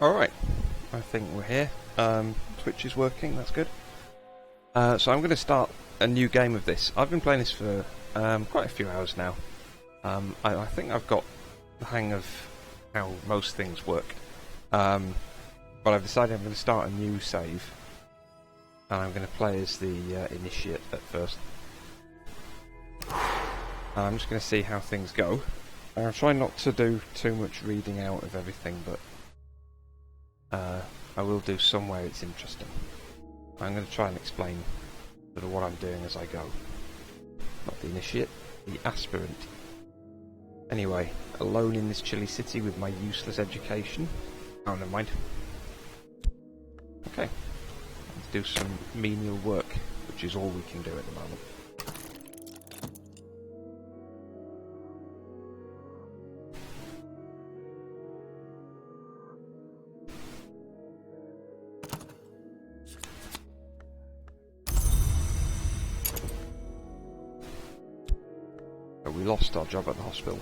Alright, I think we're here. Twitch is working, that's good. So I'm going to start a new game of this. I've been playing this for quite a few hours now. I think I've got the hang of how most things work. But I've decided I'm going to start a new save. And I'm going to play as the initiate at first. And I'm just going to see how things go. I'm trying not to do too much reading out of everything, but I will do some where it's interesting. I'm going to try and explain sort of what I'm doing as I go. Not the initiate, the aspirant. Anyway, alone in this chilly city with my useless education. Oh, never mind. Okay. Let's do some menial work, which is all we can do at the moment. We lost our job at the hospital.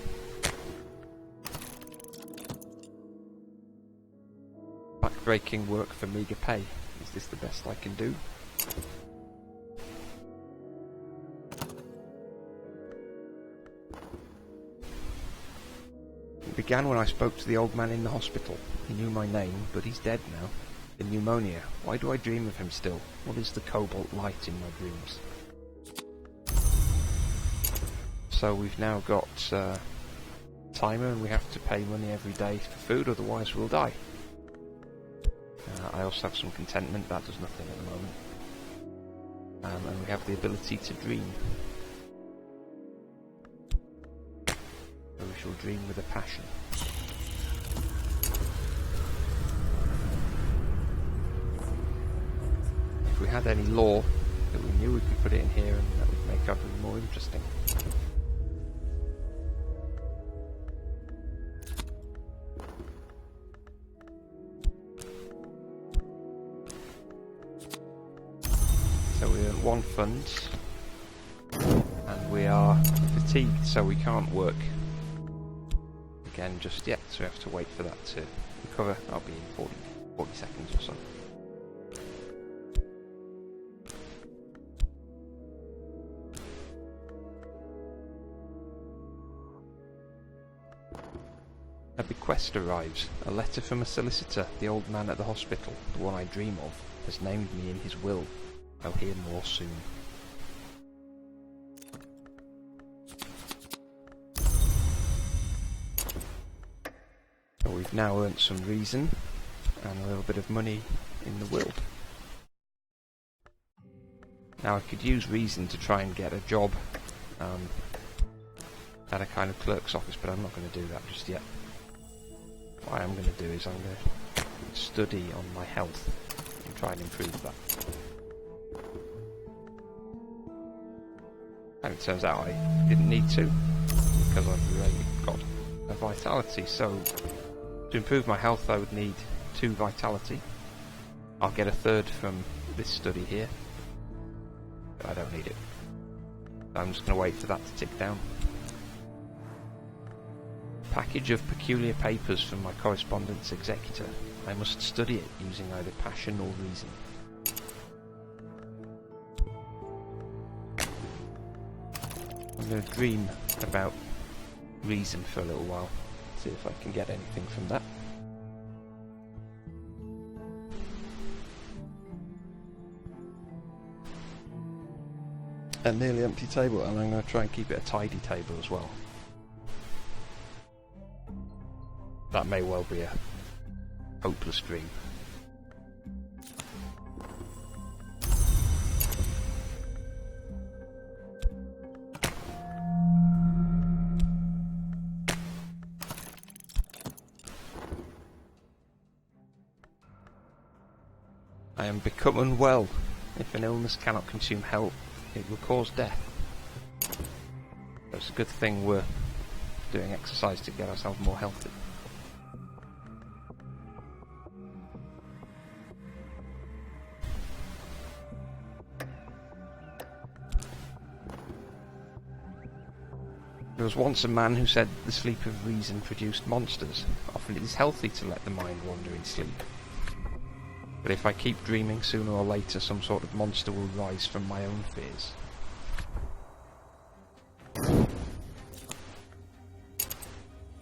Backbreaking work for meagre pay. Is this the best I can do? It began when I spoke to the old man in the hospital. He knew my name, but he's dead now. The pneumonia. Why do I dream of him still? What is the cobalt light in my dreams? So we've now got timer, and we have to pay money every day for food, otherwise we'll die. I also have some contentment, that does nothing at the moment. And we have the ability to dream. So we shall dream with a passion. If we had any lore that we knew, we could put it in here, and that would make everything more interesting. So we earn 1 funds, and we are fatigued, so we can't work again just yet, so we have to wait for that to recover. That'll be in 40 seconds or so. A bequest arrives. A letter from a solicitor. The old man at the hospital, the one I dream of, has named me in his will. I'll hear more soon. So we've now earned some reason and a little bit of money in the will. Now I could use reason to try and get a job at a kind of clerk's office, but I'm not going to do that just yet. What I am going to do is I'm going to study on my health and try and improve that. And it turns out I didn't need to, because I've already got a vitality. So to improve my health I would need 2 vitality. I'll get a 3rd from this study here, but I don't need it. I'm just going to wait for that to tick down. Package of peculiar papers from my correspondence executor. I must study it using either passion or reason. I'm going to dream about reason for a little while, see if I can get anything from that. A nearly empty table, and I'm going to try and keep it a tidy table as well. That may well be a hopeless dream. I am become unwell. If an illness cannot consume health, it will cause death. So it's a good thing we're doing exercise to get ourselves more healthy. There was once a man who said the sleep of reason produced monsters. Often it is healthy to let the mind wander in sleep. But if I keep dreaming, sooner or later some sort of monster will rise from my own fears.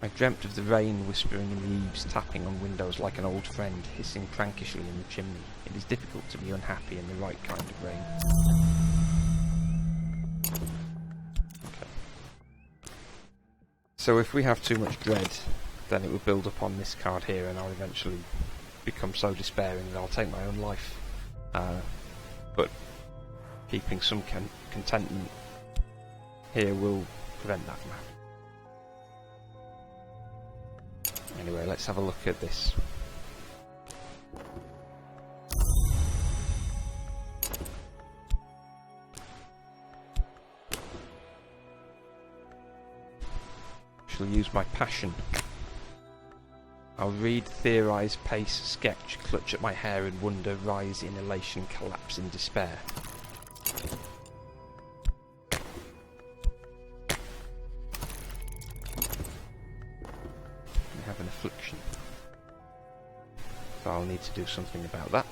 I dreamt of the rain whispering in the eaves, tapping on windows like an old friend, hissing prankishly in the chimney. It is difficult to be unhappy in the right kind of rain. Okay. So if we have too much dread, then it will build up on this card here, and I'll eventually become so despairing that I'll take my own life. But keeping some contentment here will prevent that from happening. Anyway, let's have a look at this. I shall use my passion. I'll read, theorise, pace, sketch, clutch at my hair and wonder, rise in elation, collapse in despair. Have an affliction. So I'll need to do something about that.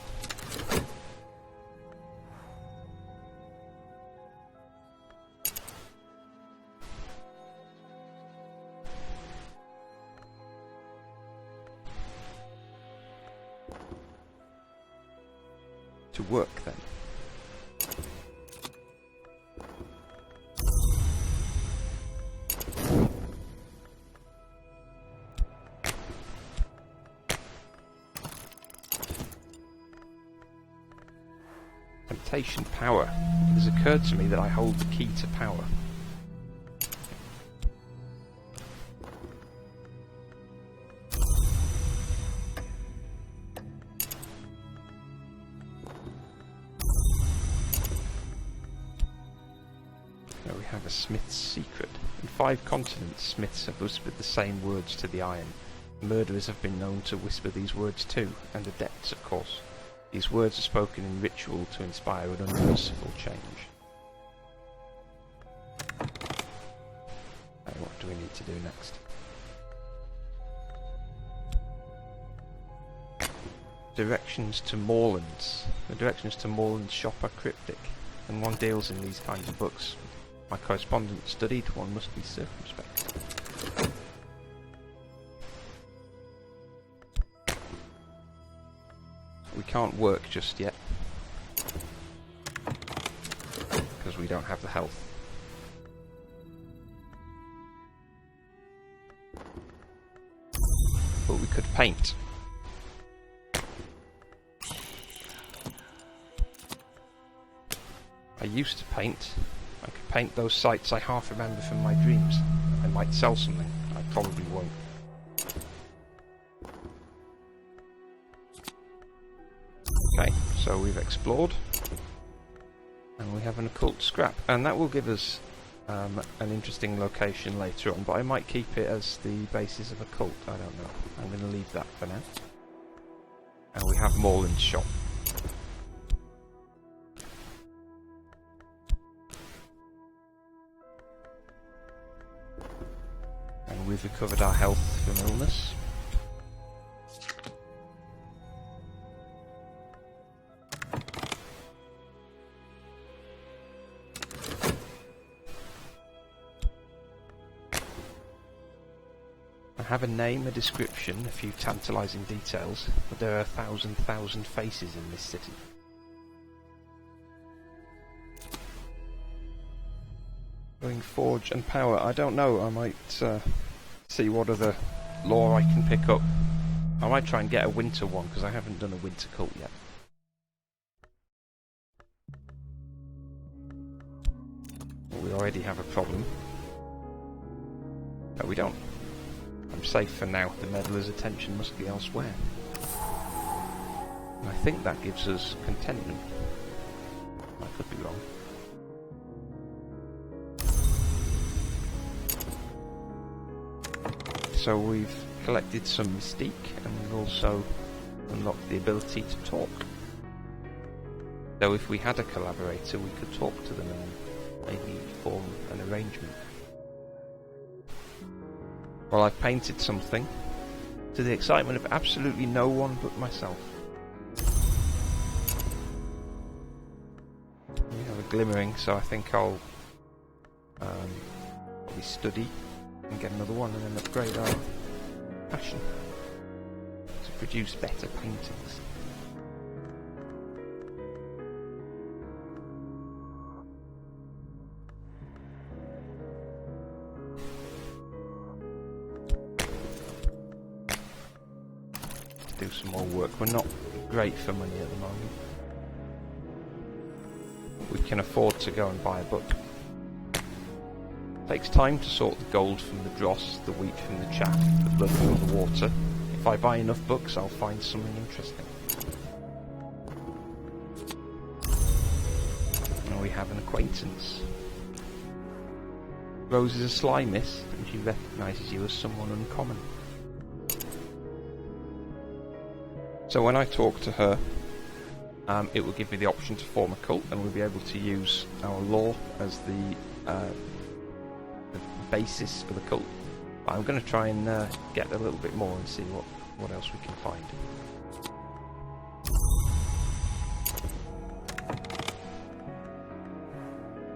To work then. Temptation power. It has occurred to me that I hold the key to power. There we have a smith's secret. In 5 continents, smiths have whispered the same words to the iron. Murderers have been known to whisper these words too, and the depths, of course. These words are spoken in ritual to inspire an unmerciful change. Right, what do we need to do next? Directions to Moreland's. The directions to Moreland's shop are cryptic, and one deals in these kinds of books. My correspondent studied, one must be circumspect. We can't work just yet, because we don't have the health. But we could paint. I used to paint. I could paint those sights I half remember from my dreams. I might sell something. I probably won't. Okay, so we've explored, and we have an occult scrap, and that will give us an interesting location later on, but I might keep it as the basis of a cult, I don't know. I'm going to leave that for now. And we have Moreland's shop. And we've recovered our health from illness. I have a name, a description, a few tantalising details, but there are 1,000 faces in this city. Going forge and power, I don't know, I might see what other lore I can pick up. I might try and get a winter one, because I haven't done a winter cult yet. Well, we already have a problem. No, we don't. I'm safe for now. The meddler's attention must be elsewhere. And I think that gives us contentment. I could be wrong. So we've collected some mystique, and we've also unlocked the ability to talk. So if we had a collaborator, we could talk to them and maybe form an arrangement. Well, I've painted something to the excitement of absolutely no one but myself. We have a glimmering, so I think I'll probably study and get another one and then upgrade our passion to produce better paintings. Do some more work. We're not great for money at the moment. We can afford to go and buy a book. It takes time to sort the gold from the dross, the wheat from the chaff, the blood from the water. If I buy enough books, I'll find something interesting. And we have an acquaintance. Rose is a sly miss, and she recognises you as someone uncommon. So when I talk to her, it will give me the option to form a cult, and we'll be able to use our law as the basis for the cult. But I'm going to try and get a little bit more and see what else we can find.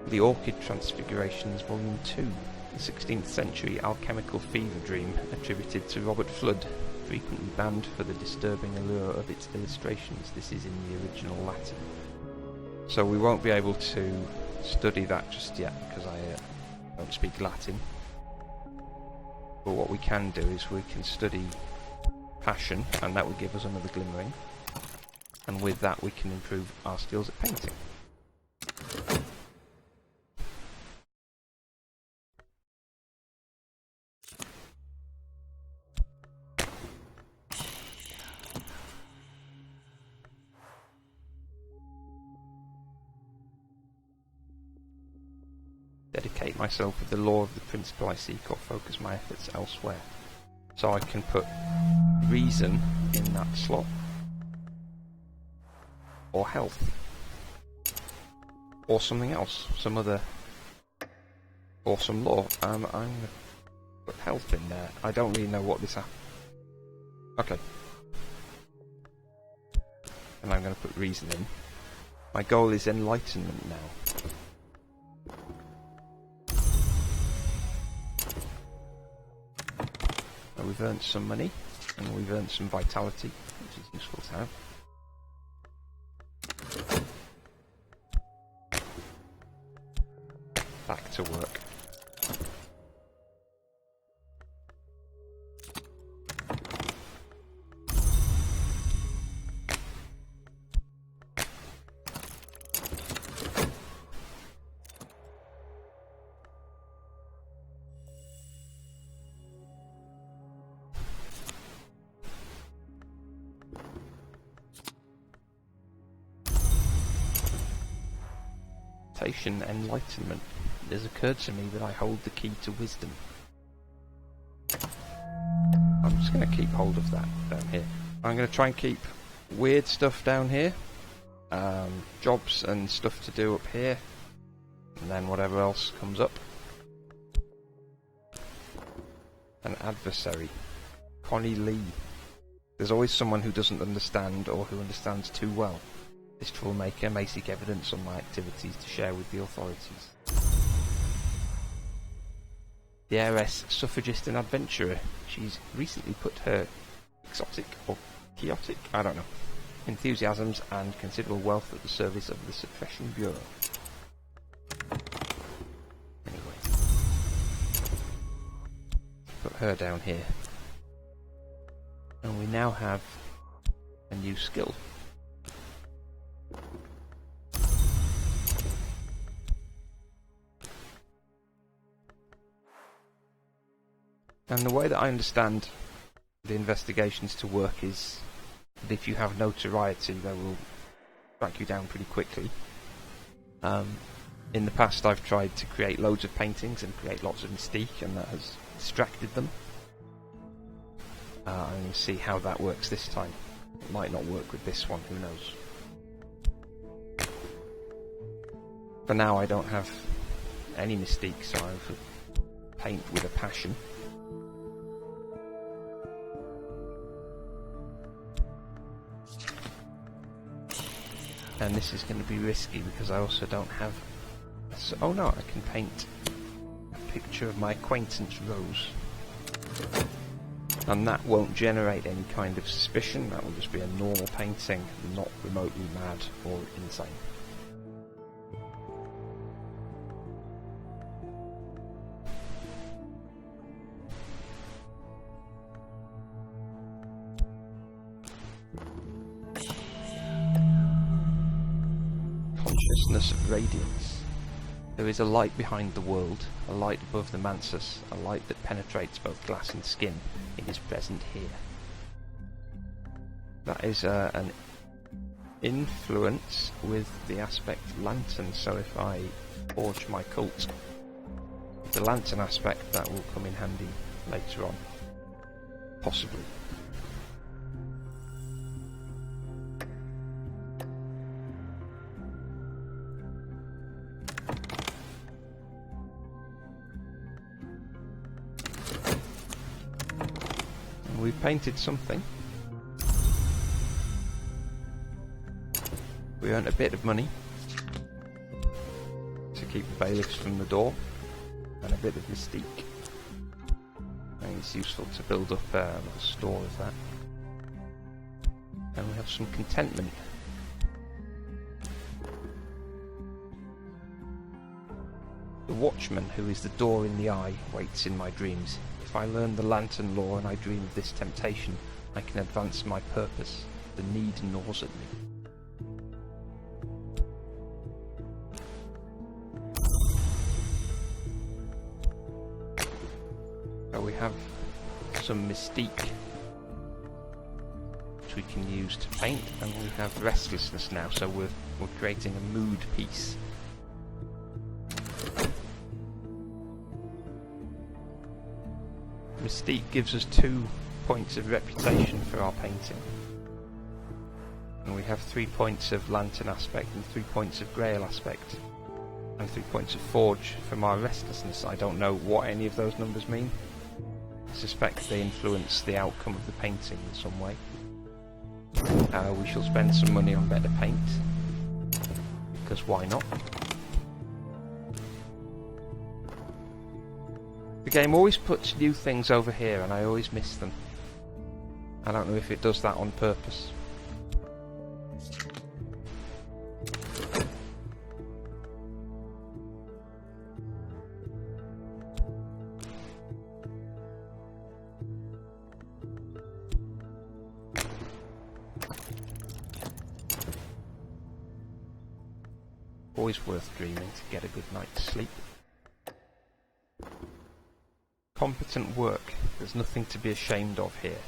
The Orchid Transfigurations, Volume 2. The 16th century alchemical fever dream attributed to Robert Flood, frequently banned for the disturbing allure of its illustrations. This is in the original Latin. So we won't be able to study that just yet because I don't speak Latin. But what we can do is we can study passion, and that will give us another glimmering. And with that we can improve our skills at painting. Dedicate myself with the law of the principle I seek, or focus my efforts elsewhere. So I can put reason in that slot, or health, or something else, some other awesome law. I'm going to put health in there. I don't really know what this okay. And I'm going to put reason in. My goal is enlightenment now. We've earned some money, and we've earned some vitality, which is useful to have. Back to work. Enlightenment. It has occurred to me that I hold the key to wisdom. I'm just going to keep hold of that down here. I'm going to try and keep weird stuff down here, jobs and stuff to do up here, and then whatever else comes up. An adversary. Connie Lee. There's always someone who doesn't understand, or who understands too well. This troublemaker may seek evidence on my activities to share with the authorities. The heiress, suffragist and adventurer. She's recently put her exotic or chaotic, I don't know, enthusiasms and considerable wealth at the service of the Suppression Bureau. Anyway. Put her down here. And we now have a new skill. And the way that I understand the investigations to work is that if you have notoriety, they will track you down pretty quickly. In the past, I've tried to create loads of paintings and create lots of mystique, and that has distracted them. I'm going to see how that works this time. It might not work with this one, who knows. For now, I don't have any mystique, so I have to paint with a passion. And this is going to be risky because I also don't have... oh no, I can paint a picture of my acquaintance Rose. And that won't generate any kind of suspicion, that will just be a normal painting, not remotely mad or insane. Consciousness of radiance. There is a light behind the world, a light above the mansus, a light that penetrates both glass and skin. It is present here. That is an influence with the aspect lantern, so if I forge my cult with the lantern aspect, that will come in handy later on. Possibly. We've painted something. We earned a bit of money to keep the bailiffs from the door, and a bit of mystique. I think it's useful to build up a store of that. And we have some contentment. The watchman, who is the door in the eye, waits in my dreams. If I learn the lantern lore and I dream of this temptation, I can advance my purpose. The need gnaws at me. So we have some mystique, which we can use to paint, and we have restlessness now, so we're creating a mood piece. Mystique gives us 2 points of reputation for our painting. And we have 3 points of lantern aspect and 3 points of grail aspect. And 3 points of forge from our restlessness. I don't know what any of those numbers mean. I suspect they influence the outcome of the painting in some way. We shall spend some money on better paint. Because why not? The game always puts new things over here and I always miss them. I don't know if it does that on purpose. Always worth dreaming to get a good night's sleep. Competent work. There's nothing to be ashamed of here.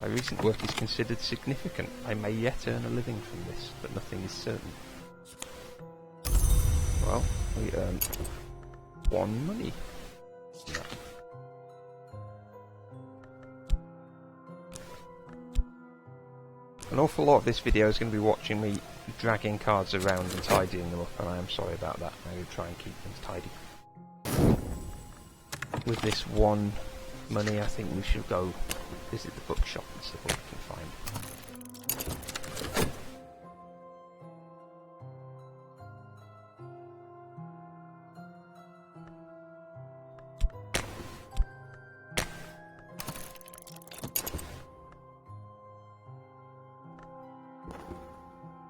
My recent work is considered significant. I may yet earn a living from this, but nothing is certain. Well, we earned 1 money. An awful lot of this video is going to be watching me dragging cards around and tidying them up, and I am sorry about that. I will try and keep things tidy. With this 1 money, I think we should go visit the bookshop and see what we can find.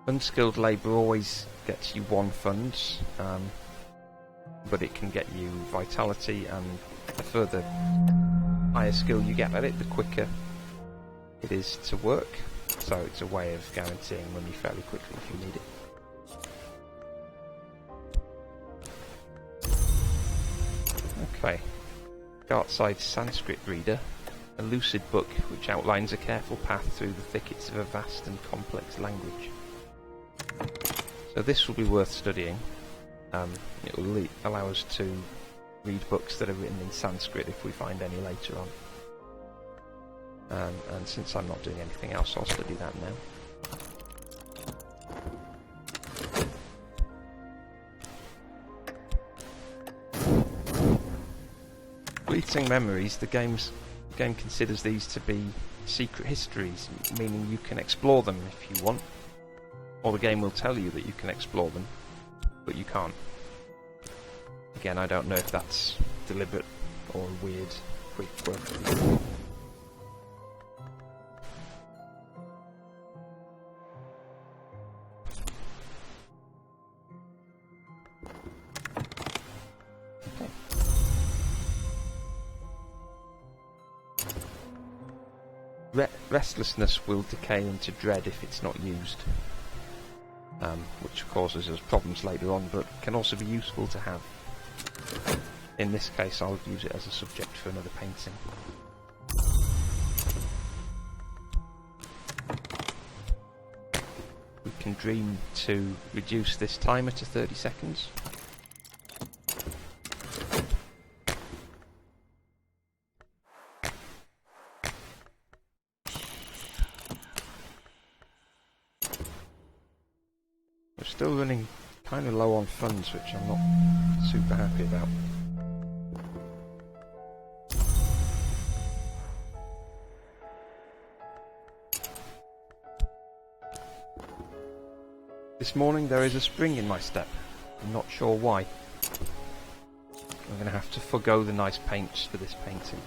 Unskilled labour always gets you 1 funds, but it can get you vitality, and the further higher skill you get at it, the quicker it is to work. So it's a way of guaranteeing money fairly quickly if you need it. Okay. Dartside Sanskrit Reader. A lucid book which outlines a careful path through the thickets of a vast and complex language. So this will be worth studying. It will allow us to read books that are written in Sanskrit if we find any later on. And since I'm not doing anything else, I'll study that now. Fleeting memories. The game considers these to be secret histories, meaning you can explore them if you want. or the game will tell you that you can explore them, but you can't. Again, I don't know if that's deliberate or a weird quick quirk. Restlessness will decay into dread if it's not used, which causes us problems later on, but can also be useful to have. In this case, I'll use it as a subject for another painting. We can dream to reduce this timer to 30 seconds. We're still running kind of low on funds, which I'm not super happy about. This morning there is a spring in my step. I'm not sure why. I'm going to have to forgo the nice paints for this painting.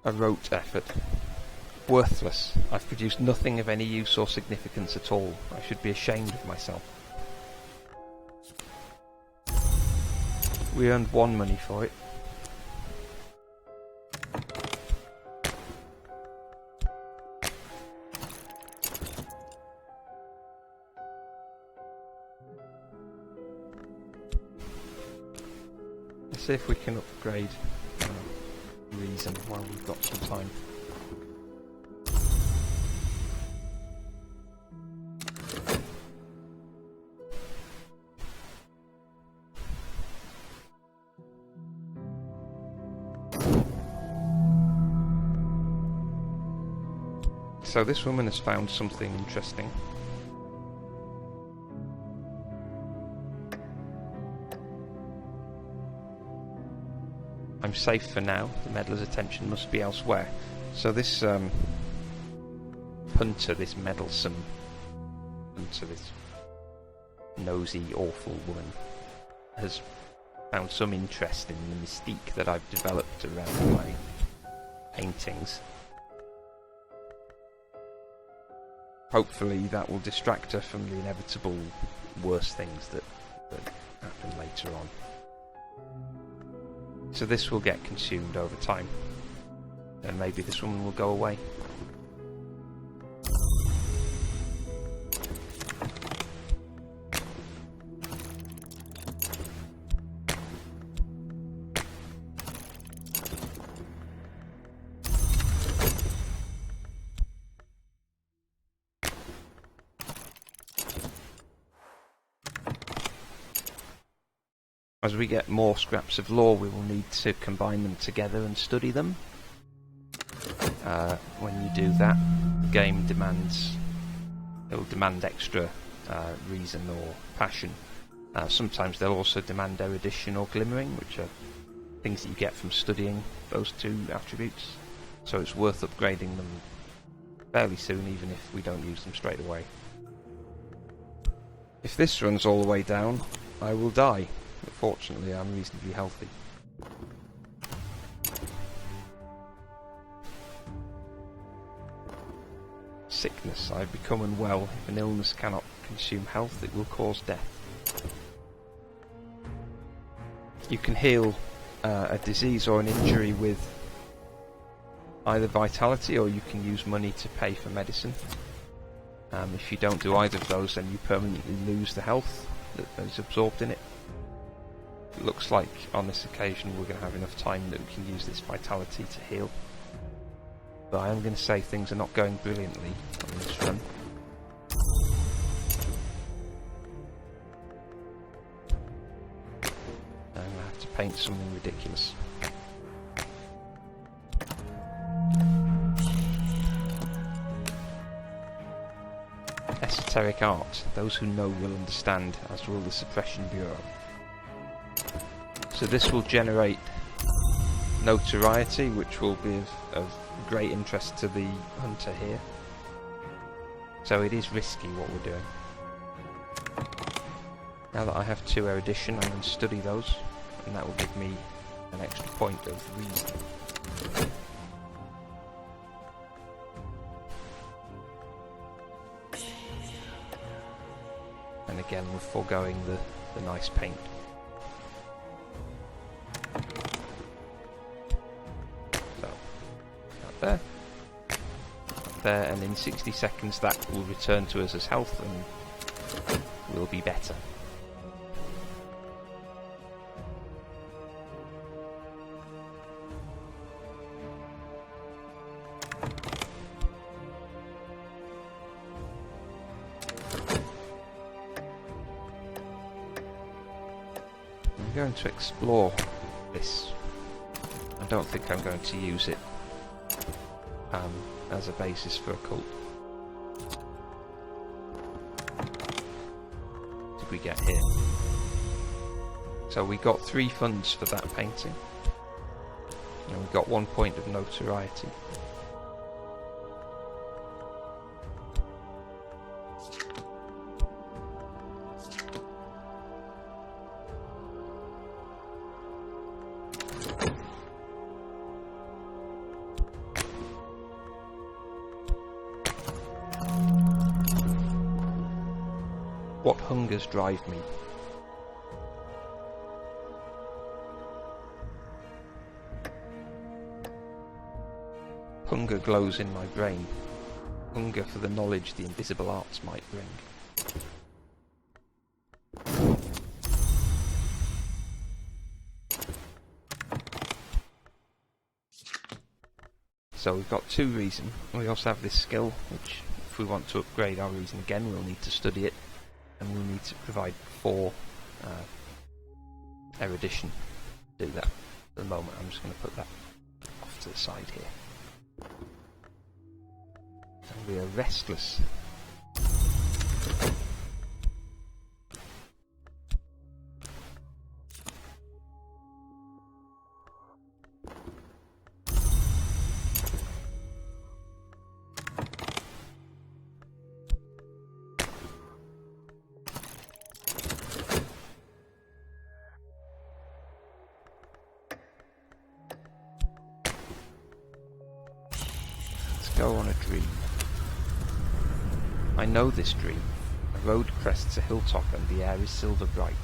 A rote effort. Worthless. I've produced nothing of any use or significance at all. I should be ashamed of myself. We earned 1 money for it. Let's see if we can upgrade reason while we've got some time. So this woman has found something interesting. I'm safe for now. The meddler's attention must be elsewhere. So this hunter, this meddlesome hunter, this nosy, awful woman, has found some interest in the mystique that I've developed around my paintings. Hopefully that will distract her from the inevitable worse things that happen later on. So this will get consumed over time, and maybe this woman will go away. As we get more scraps of lore, we will need to combine them together and study them. When you do that, the game it will demand extra reason or passion. Sometimes they'll also demand erudition or glimmering, which are things that you get from studying those two attributes. So it's worth upgrading them fairly soon, even if we don't use them straight away. If this runs all the way down, I will die. But fortunately, I'm reasonably healthy. Sickness. I've become unwell. If an illness cannot consume health, it will cause death. You can heal a disease or an injury with either vitality, or you can use money to pay for medicine. If you don't do either of those, then you permanently lose the health that is absorbed in it. It looks like on this occasion we're going to have enough time that we can use this vitality to heal. But I am going to say things are not going brilliantly on this run. I'm going to have to paint something ridiculous. esoteric art. Those who know will understand, as will the Suppression Bureau. So this will generate notoriety, which will be of great interest to the hunter here. So it is risky what we're doing. Now that I have 2 erudition, I can study those, and that will give me an extra point of reason. And again, we're foregoing the nice paint. So, that there, and in 60 seconds that will return to us as health and we'll be better. I'm going to explore this. I don't think I'm going to use it as a basis for a cult. What did we get here? So we got 3 funds for that painting, and we got 1 point of notoriety. What hungers drive me? Hunger glows in my brain. Hunger for the knowledge the invisible arts might bring. So we've got 2 reason. We also have this skill, which if we want to upgrade our reason again, we'll need to study it. And we'll need to provide 4 erudition to do that. At the moment, I'm just going to put that off to the side here. And we are restless. Go on a dream. I know this dream. A road crests a hilltop and the air is silver bright.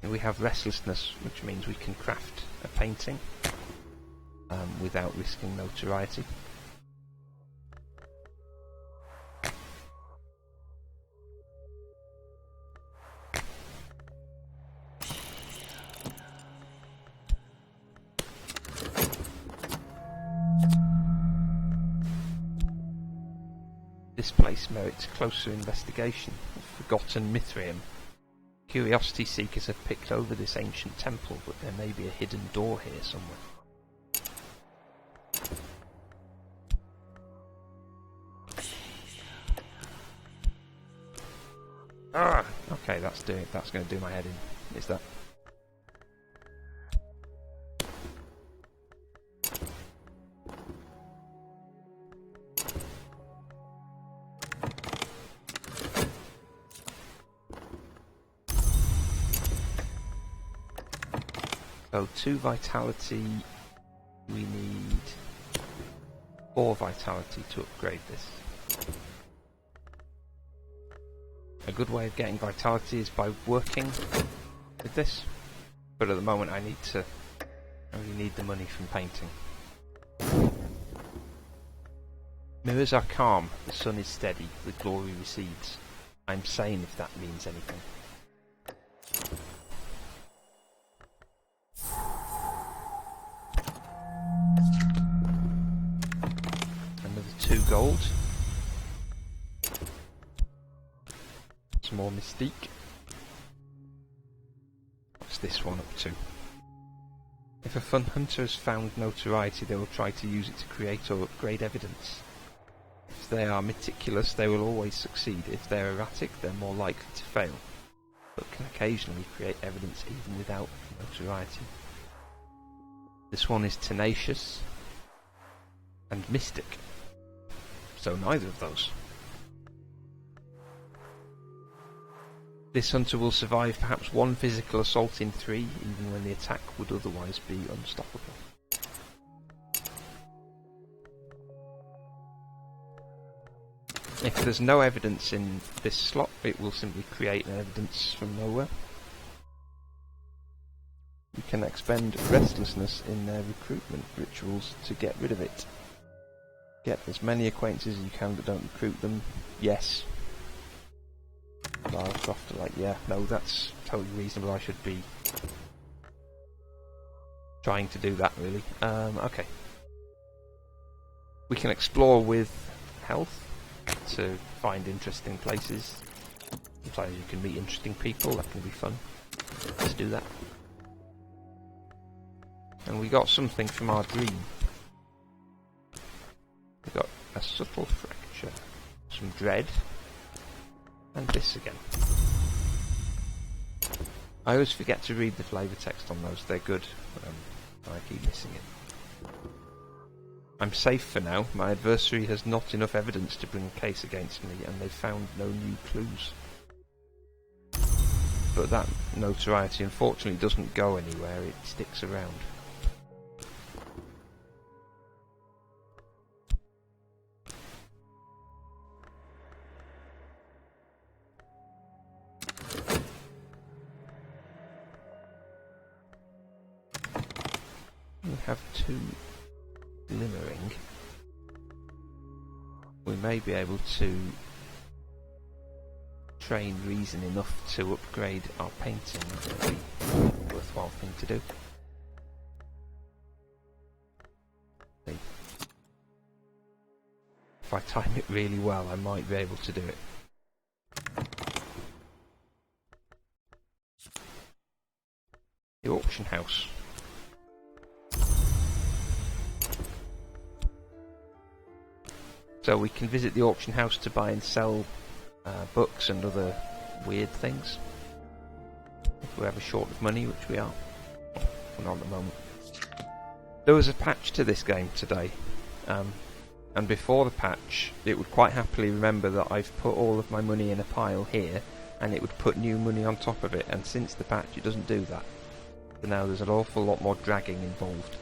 And we have restlessness, which means we can craft a painting without risking notoriety. This place merits closer investigation. A forgotten Mithraeum. Curiosity seekers have picked over this ancient temple, but there may be a hidden door here somewhere. Ah, okay, that's going to do my head in. Is that? So 2 vitality, we need 4 vitality to upgrade this. A good way of getting vitality is by working with this, but at the moment I really need the money from painting. Mirrors are calm, the sun is steady, the glory recedes. I'm sane if that means anything. Another 2 gold. Some more mystique. What's this one up to? If a fun hunter has found notoriety, they will try to use it to create or upgrade evidence. If they are meticulous, they will always succeed. If they are erratic, they're more likely to fail, but can occasionally create evidence even without notoriety. This one is tenacious and mystic, so neither of those. This hunter will survive perhaps one physical assault in 3, even when the attack would otherwise be unstoppable. If there's no evidence in this slot, it will simply create an evidence from nowhere. You can expend restlessness in their recruitment rituals to get rid of it. Get as many acquaintances as you can, but don't recruit them. Yes. Lara Croft are like, yeah, no, that's totally reasonable. I should be trying to do that, really. Okay. We can explore with health to find interesting places. Sometimes you can meet interesting people, that can be fun. Let's do that. And we got something from our dream. We got a subtle fracture, some dread, and this again. I always forget to read the flavour text on those, they're good. I keep missing it. I'm safe for now. My adversary has not enough evidence to bring a case against me, and they've found no new clues. But that notoriety unfortunately doesn't go anywhere, it sticks around. We have 2 glimmering. We may be able to train reason enough to upgrade our painting. That would be a worthwhile thing to do. See. If I time it really well, I might be able to do it. The auction house. So we can visit the auction house to buy and sell books and other weird things. If we're ever short of money, which we are. Well, not at the moment. There was a patch to this game today. And before the patch, it would quite happily remember that I've put all of my money in a pile here, and it would put new money on top of it. And since the patch, it doesn't do that. So now there's an awful lot more dragging involved.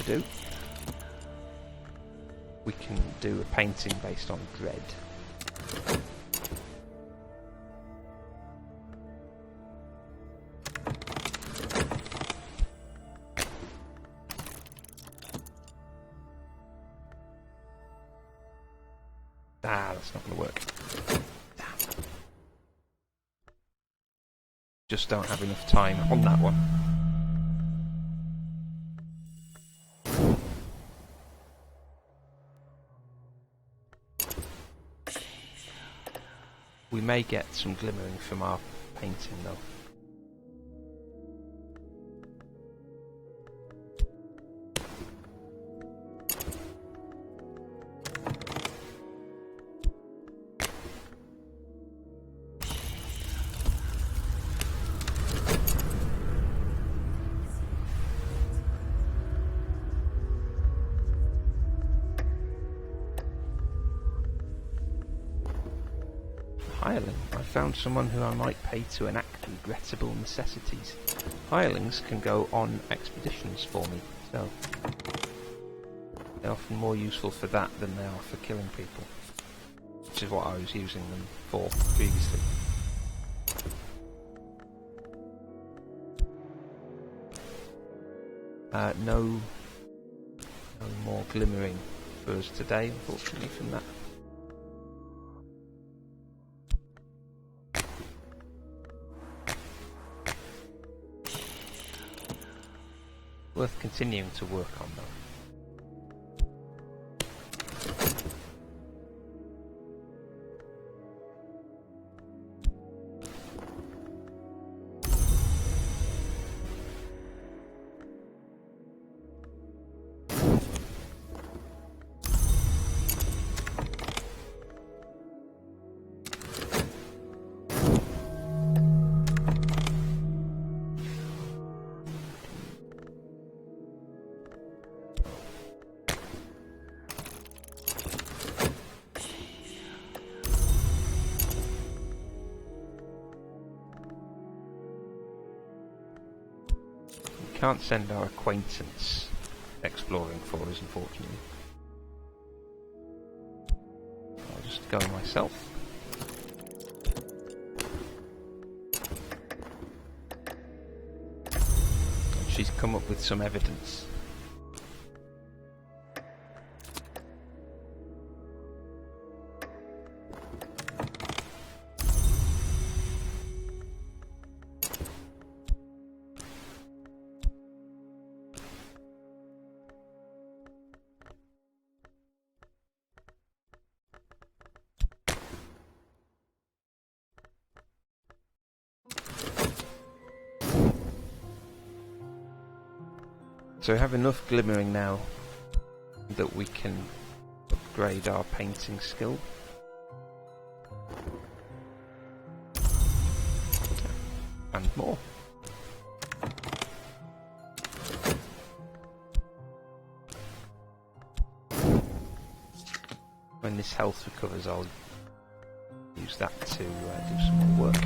Do. We can do a painting based on dread. That's not going to work. Damn. Just don't have enough time on that one. We may get some glimmering from our painting though. Hireling. I found someone who I might pay to enact regrettable necessities. Hirelings can go on expeditions for me, so they're often more useful for that than they are for killing people, which is what I was using them for previously. No more glimmering for us today, unfortunately, from that. Worth continuing to work on though. Can't send our acquaintance exploring for us, unfortunately. I'll just go myself. And she's come up with some evidence. So we have enough glimmering now that we can upgrade our painting skill. And more. When this health recovers, I'll use that to do some more work.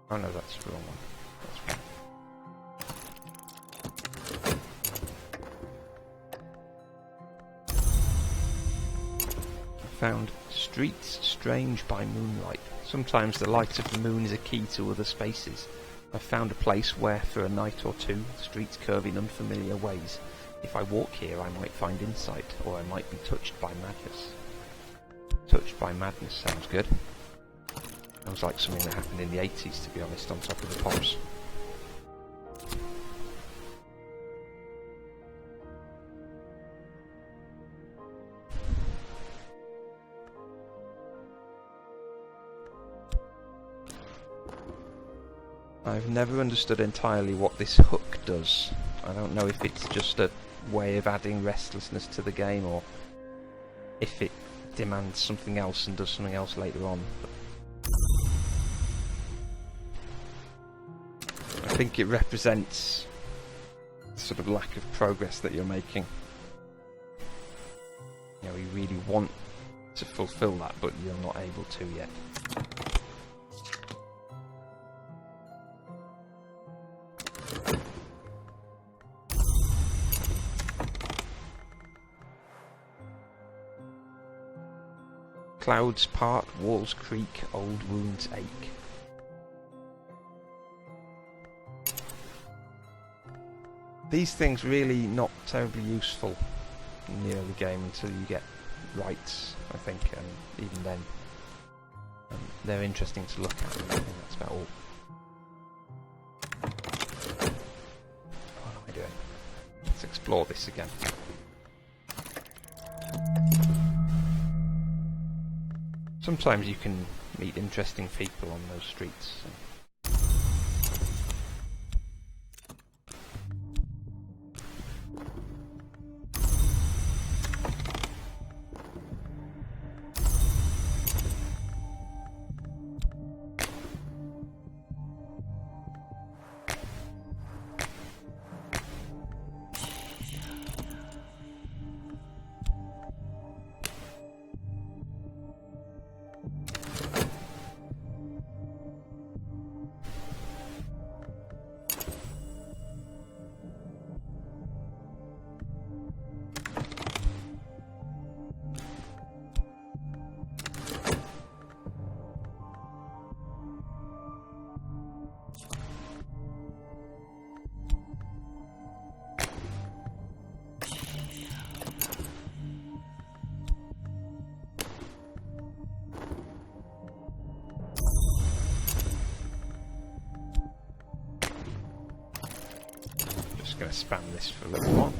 Oh no, that's the wrong one. That's fine. Found streets strange by moonlight. Sometimes the light of the moon is a key to other spaces. I've found a place where, for a night or two, the streets curve in unfamiliar ways. If I walk here, I might find insight, or I might be touched by madness. Touched by madness sounds good. Sounds like something that happened in the 80s, to be honest, on top of the pops. I've never understood entirely what this hook does. I don't know if it's just a way of adding restlessness to the game, or if it demands something else and does something else later on. But I think it represents the sort of lack of progress that you're making. You know, you really want to fulfill that, but you're not able to yet. Clouds part, walls creak, old wounds ache. These things really not terribly useful in the early game until you get rights, I think, and even then they're interesting to look at. I think that's about all. What am I doing? Let's explore this again. Sometimes you can meet interesting people on those streets. So. just going to spam this for a little while.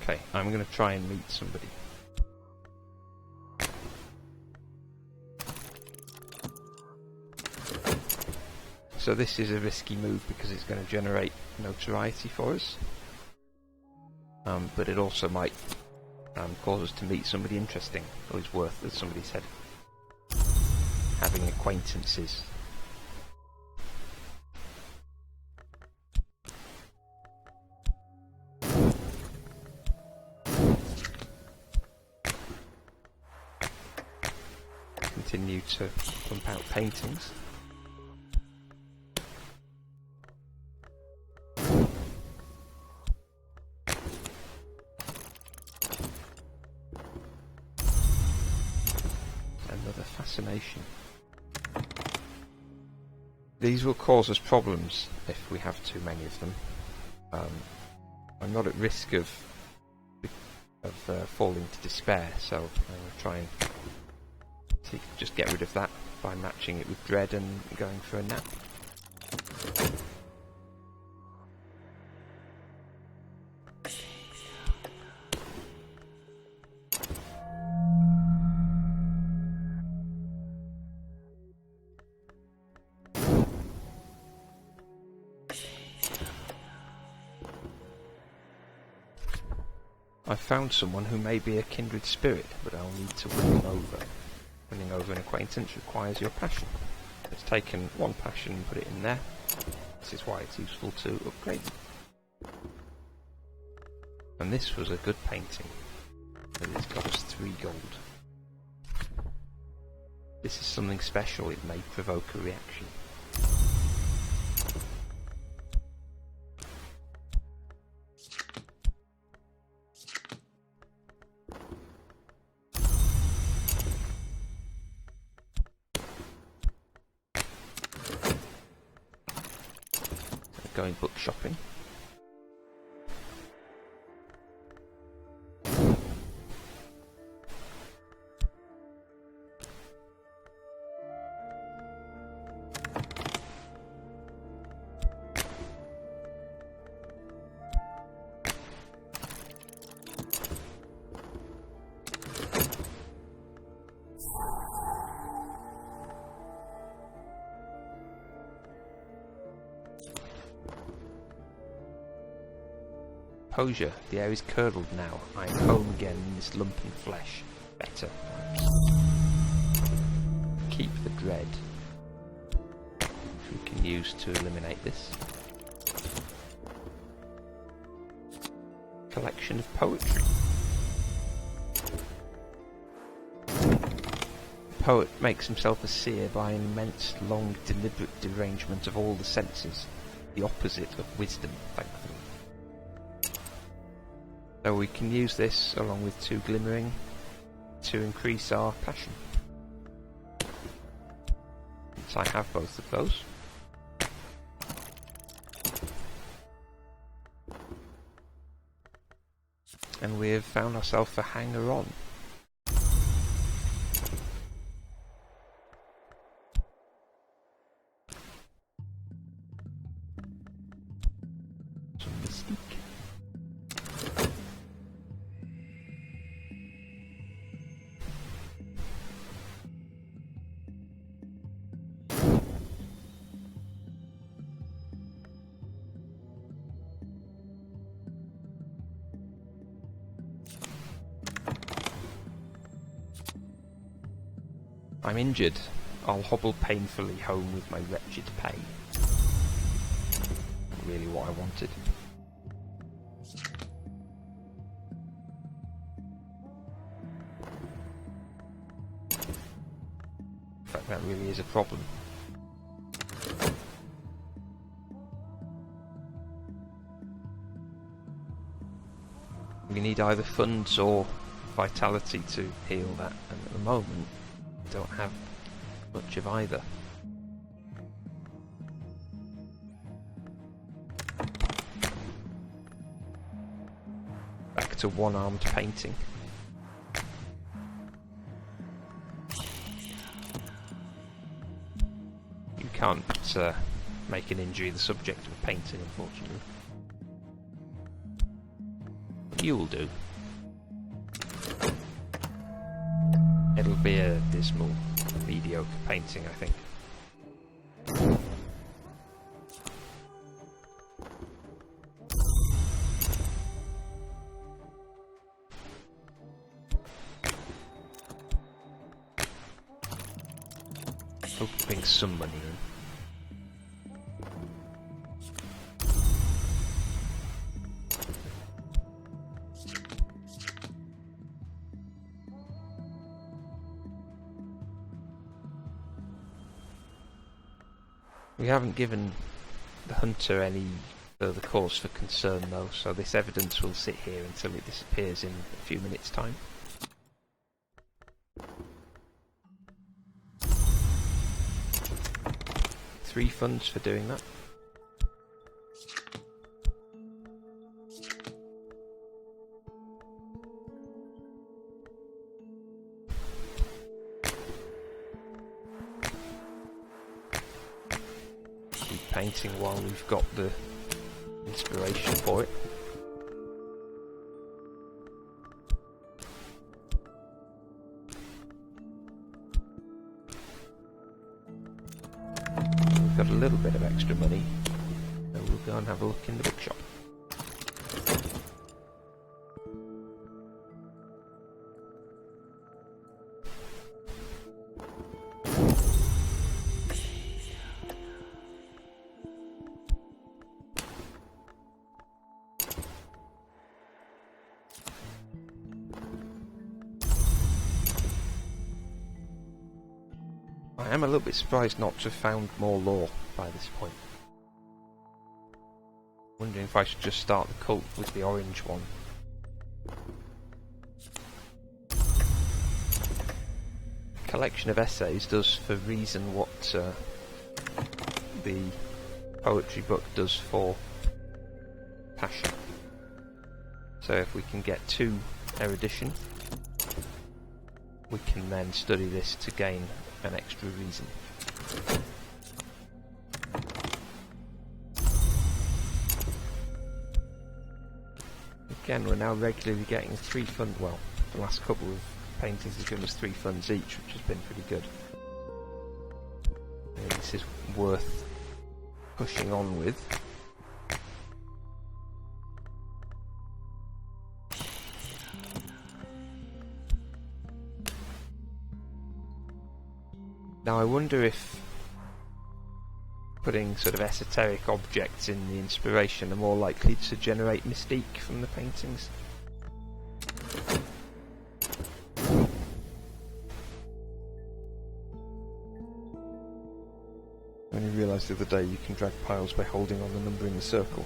Okay, I'm going to try and meet somebody. So this is a risky move because it's going to generate notoriety for us. But it also might cause us to meet somebody interesting. Always worth, as somebody said, having acquaintances. Continue to pump out paintings. Another fascination. These will cause us problems if we have too many of them. I'm not at risk of falling to despair, so I'm going to try and just get rid of that by matching it with dread and going for a nap. I've found someone who may be a kindred spirit, but I'll need to win them over. Winning over an acquaintance requires your passion. It's taken one passion and put it in there. This is why it's useful to upgrade them. And this was a good painting. And it's got us 3 gold. This is something special, it may provoke a reaction. Going book shopping. Composure. The air is curdled now. I am home again in this lumpen flesh. Better. Keep the dread. Which we can use to eliminate this. Collection of poetry. The poet makes himself a seer by an immense, long, deliberate derangement of all the senses. The opposite of wisdom, thankfully. So we can use this along with 2 glimmering to increase our passion. So I have both of those. And we have found ourselves a hanger-on. Some mystique. I'm injured. I'll hobble painfully home with my wretched pay. Not really what I wanted. that really is a problem. We need either funds or vitality to heal that, and at the moment we don't have much of either. Back to one-armed painting. You can't make an injury the subject of a painting, unfortunately. You'll do. It'll be a dismal, mediocre painting, I think. Hoping some money in. We haven't given the hunter any further cause for concern though, so this evidence will sit here until it disappears in a few minutes' time. Three funds for doing that. Painting while we've got the inspiration for it. We've got a little bit of extra money, so we'll go and have a look in the bookshop. I am a little bit surprised not to have found more lore by this point. Wondering if I should just start the cult with the orange one. Collection of essays does for reason what the poetry book does for passion. So if we can get 2 erudition, we can then study this to gain an extra reason. Again, we're now regularly getting 3 funds. Well, the last couple of paintings have given us 3 funds each, which has been pretty good. And this is worth pushing on with. Now I wonder if putting sort of esoteric objects in the inspiration are more likely to generate mystique from the paintings. I only realised the other day you can drag piles by holding on the number in the circle.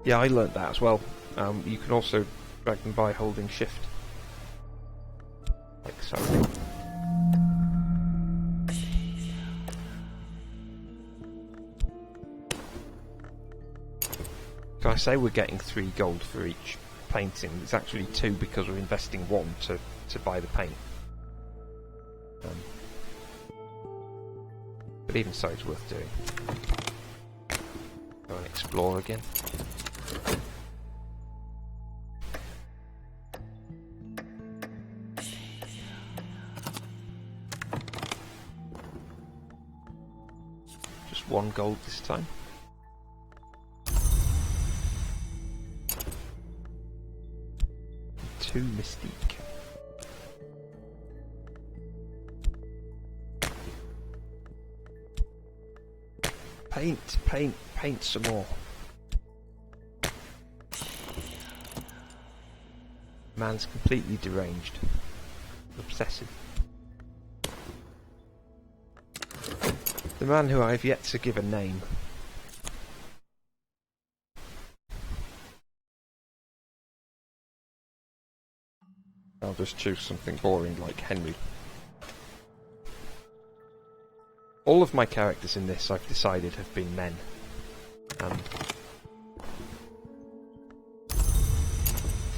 Yeah, I learnt that as well. You can also drag them by holding shift. Like so. So I say we're getting 3 gold for each painting. It's actually 2 because we're investing 1 to buy the paint. But even so, it's worth doing. Go and explore again. Just 1 gold this time. Two mystique. Paint, paint, paint some more. Man's completely deranged. Obsessive. The man who I've yet to give a name. I'll just choose something boring like Henry. All of my characters in this, I've decided, have been men. I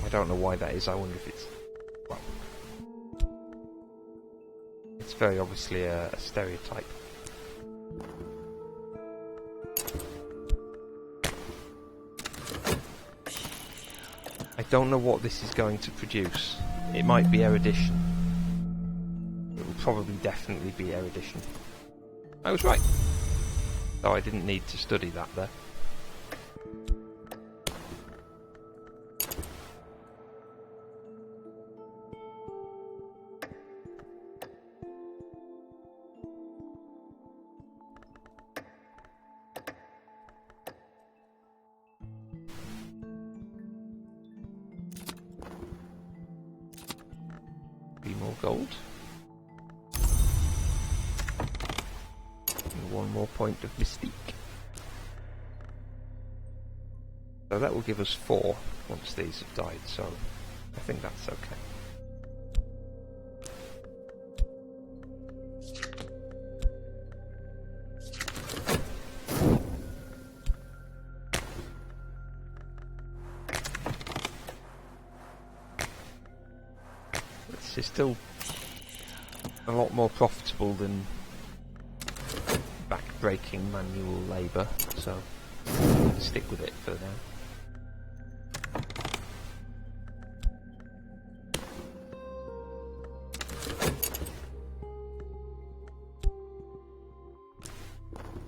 don't know why that is. I wonder if it's... well... it's very obviously a stereotype. I don't know what this is going to produce. It might be erudition. It will probably definitely be erudition. I was right. Though I didn't need to study that there. More gold. And one more point of mystique. So that will give us 4 once these have died, so I think that's okay. It's still a lot more profitable than back-breaking manual labour, so stick with it for now.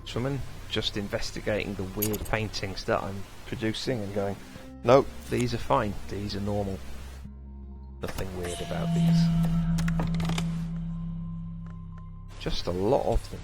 Someone just investigating the weird paintings that I'm producing and going, nope, these are fine, these are normal. Nothing weird about these. Just a lot of them.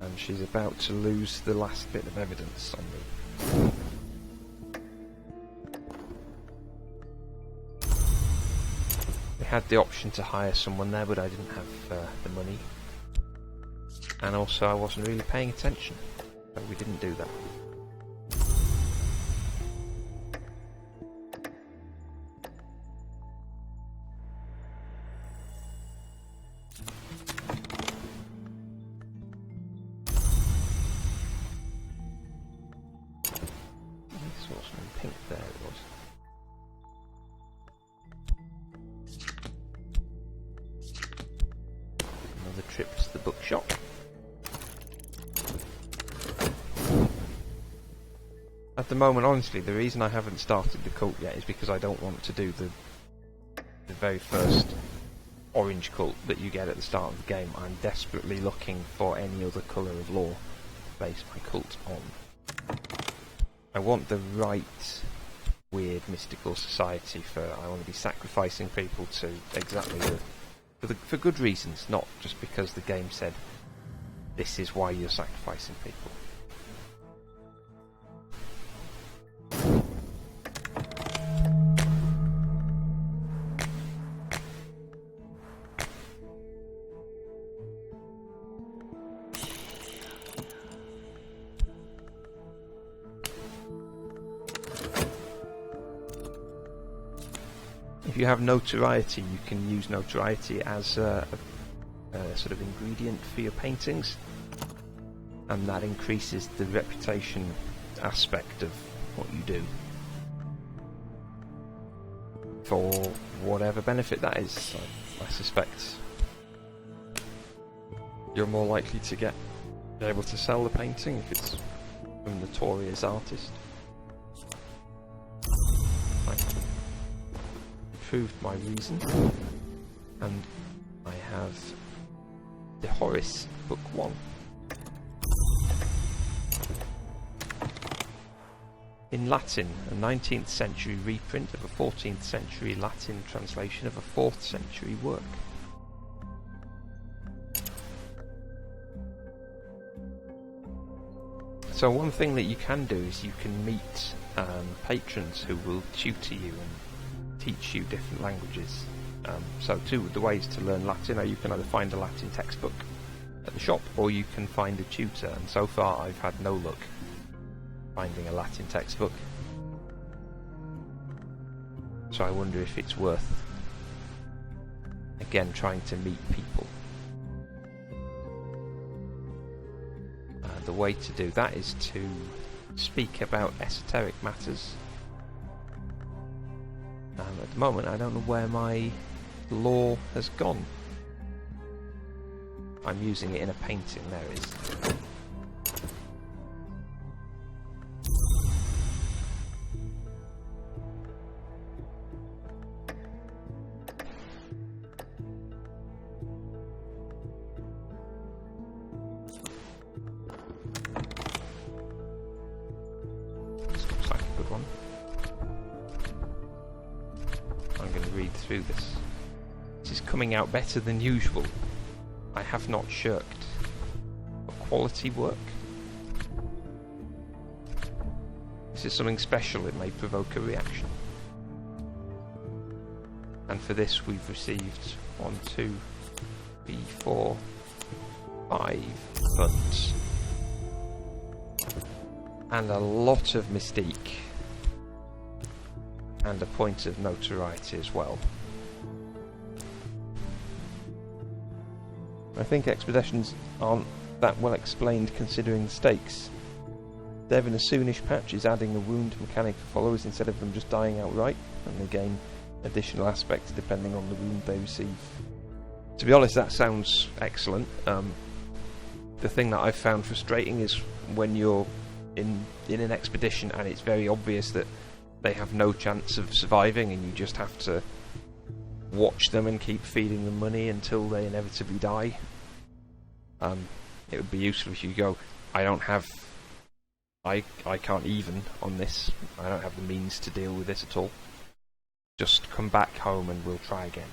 And she's about to lose the last bit of evidence on me. We had the option to hire someone there, but I didn't have the money. And also I wasn't really paying attention, so we didn't do that. Pink there it was. Another trip to the bookshop. At the moment, honestly, the reason I haven't started the cult yet is because I don't want to do the very first orange cult that you get at the start of the game. I'm desperately looking for any other colour of lore to base my cult on. I want the right weird mystical society I want to be sacrificing people to exactly for good reasons, not just because the game said this is why you're sacrificing people. If you have notoriety, you can use notoriety as a sort of ingredient for your paintings, and that increases the reputation aspect of what you do for whatever benefit that is. So I suspect you're more likely to be able to sell the painting if it's from a notorious artist. Proved my reason, and I have the Horace Book 1. in Latin, a 19th century reprint of a 14th century Latin translation of a 4th century work. So one thing that you can do is you can meet patrons who will tutor you and teach you different languages. So two of the ways to learn Latin are you can either find a Latin textbook at the shop or you can find a tutor, and so far I've had no luck finding a Latin textbook. So I wonder if it's worth, again, trying to meet people. The way to do that is to speak about esoteric matters. At the moment I don't know where my law has gone. I'm using it in a painting, there it is. Through this. This is coming out better than usual. I have not shirked for quality work. This is something special, it may provoke a reaction. And for this we've received 1, 2, 3, 4, 5 funds. And a lot of mystique. And a point of notoriety as well. I think expeditions aren't that well explained considering the stakes. Dev in a soonish patch is adding a wound mechanic for followers instead of them just dying outright, and they gain additional aspects depending on the wound they receive. To be honest, that sounds excellent. The thing that I've found frustrating is when you're in an expedition and it's very obvious that they have no chance of surviving and you just have to watch them and keep feeding them money until they inevitably die. It would be useful if you go, I can't even on this, I don't have the means to deal with this at all. Just come back home and we'll try again.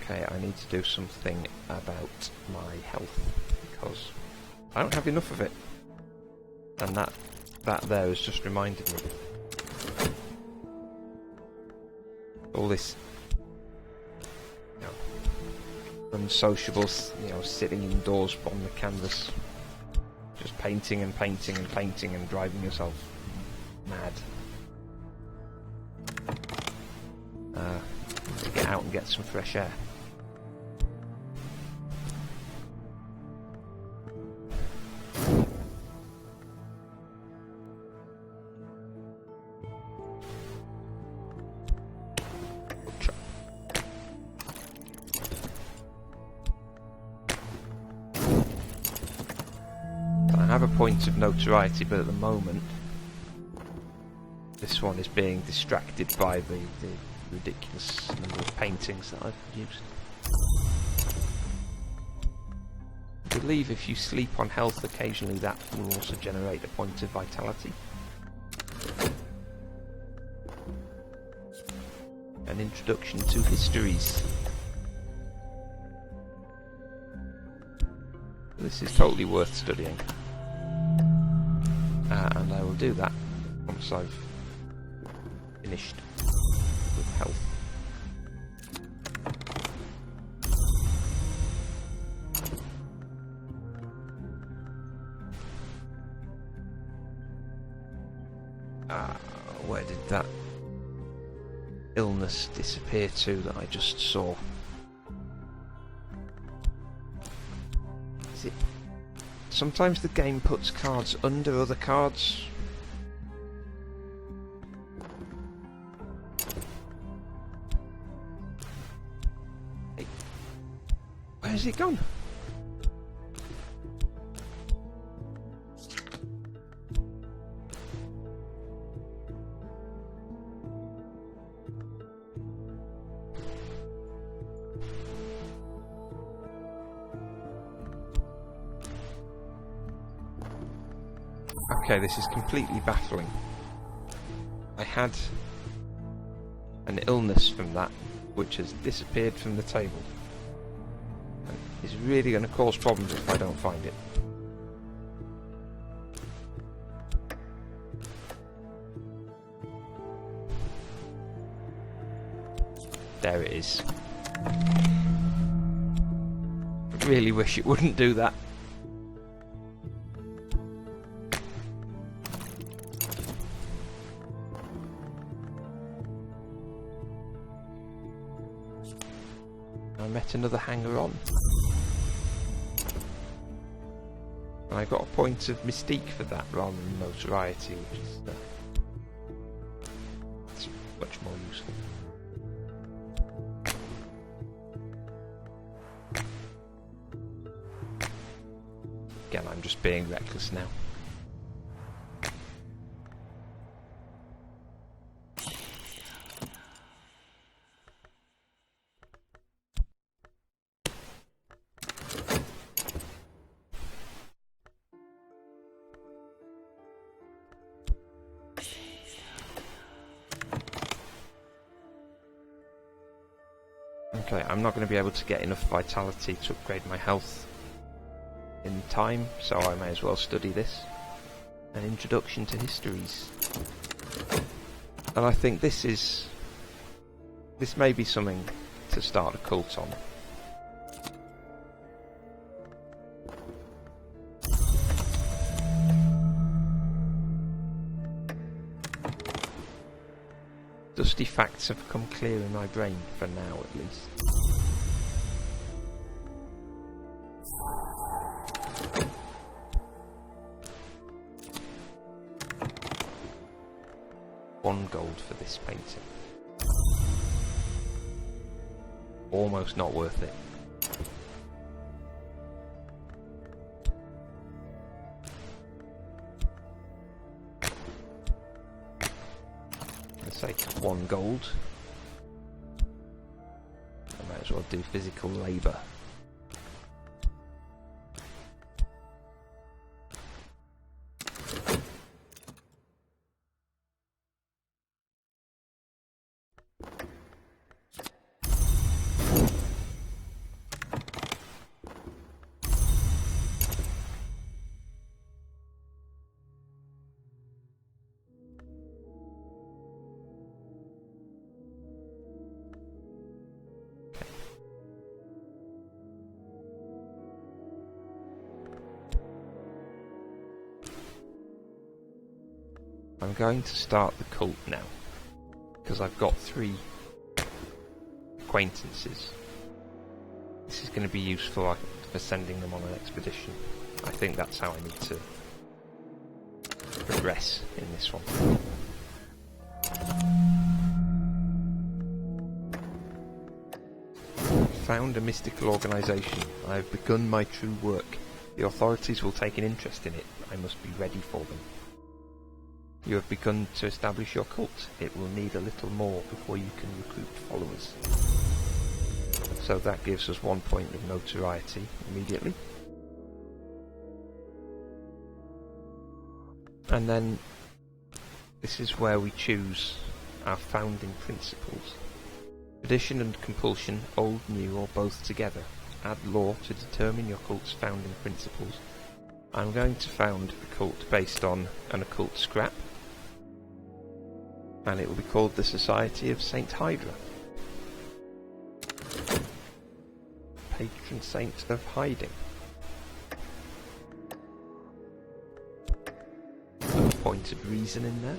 Okay, I need to do something about my health because I don't have enough of it, and that there has just reminded me. All this, unsociable, sitting indoors on the canvas, just painting and painting and painting and driving yourself mad. To get out and get some fresh air. I have a point of notoriety, but at the moment this one is being distracted by the ridiculous number of paintings that I've produced. I believe if you sleep on health occasionally, that will also generate a point of vitality. An introduction to histories. This is totally worth studying. And I will do that once I've finished with health. Where did that illness disappear to that I just saw? Is it? Sometimes the game puts cards under other cards. Hey, where's it gone? Okay, this is completely baffling. I had an illness from that, which has disappeared from the table. And it's really going to cause problems if I don't find it. There it is. I really wish it wouldn't do that. I met another hanger-on. And I got a point of mystique for that rather than notoriety, which is that's much more useful. Again, I'm just being reckless now. Okay, I'm not going to be able to get enough vitality to upgrade my health in time, so I may as well study this. An introduction to histories. And I think this may be something to start a cult on. Dusty facts have come clear in my brain, for now at least. £1 gold for this painting. Almost not worth it. Say £1 gold. I might as well do physical labour. I'm going to start the cult now, because I've got 3 acquaintances. This is going to be useful for sending them on an expedition. I think that's how I need to progress in this one. Found a mystical organisation. I have begun my true work. The authorities will take an interest in it. I must be ready for them. You have begun to establish your cult. It will need a little more before you can recruit followers. So that gives us 1 point of notoriety immediately. And then this is where we choose our founding principles. Tradition and compulsion, old, new, or both together. Add law to determine your cult's founding principles. I'm going to found a cult based on an occult scrap, and it will be called the Society of Saint Hydra. Patron saint of hiding. A point of reason in there.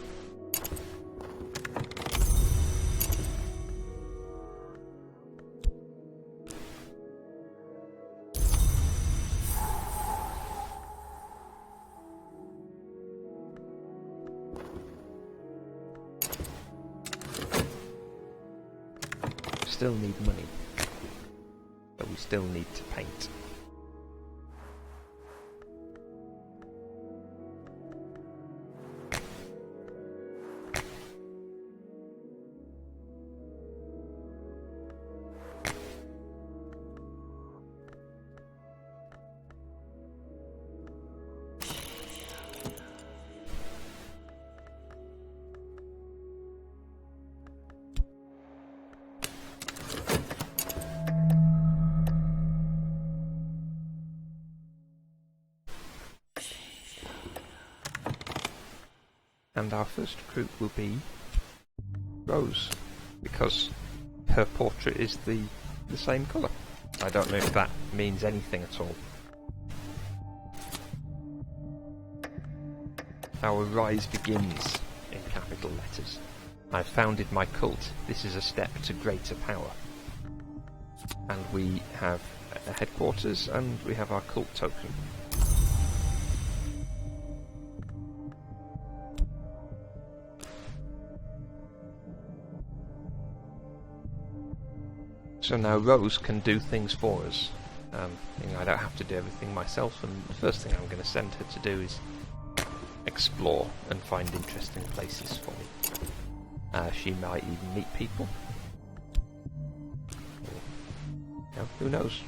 Still need money, but we still need to paint. and our first recruit will be Rose, because her portrait is the same colour. I don't know if that means anything at all. Our rise begins in capital letters. I've founded my cult. This is a step to greater power. And we have a headquarters and we have our cult token. So now Rose can do things for us. I don't have to do everything myself, and the first thing I'm going to send her to do is explore and find interesting places for me. She might even meet people. Who knows?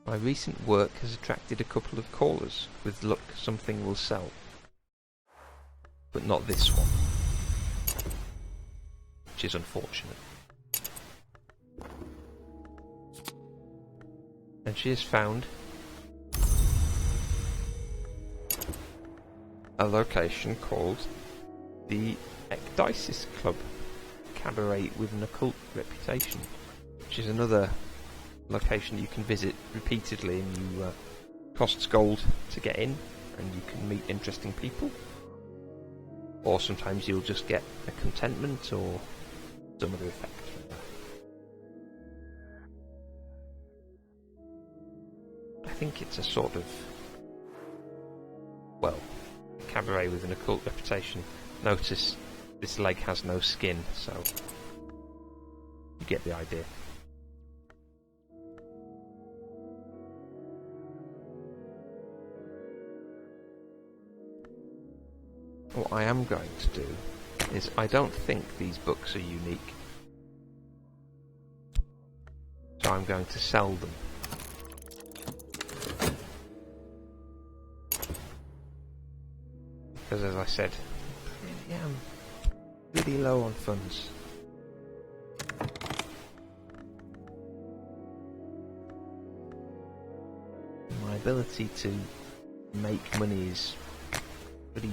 My recent work has attracted a couple of callers. With luck, something will sell. But not this one. Which is unfortunate. And she has found a location called the Ecdysis Club, cabaret with an occult reputation, which is another location you can visit repeatedly, and you costs gold to get in, and you can meet interesting people, or sometimes you'll just get a contentment or some other effect from that. I think it's a sort of, well, cabaret with an occult reputation. Notice this leg has no skin, so you get the idea. What I am going to do is, I don't think these books are unique, so I'm going to sell them. Because as I said, I am really low on funds. My ability to make money is pretty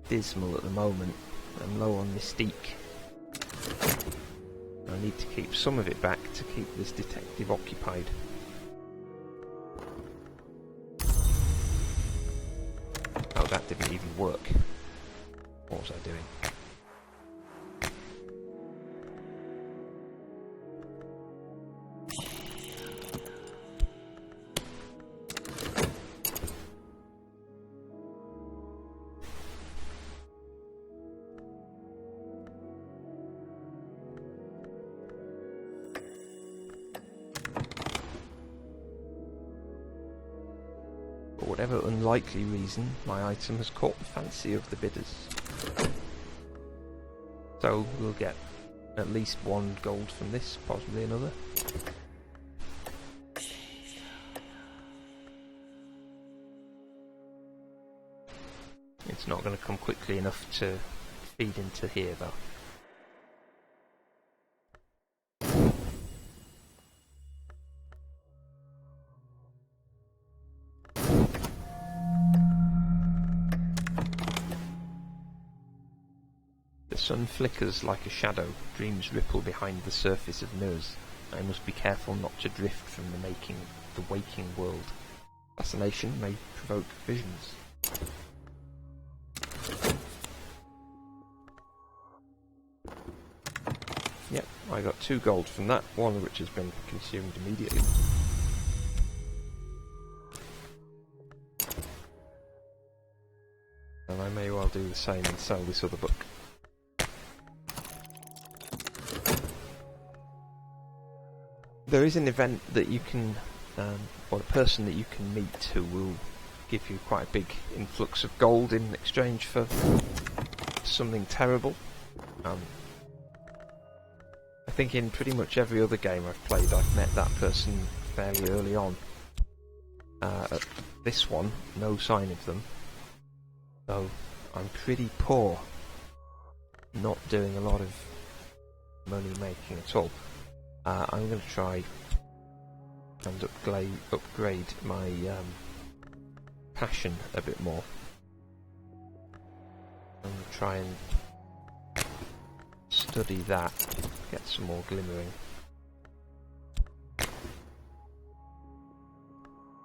dismal at the moment. I'm low on mystique. I need to keep some of it back to keep this detective occupied. Oh, that didn't even work. What was I doing? For whatever unlikely reason, my item has caught the fancy of the bidders. So we'll get at least 1 gold from this, possibly another. It's not going to come quickly enough to feed into here though. The sun flickers like a shadow, dreams ripple behind the surface of mirrors. I must be careful not to drift from the waking world. Fascination may provoke visions. Yep, I got 2 gold from that, one of which has been consumed immediately. And I may well do the same and sell this other book. There is an event that you can, or a person that you can meet who will give you quite a big influx of gold in exchange for something terrible. I think in pretty much every other game I've played, I've met that person fairly early on. This one, no sign of them. So I'm pretty poor, not doing a lot of money making at all. I'm going to try and upgrade my passion a bit more. I'm going to try and study that, get some more glimmering.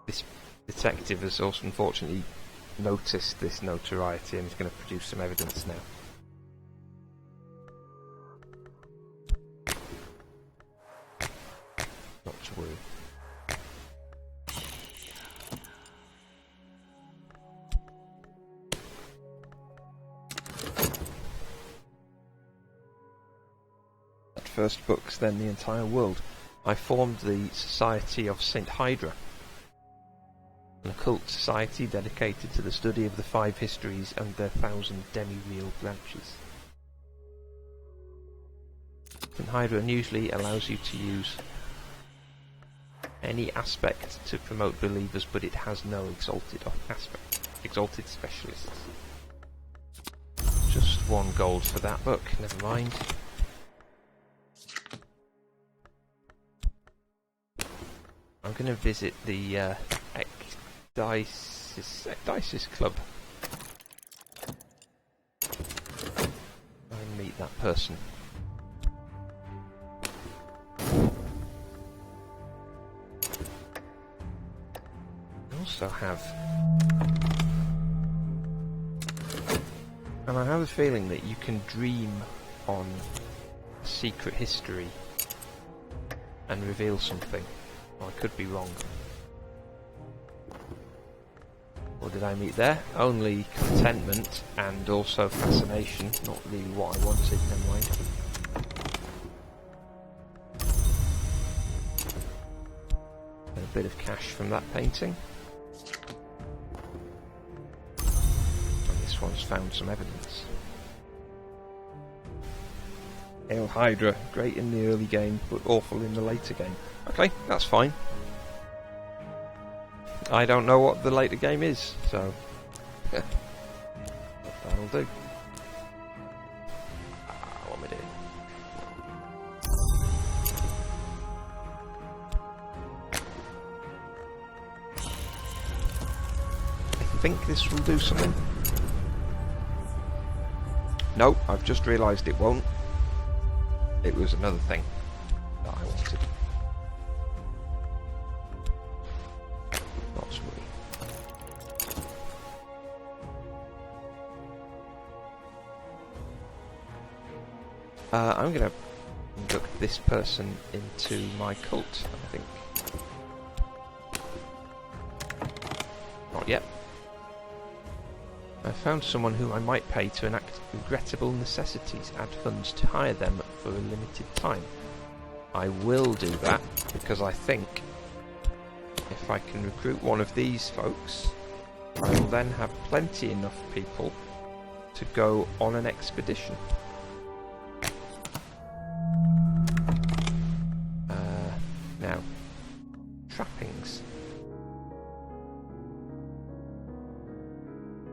This detective has also unfortunately noticed this notoriety and is going to produce some evidence now. Not to worry. At first books, then the entire world. I formed the Society of St. Hydra, an occult society dedicated to the study of the 5 histories and their 1,000 demi-real branches. St. Hydra unusually allows you to use any aspect to promote believers, but it has no exalted specialists. Just 1 gold for that book, never mind. I'm going to visit the Ecdysis Club and meet that person. I also have, and I have a feeling that you can dream on a secret history and reveal something. Well, I could be wrong. What did I meet there? Only contentment and also fascination. Not really what I wanted, never mind. And a bit of cash from that painting. And this one's found some evidence. Hail Hydra, great in the early game, but awful in the later game. Okay, that's fine. I don't know what the later game is, so that'll do. What am I doing? I think this will do something. No, I've just realised it won't. It was another thing that I wanted. Not to worry. I'm going to induct this person into my cult, I think. Not yet. I found someone who I might pay to enact regrettable necessities, add funds to hire them for a limited time. I will do that because I think if I can recruit one of these folks, I will then have plenty enough people to go on an expedition. Now, trappings.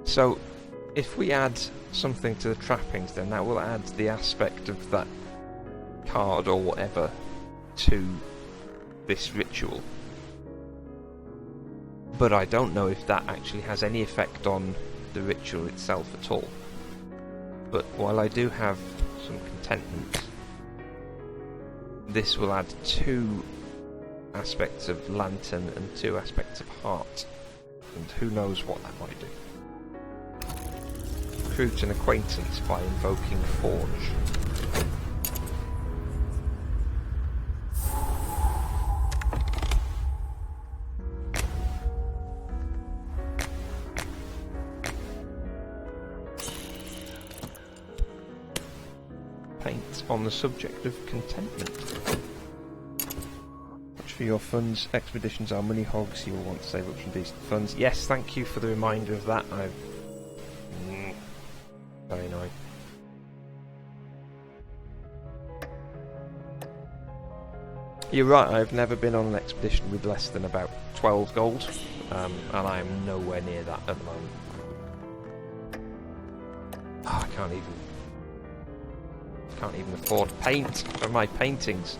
So, if we add something to the trappings, then that will add the aspect of that card or whatever to this ritual. But I don't know if that actually has any effect on the ritual itself at all. But while I do have some contentment, this will add 2 aspects of lantern and 2 aspects of heart. And who knows what that might do. Recruit an acquaintance by invoking Forge. Paint on the subject of contentment. Much for your funds. Expeditions are money hogs. You will want to save up some decent funds. Yes, thank you for the reminder of that. I've very annoying. You're right, I've never been on an expedition with less than about 12 gold, and I am nowhere near that at the moment. can't even afford paint for my paintings.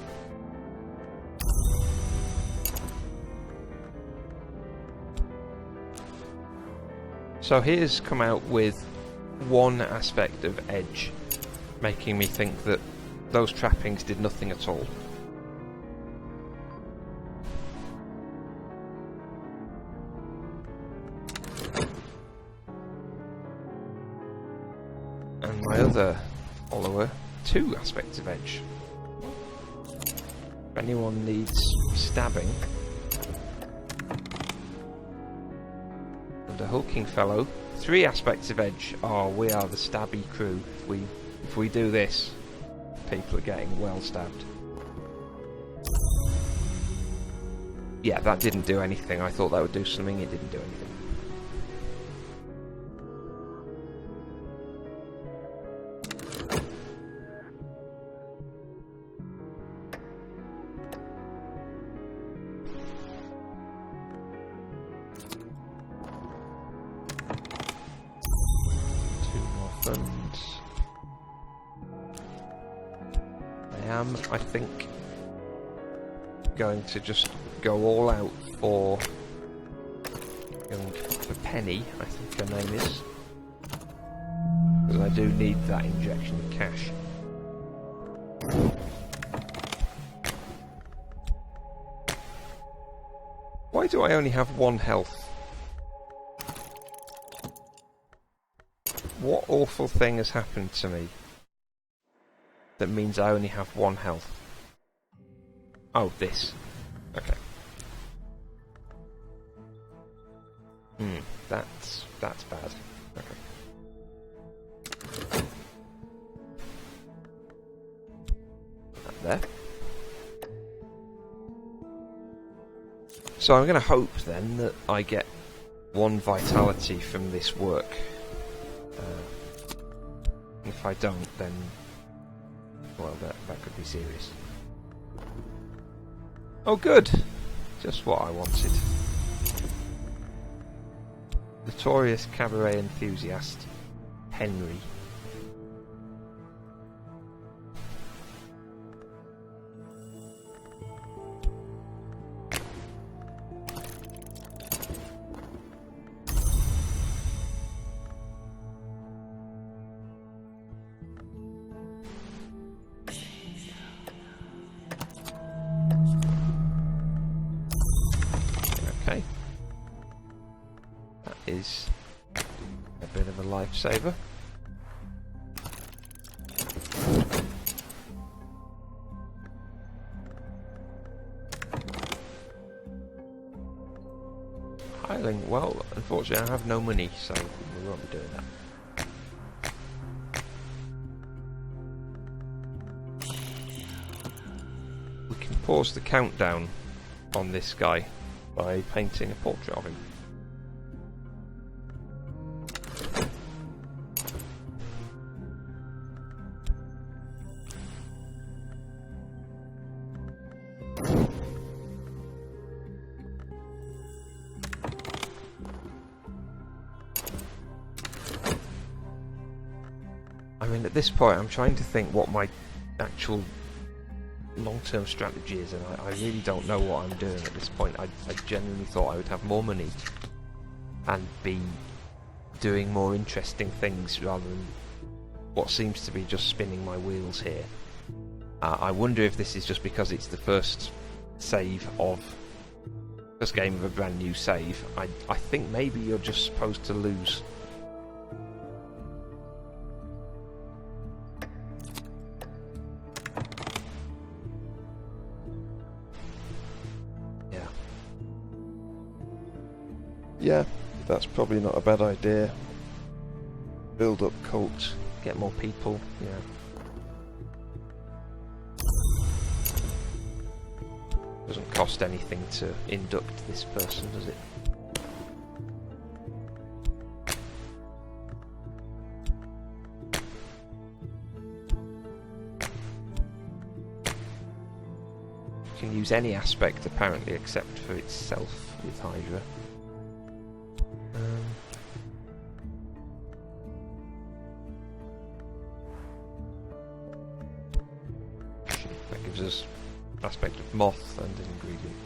So here's come out with one aspect of edge, making me think that those trappings did nothing at all. And my other follower, two aspects of edge. If anyone needs stabbing, and a hulking fellow, three aspects of edge are we are the stabby crew. If we do this, people are getting well stabbed. Yeah, that didn't do anything. I thought that would do something, it didn't do anything. I think going to just go all out for Penny, I think her name is, because I do need that injection of cash. Why do I only have 1 health? What awful thing has happened to me that means I only have 1 health? Oh, this. Okay. That's bad. Okay. That there. So I'm going to hope then that I get 1 vitality from this work. If I don't, then well, that could be serious. Oh, good! Just what I wanted. Notorious cabaret enthusiast, Henry. Is a bit of a lifesaver. Hiling, well, unfortunately I have no money, so we won't be doing that. We can pause the countdown on this guy by painting a portrait of him. I mean, at this point I'm trying to think what my actual long-term strategy is, and I really don't know what I'm doing at this point. I genuinely thought I would have more money and be doing more interesting things rather than what seems to be just spinning my wheels here. I wonder if this is just because it's the first game of a brand new save. I think maybe you're just supposed to lose. Yeah, that's probably not a bad idea. Build up cult, get more people, yeah. Doesn't cost anything to induct this person, does it? You can use any aspect apparently except for itself with Hydra. ingredient.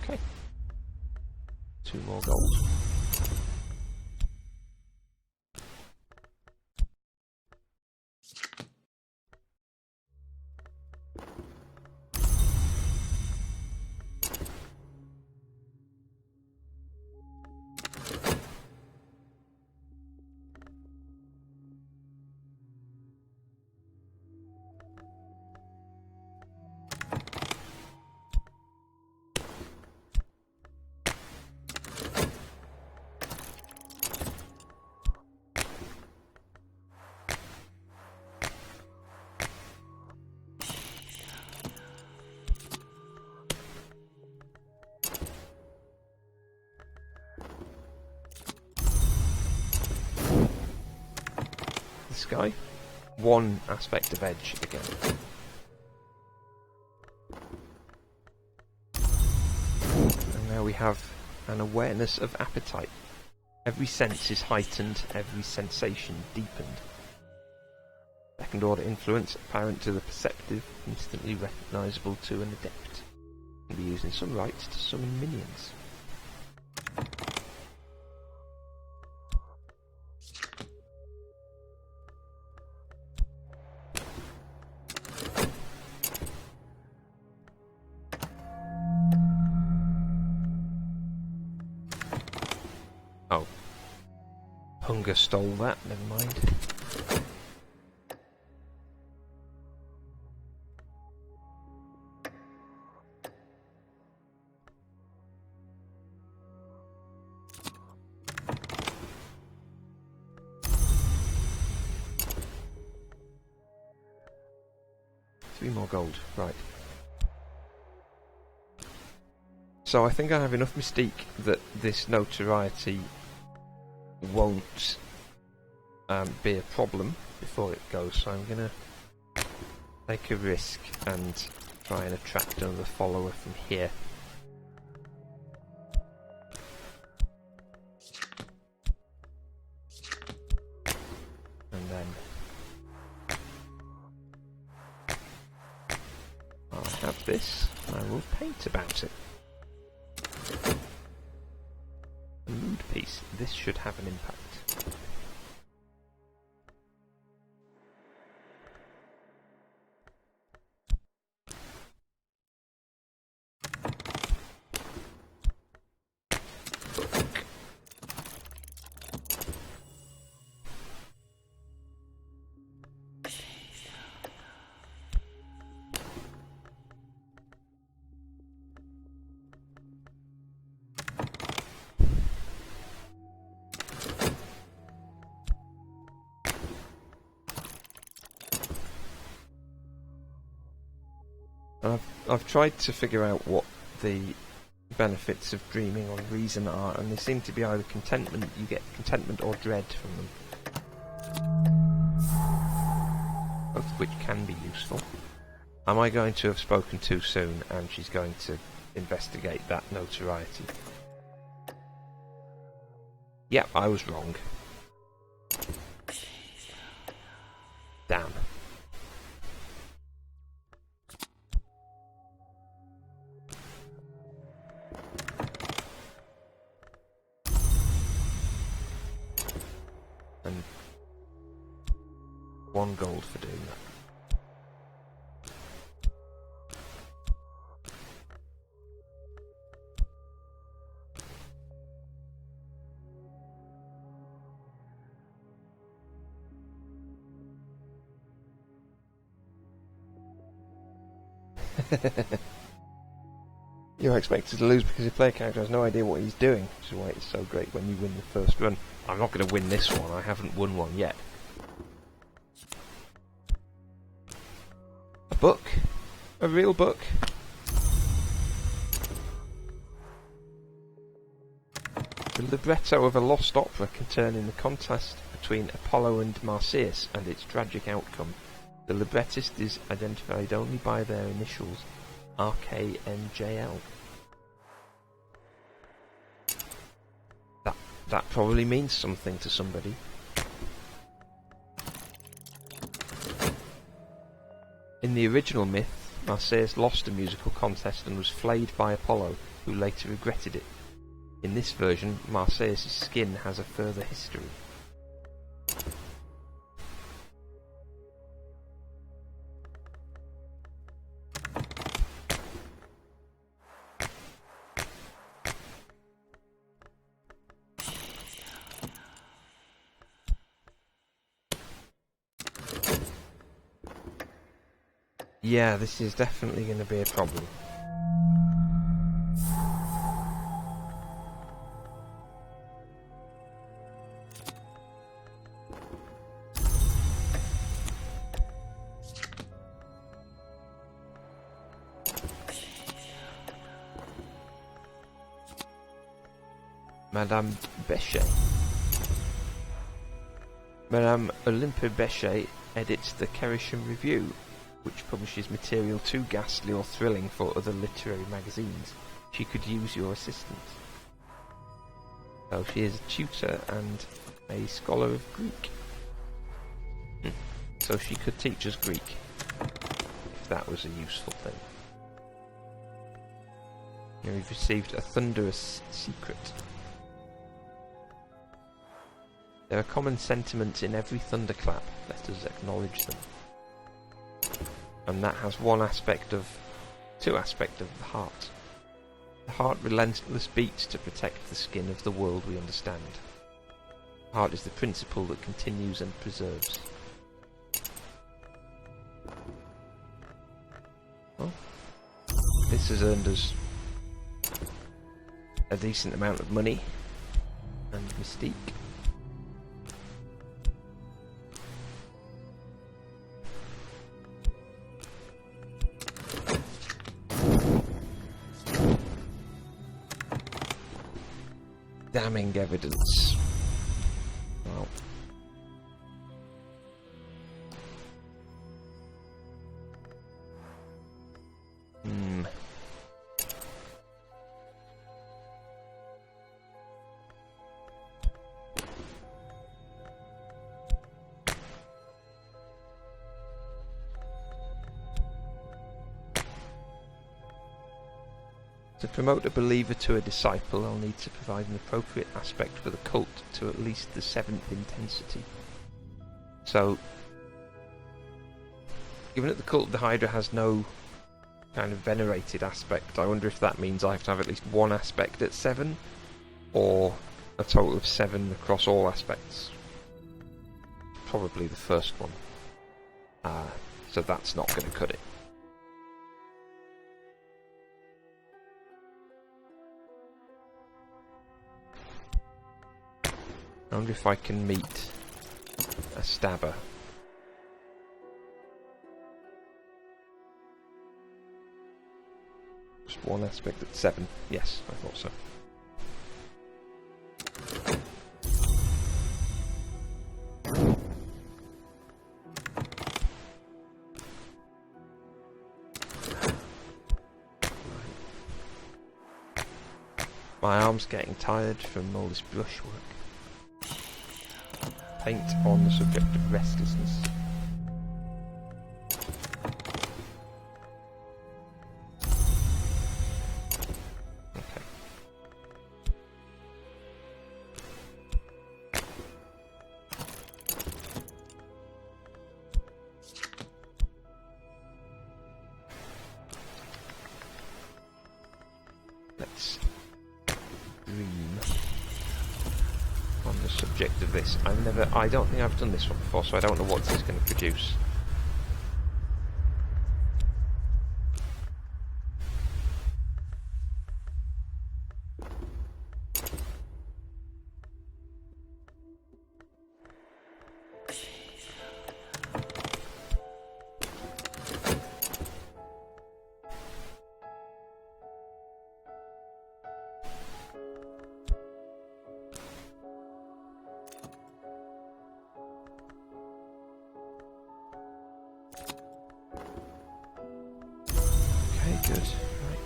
Okay. 2 more gold. This guy, 1 aspect of edge again. And now we have an awareness of appetite. Every sense is heightened, every sensation deepened. Second order influence apparent to the perceptive, instantly recognisable to an adept. Can be used in some rites to summon minions. Oh. Hunger stole that, never mind. Three more gold, right. So I think I have enough mystique that this notoriety won't be a problem before it goes, so I'm going to take a risk and try and attract another follower from here. And then I'll have this, and I will paint about it. A mood piece, this should have an impact. I've tried to figure out what the benefits of dreaming on reason are, and they seem to be either contentment, you get contentment, or dread from them. Both of which can be useful. Am I going to have spoken too soon and she's going to investigate that notoriety? Yep, I was wrong. Damn. And 1 gold for doing that. You're expected to lose because your player character has no idea what he's doing, which is why it's so great when you win the first run. I'm not going to win this one, I haven't won one yet. A book? A real book? The libretto of a lost opera can turn in the contest between Apollo and Marsyas and its tragic outcome. The librettist is identified only by their initials, RKNJL. That probably means something to somebody. In the original myth, Marsyas lost a musical contest and was flayed by Apollo, who later regretted it. In this version, Marsyas' skin has a further history. Yeah, this is definitely going to be a problem. Madame Bechet. Madame Olympe Bechet edits the Kerisham Review, which publishes material too ghastly or thrilling for other literary magazines. She could use your assistance. So she is a tutor and a scholar of Greek. So she could teach us Greek, if that was a useful thing. And we've received a thunderous secret. There are common sentiments in every thunderclap, let us acknowledge them. And that has two aspects of the heart. The heart relentless beats to protect the skin of the world we understand. The heart is the principle that continues and preserves. Well, this has earned us a decent amount of money and mystique. Damning evidence. Well. To promote a believer to a disciple, I'll need to provide an appropriate aspect for the cult to at least the 7th intensity. So, given that the cult of the Hydra has no kind of venerated aspect, I wonder if that means I have to have at least one aspect at 7, or a total of 7 across all aspects. Probably the first one. So that's not going to cut it. I wonder if I can meet a stabber. Just one aspect at 7. Yes, I thought so. My arm's getting tired from all this brushwork. Paint on the subject of restlessness. Okay. Let's dream on the subject of this. I don't think I've done this one before, so I don't know what this is going to produce. Okay, good. Right.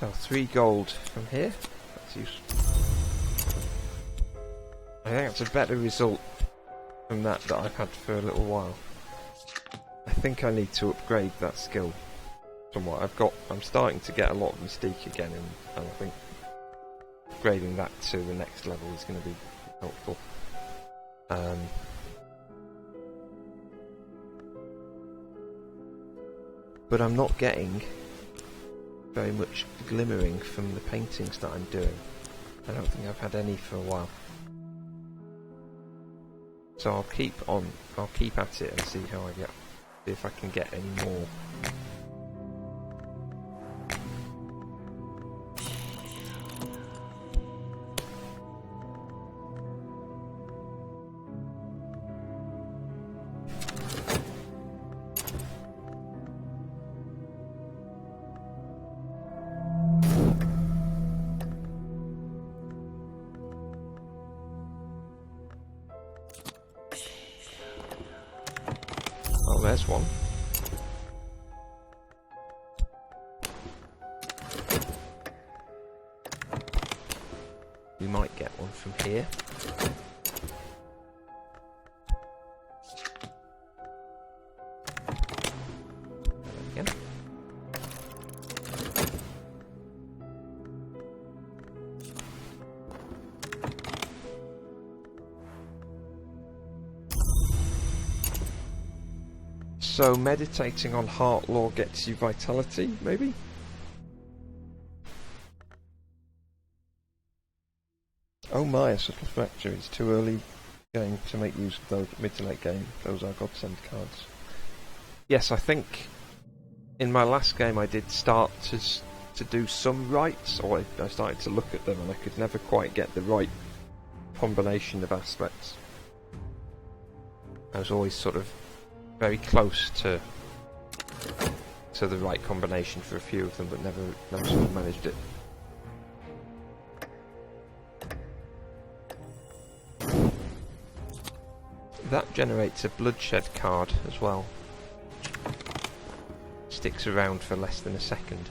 So 3 gold from here. That's useful. I think that's a better result from that I've had for a little while. I think I need to upgrade that skill somewhat. I'm starting to get a lot of mystique again, and I think upgrading that to the next level is going to be helpful. But I'm not getting very much glimmering from the paintings that I'm doing. I don't think I've had any for a while. So I'll keep at it and see how I get, see if I can get any more. Oh, there's one. We might get one from here. Again. So meditating on heart law gets you vitality, maybe? Oh my, a subtle fracture. It's too early game to make use of those mid to late game. Those are godsend cards. Yes, I think in my last game I did start to do some rights, or I started to look at them and I could never quite get the right combination of aspects. I was always sort of very close to the right combination for a few of them, but never sort of managed it. That generates a bloodshed card as well. Sticks around for less than a second.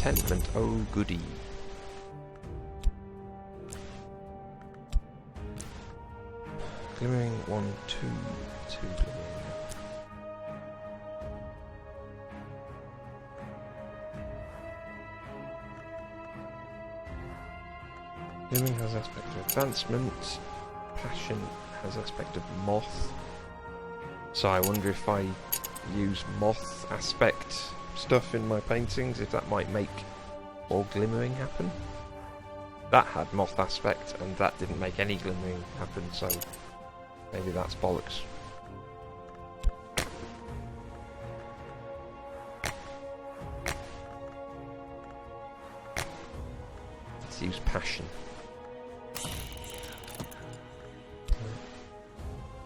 Contentment, oh goody. Glimmering 1, 2 glimmering. Glimmering has aspect of advancement. Passion has aspect of moth. So I wonder if I use moth aspect stuff in my paintings, if that might make more glimmering happen. That had moth aspect and that didn't make any glimmering happen, so maybe that's bollocks. Let's use passion.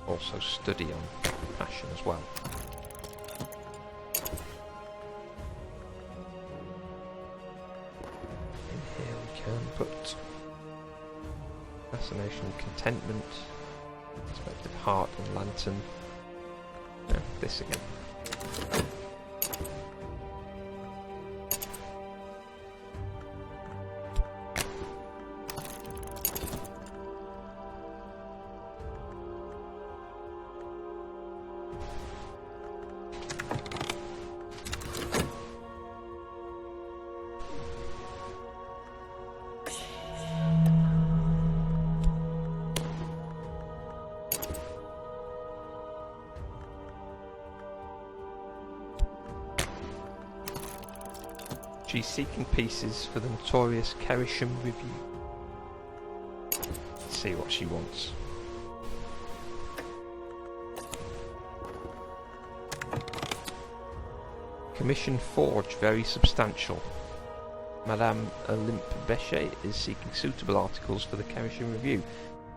Also study on passion as well. In here we can put fascination, contentment, aspect of heart and lantern. No, this again. She's seeking pieces for the notorious Kerisham Review. Let's see what she wants. Commission Forge, very substantial. Madame Olympe Bechet is seeking suitable articles for the Kerisham Review.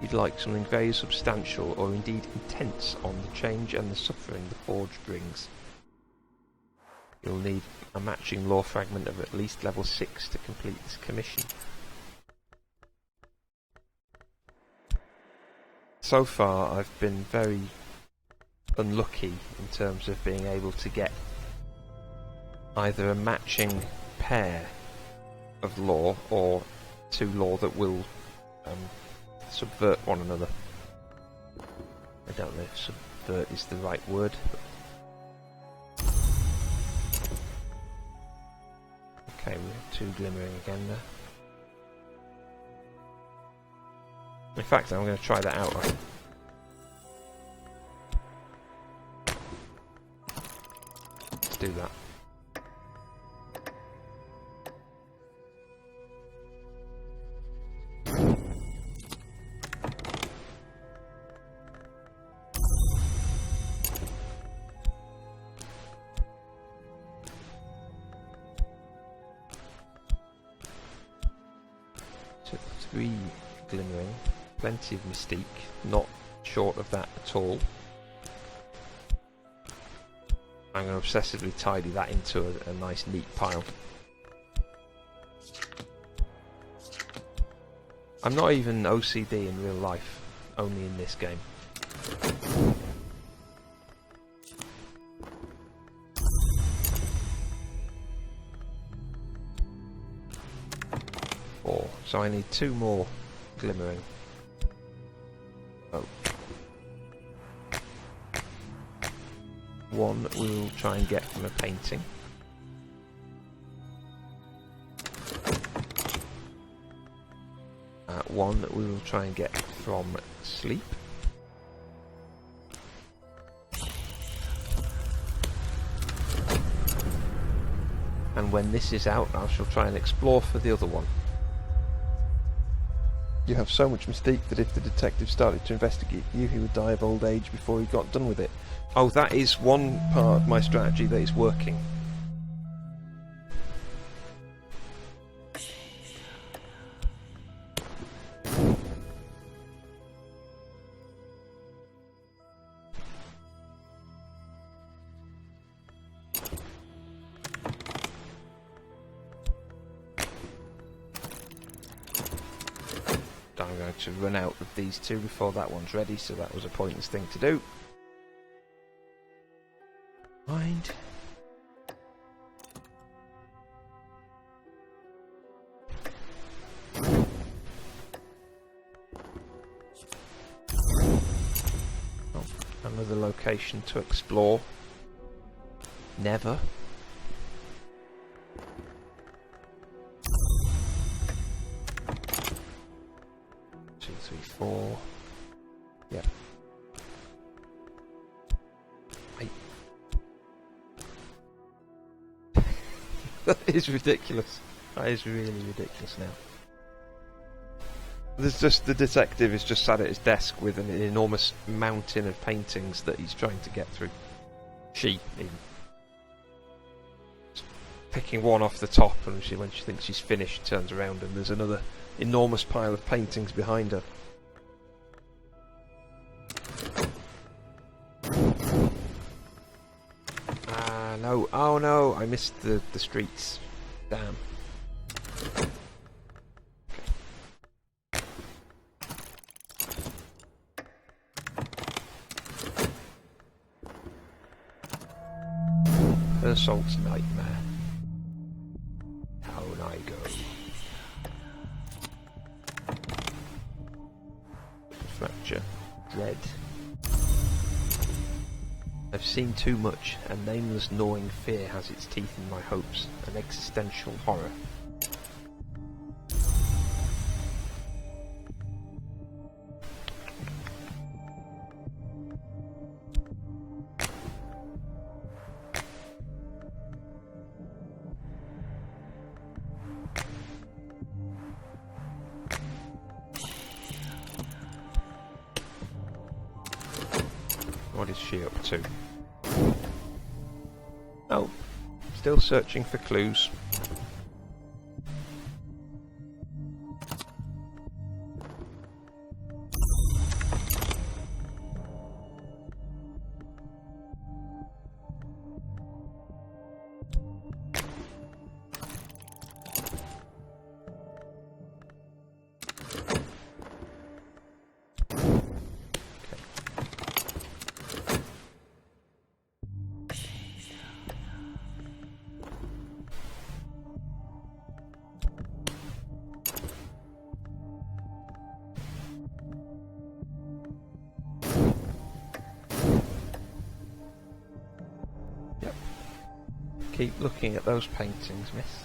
You'd like something very substantial or indeed intense on the change and the suffering the forge brings. You'll need a matching lore fragment of at least level 6 to complete this commission. so far I've been very unlucky in terms of being able to get either a matching pair of law or two law that will subvert one another. I don't know if subvert is the right word. Okay, we have two glimmering again there. In fact, I'm going to try that out. Let's do that. So 3 glimmering. Plenty of mystique, not short of that at all. I'm going to obsessively tidy that into a nice neat pile. I'm not even OCD in real life, only in this game. Four. So I need 2 more glimmering. Oh. 1 we'll try and get from a painting. One that we will try and get from sleep. And when this is out, I shall try and explore for the other one. You have so much mystique that if the detective started to investigate you, he would die of old age before he got done with it. Oh, that is one part of my strategy that is working. I'm going to run out of these 2 before that one's ready, so that was a pointless thing to do. Mind. Oh, another location to explore. Never. 2, 3, 4. Yep. That is ridiculous. That is really ridiculous now. There's just the detective is just sat at his desk with an enormous mountain of paintings that he's trying to get through. She, even. Just picking one off the top, and when she thinks she's finished, turns around and there's another enormous pile of paintings behind her. No, oh no, I missed the streets. Damn. Assault's nightmare. Down I go. Fracture. Dread. I've seen too much. A nameless gnawing fear has its teeth in my hopes. An existential horror. What is she up to? Oh, still searching for clues. Keep looking at those paintings, miss.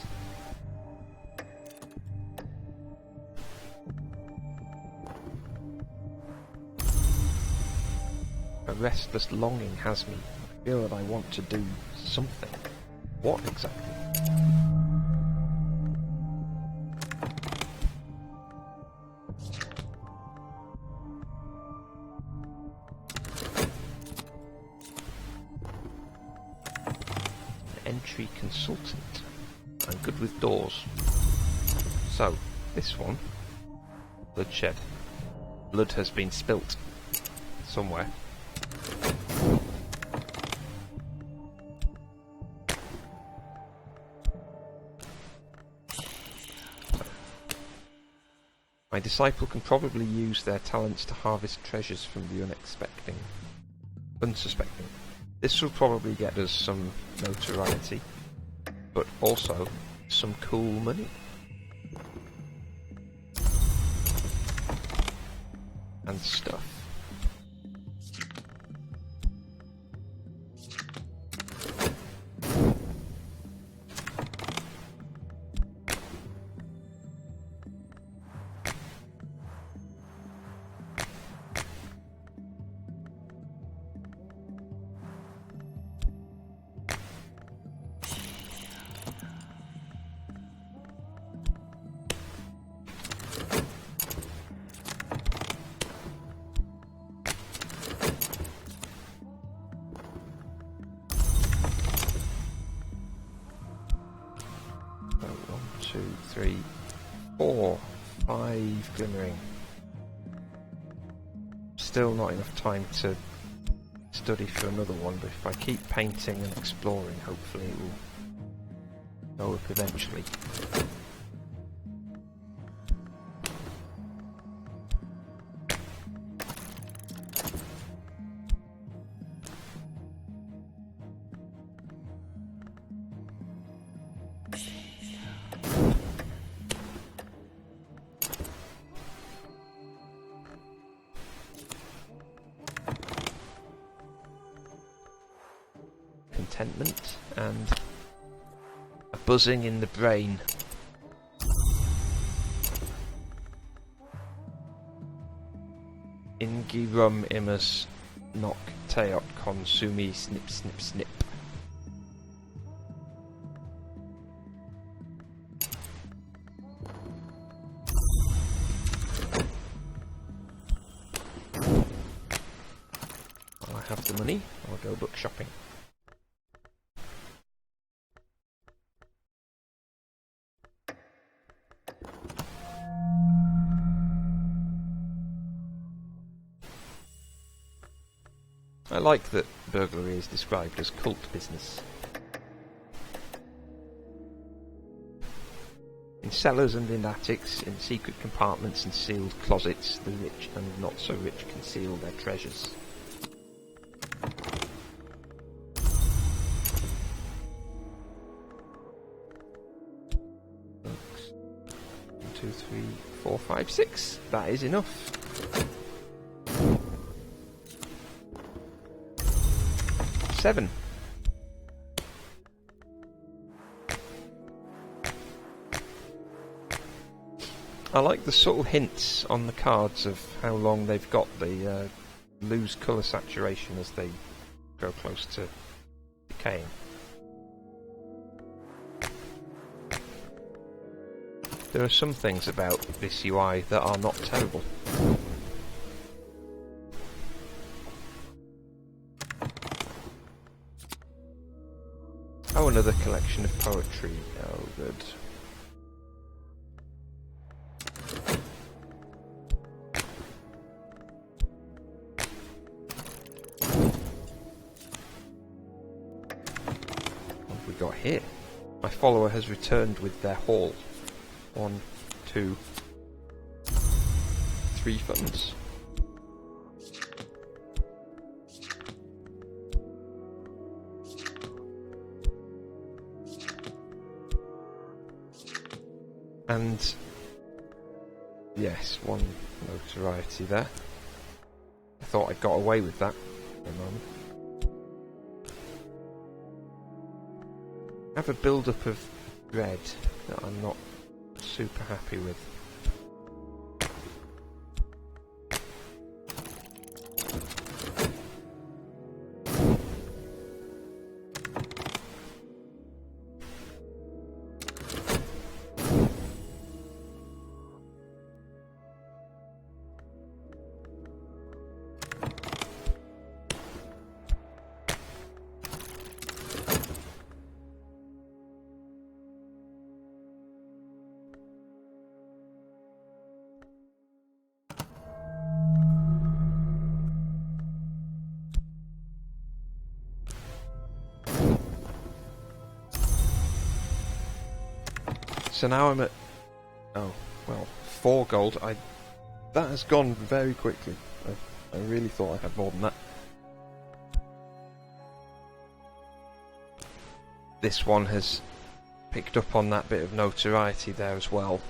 A restless longing has me. I feel that I want to do something. What exactly? Entry consultant. I'm good with doors. So, this one. Bloodshed. Blood has been spilt. Somewhere. My disciple can probably use their talents to harvest treasures from the unsuspecting. This will probably get us some notoriety, but also some cool money. And stuff. Two, three, 4, 5 glimmering. Still not enough time to study for another one, but if I keep painting and exploring, hopefully it will go up eventually. Contentment and a buzzing in the brain. Ingi rum imus knock teot consumi snip snip snip. While I have the money, I'll go book shopping. I like that burglary is described as cult business. In cellars and in attics, in secret compartments and sealed closets, the rich and not so rich conceal their treasures. Books. 1, 2, 3, 4, 5, 6. That is enough. Seven. I like the subtle hints on the cards of how long they've got. They lose colour saturation as they grow close to decaying. There are some things about this UI that are not terrible. Oh, another collection of poetry. Oh, good. What have we got here? My follower has returned with their haul. 1, 2, 3 funds. And yes, 1 notoriety there. I thought I got away with that for a moment. have a build-up of dread that I'm not super happy with. So now I'm at, oh, well, 4 gold. That has gone very quickly. I really thought I had more than that. This one has picked up on that bit of notoriety there as well.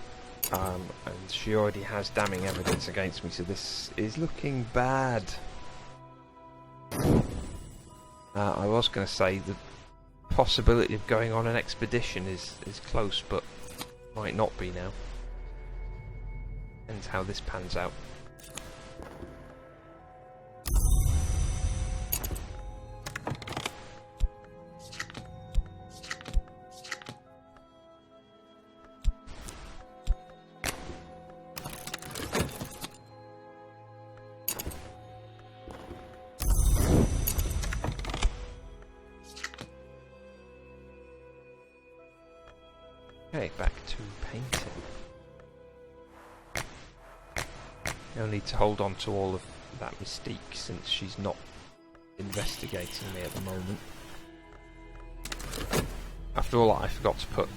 And she already has damning evidence against me, so this is looking bad. I was going to say the possibility of going on an expedition is close, but might not be now. Depends how this pans out. Okay, back to painting. I'll need to hold on to all of that mystique since she's not investigating me at the moment. After all, I forgot to put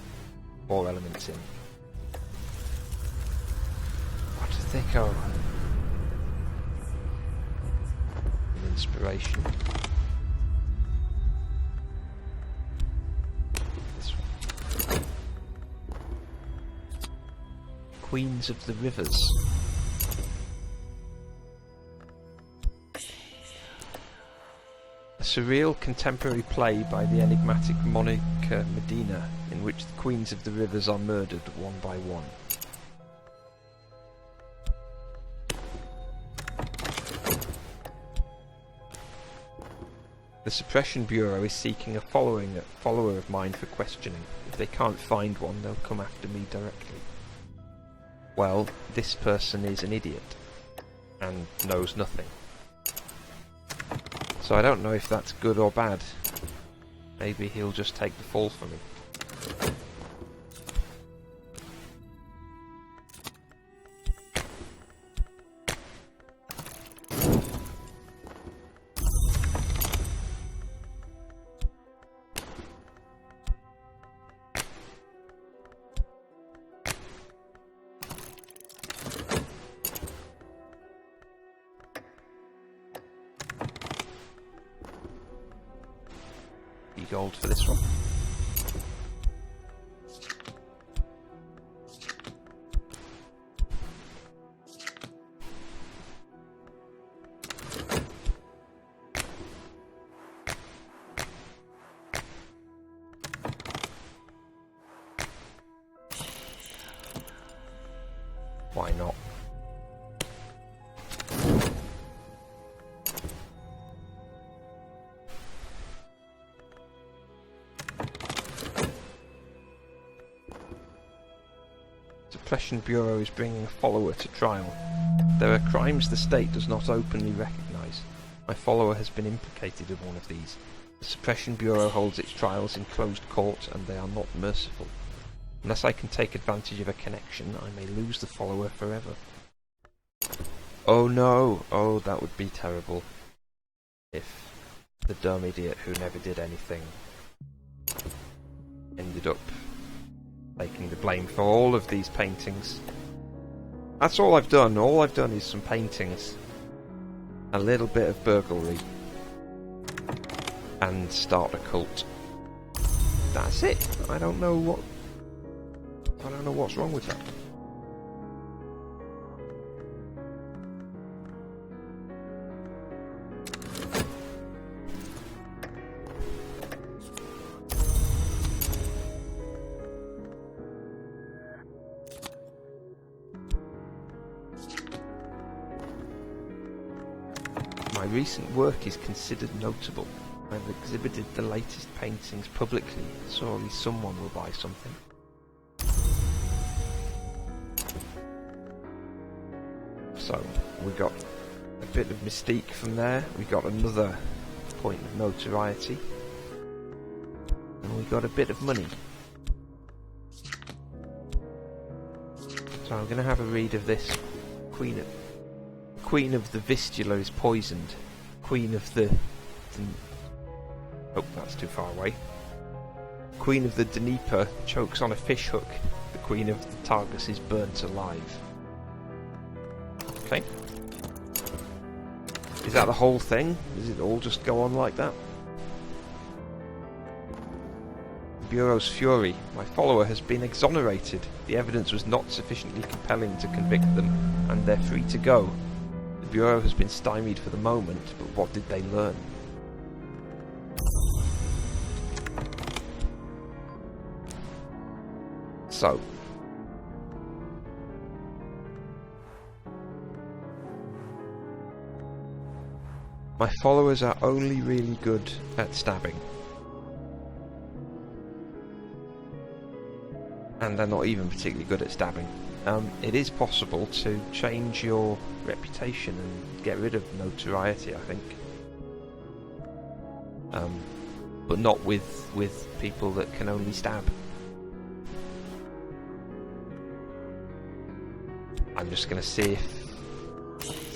4 elements in. What a thicko. An inspiration. Queens of the Rivers. A surreal contemporary play by the enigmatic Monica Medina, in which the Queens of the Rivers are murdered one by one. The Suppression Bureau is seeking a follower of mine for questioning. If they can't find one, they'll come after me directly. Well, this person is an idiot and knows nothing. So I don't know if that's good or bad. Maybe he'll just take the fall for me. Gold for this one. Why not? Suppression Bureau is bringing a follower to trial. There are crimes the state does not openly recognise. My follower has been implicated in one of these. The Suppression Bureau holds its trials in closed court, and they are not merciful. Unless I can take advantage of a connection, I may lose the follower forever. Oh no! Oh, that would be terrible. If the dumb idiot who never did anything ended up taking the blame for all of these paintings. That's all I've done. All I've done is some paintings, a little bit of burglary, and start a cult. That's it. I don't know what's wrong with that. recent work is considered notable. I've exhibited the latest paintings publicly. Surely someone will buy something. So, we got a bit of mystique from there. We got another point of notoriety. And we got a bit of money. So I'm going to have a read of this. Queen of the Vistula is poisoned. Queen of the... Oh, that's too far away. Queen of the Dnieper chokes on a fish hook. The Queen of the Targus is burnt alive. Okay. Is that the whole thing? Does it all just go on like that? Bureau's fury. My follower has been exonerated. The evidence was not sufficiently compelling to convict them, and they're free to go. The Bureau has been stymied for the moment, but what did they learn? So, my followers are only really good at stabbing. And they're not even particularly good at stabbing. It is possible to change your reputation and get rid of notoriety, I think. But not with people that can only stab. I'm just going to see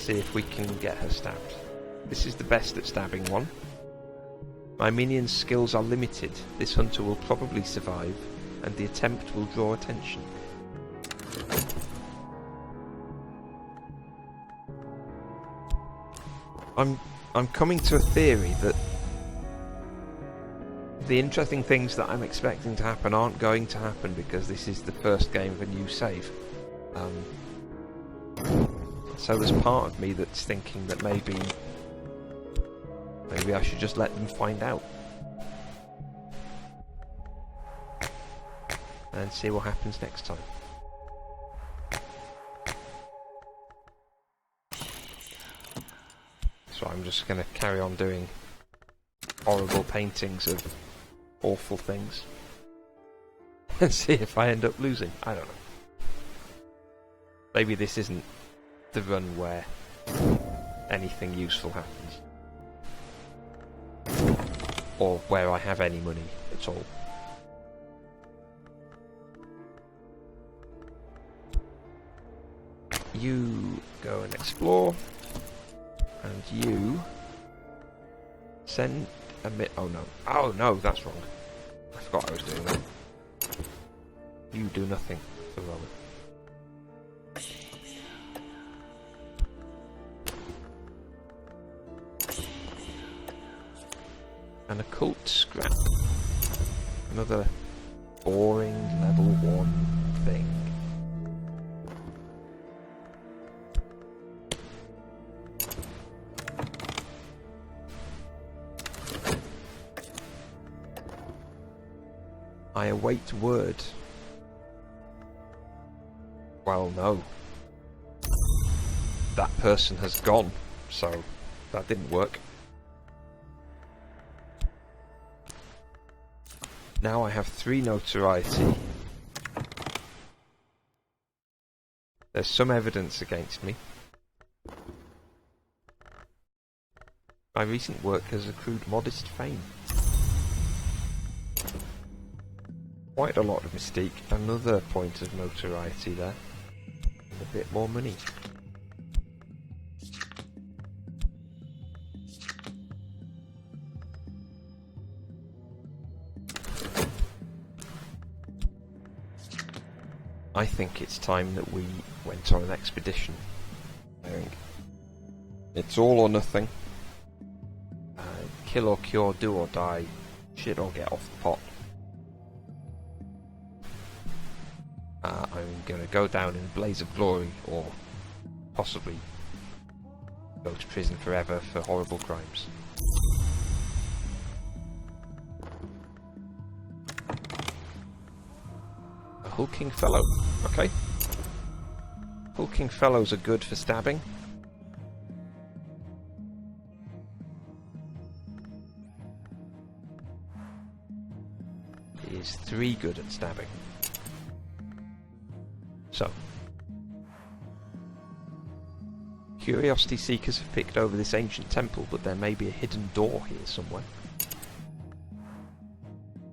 if we can get her stabbed. This is the best at stabbing one. My minion's skills are limited. This hunter will probably survive, and the attempt will draw attention. I'm coming to a theory that the interesting things that I'm expecting to happen aren't going to happen because this is the first game of a new save. So there's part of me that's thinking that maybe I should just let them find out and see what happens next time. So I'm just going to carry on doing horrible paintings of awful things and see if I end up losing. I don't know. Maybe this isn't the run where anything useful happens. Or where I have any money at all. You go and explore. And you send a oh no. Oh no, that's wrong. I forgot I was doing that. You do nothing for the moment. An occult scrap. Another boring level 1 thing. I await word. Well, no. That person has gone, so that didn't work. Now I have 3 notoriety. There's some evidence against me. My recent work has accrued modest fame. Quite a lot of mystique. Another point of notoriety there. And a bit more money. I think it's time that we went on an expedition. I think it's all or nothing. Kill or cure, do or die, shit or get off the pot. I'm going to go down in a blaze of glory, or possibly go to prison forever for horrible crimes. A hulking fellow. Okay. Hulking fellows are good for stabbing. He is 3 good at stabbing. So, curiosity seekers have picked over this ancient temple, but there may be a hidden door here somewhere.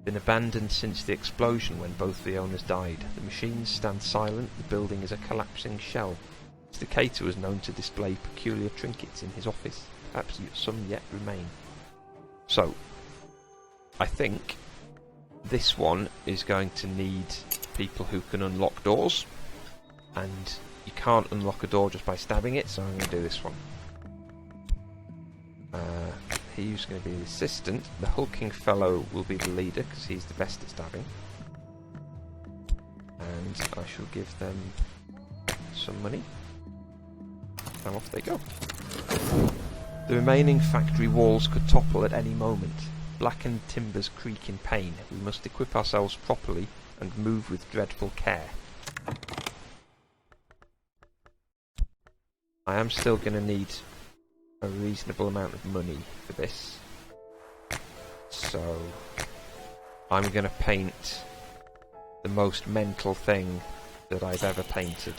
Been abandoned since the explosion when both the owners died. The machines stand silent, the building is a collapsing shell. Mr. Cater was known to display peculiar trinkets in his office. Perhaps some yet remain. So, I think this one is going to need people who can unlock doors, and you can't unlock a door just by stabbing it, so I'm going to do this one. He's going to be the assistant. The hulking fellow will be the leader because he's the best at stabbing. And I shall give them some money. And off they go. The remaining factory walls could topple at any moment. Blackened timbers creak in pain. We must equip ourselves properly and move with dreadful care. I am still going to need a reasonable amount of money for this, so I'm going to paint the most mental thing that I've ever painted.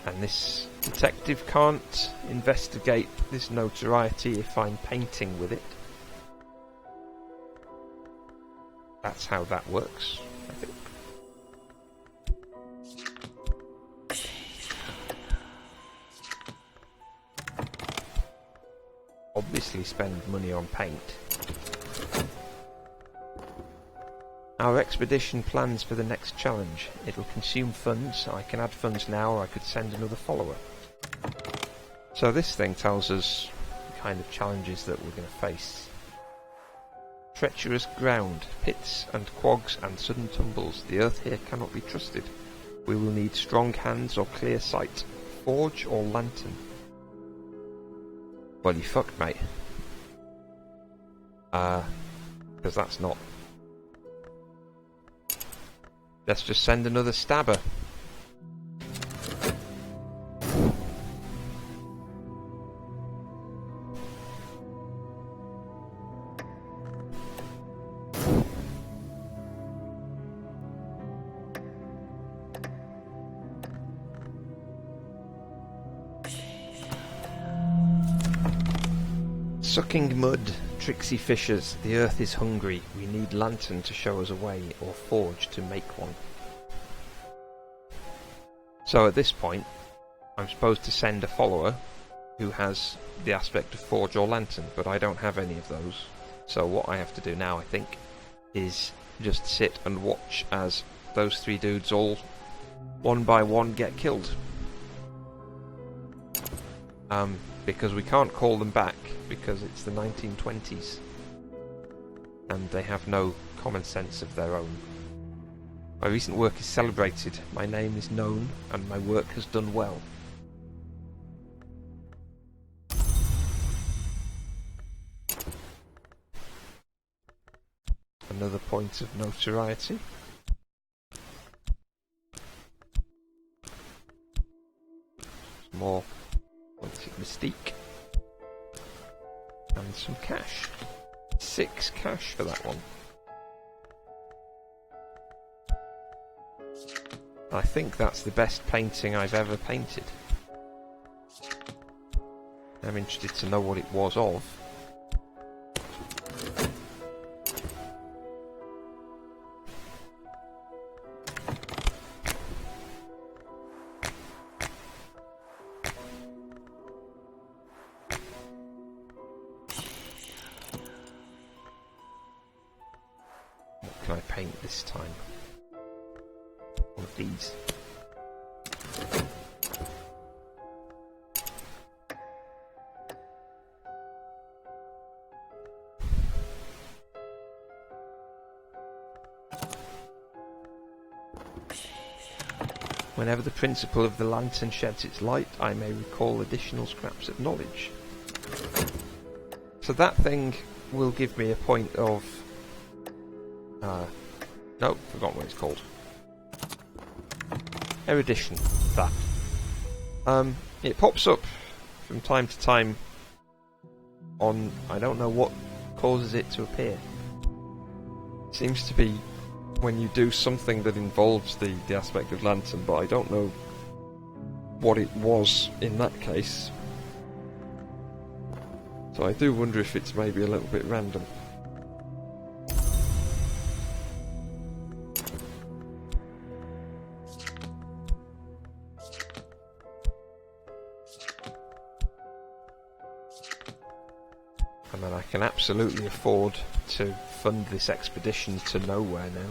And this detective can't investigate this notoriety if I'm painting with it. That's how that works, I think. Obviously spend money on paint. Our expedition plans for the next challenge. It'll consume funds. I can add funds now, or I could send another follower. So this thing tells us the kind of challenges that we're going to face. Treacherous ground, pits and quags and sudden tumbles. The earth here cannot be trusted. We will need strong hands or clear sight. Forge or lantern. Well, you fucked, mate. Because that's not... Let's just send another stabber. Sucking mud, tricksy fishers, the earth is hungry. We need lantern to show us a way, or forge to make one. So at this point, I'm supposed to send a follower who has the aspect of forge or lantern, but I don't have any of those. So what I have to do now, I think, is just sit and watch as those 3 dudes all, one by one, get killed. Because we can't call them back, because it's the 1920s. And they have no common sense of their own. My recent work is celebrated, my name is known, and my work has done well. Another point of notoriety. More wanted mystique. And some cash. 6 cash for that one. I think that's the best painting I've ever painted. I'm interested to know what it was of. What can I paint this time? One of these. Whenever the principle of the lantern sheds its light, I may recall additional scraps of knowledge. So that thing will give me a point of... no, forgotten what it's called. Erudition. That. It pops up from time to time on... I don't know what causes it to appear. It seems to be when you do something that involves the aspect of lantern, but I don't know what it was in that case. So I do wonder if it's maybe a little bit random. And then I can absolutely afford to fund this expedition to nowhere now.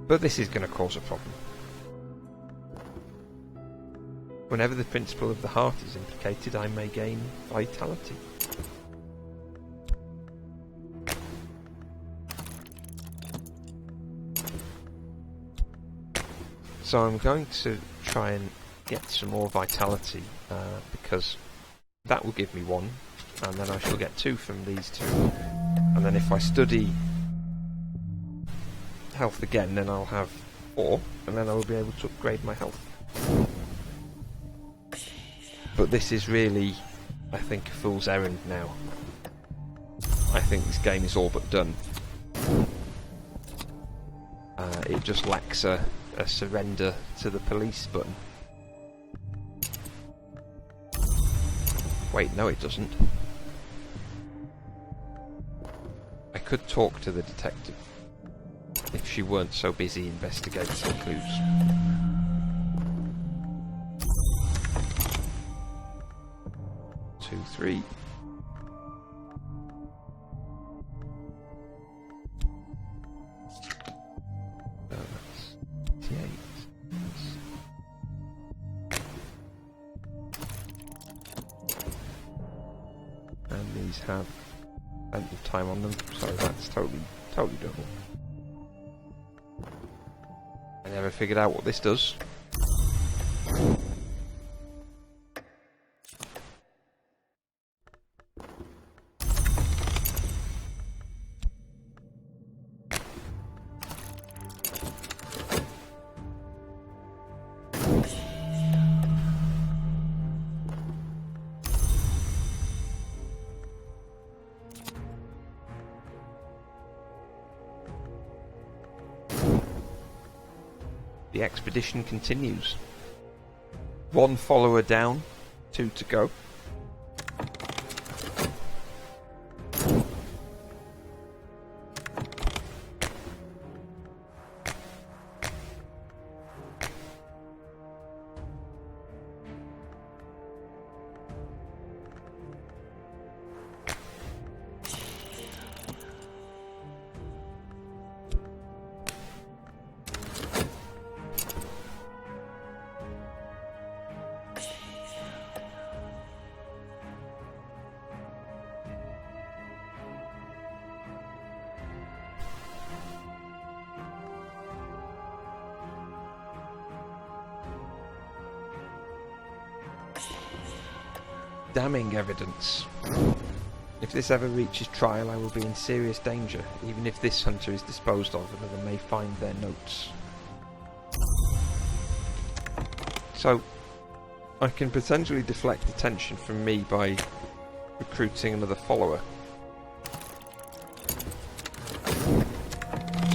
But this is going to cause a problem. Whenever the principle of the heart is implicated, I may gain vitality. So I'm going to try and get some more vitality, because that will give me 1, and then I shall get 2 from these 2. And then if I study health again, then I'll have 4, and then I will be able to upgrade my health. But this is really, I think, a fool's errand now. I think this game is all but done. It just lacks a surrender to the police button. Wait, no it doesn't. I could talk to the detective if she weren't so busy investigating clues. Two, 3. That's 88. And these have plenty of time on them, so that's totally doable. I never figured out what this does. The expedition continues. 1 follower down, 2 to go. Damning evidence. If this ever reaches trial, I will be in serious danger. Even if this hunter is disposed of, another may find their notes. So, I can potentially deflect attention from me by recruiting another follower.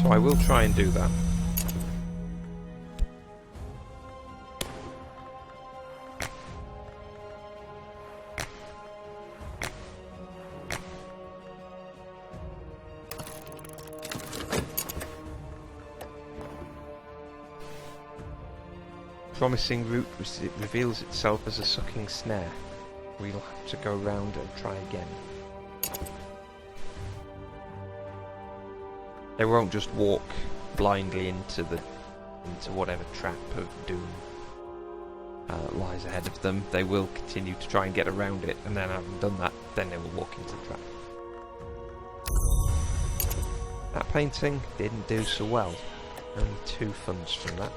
So I will try and do that. Promising route reveals itself as a sucking snare. We'll have to go round and try again. They won't just walk blindly into whatever trap of doom lies ahead of them. They will continue to try and get around it, and then having done that, then they will walk into the trap. That painting didn't do so well. Only 2 funds from that.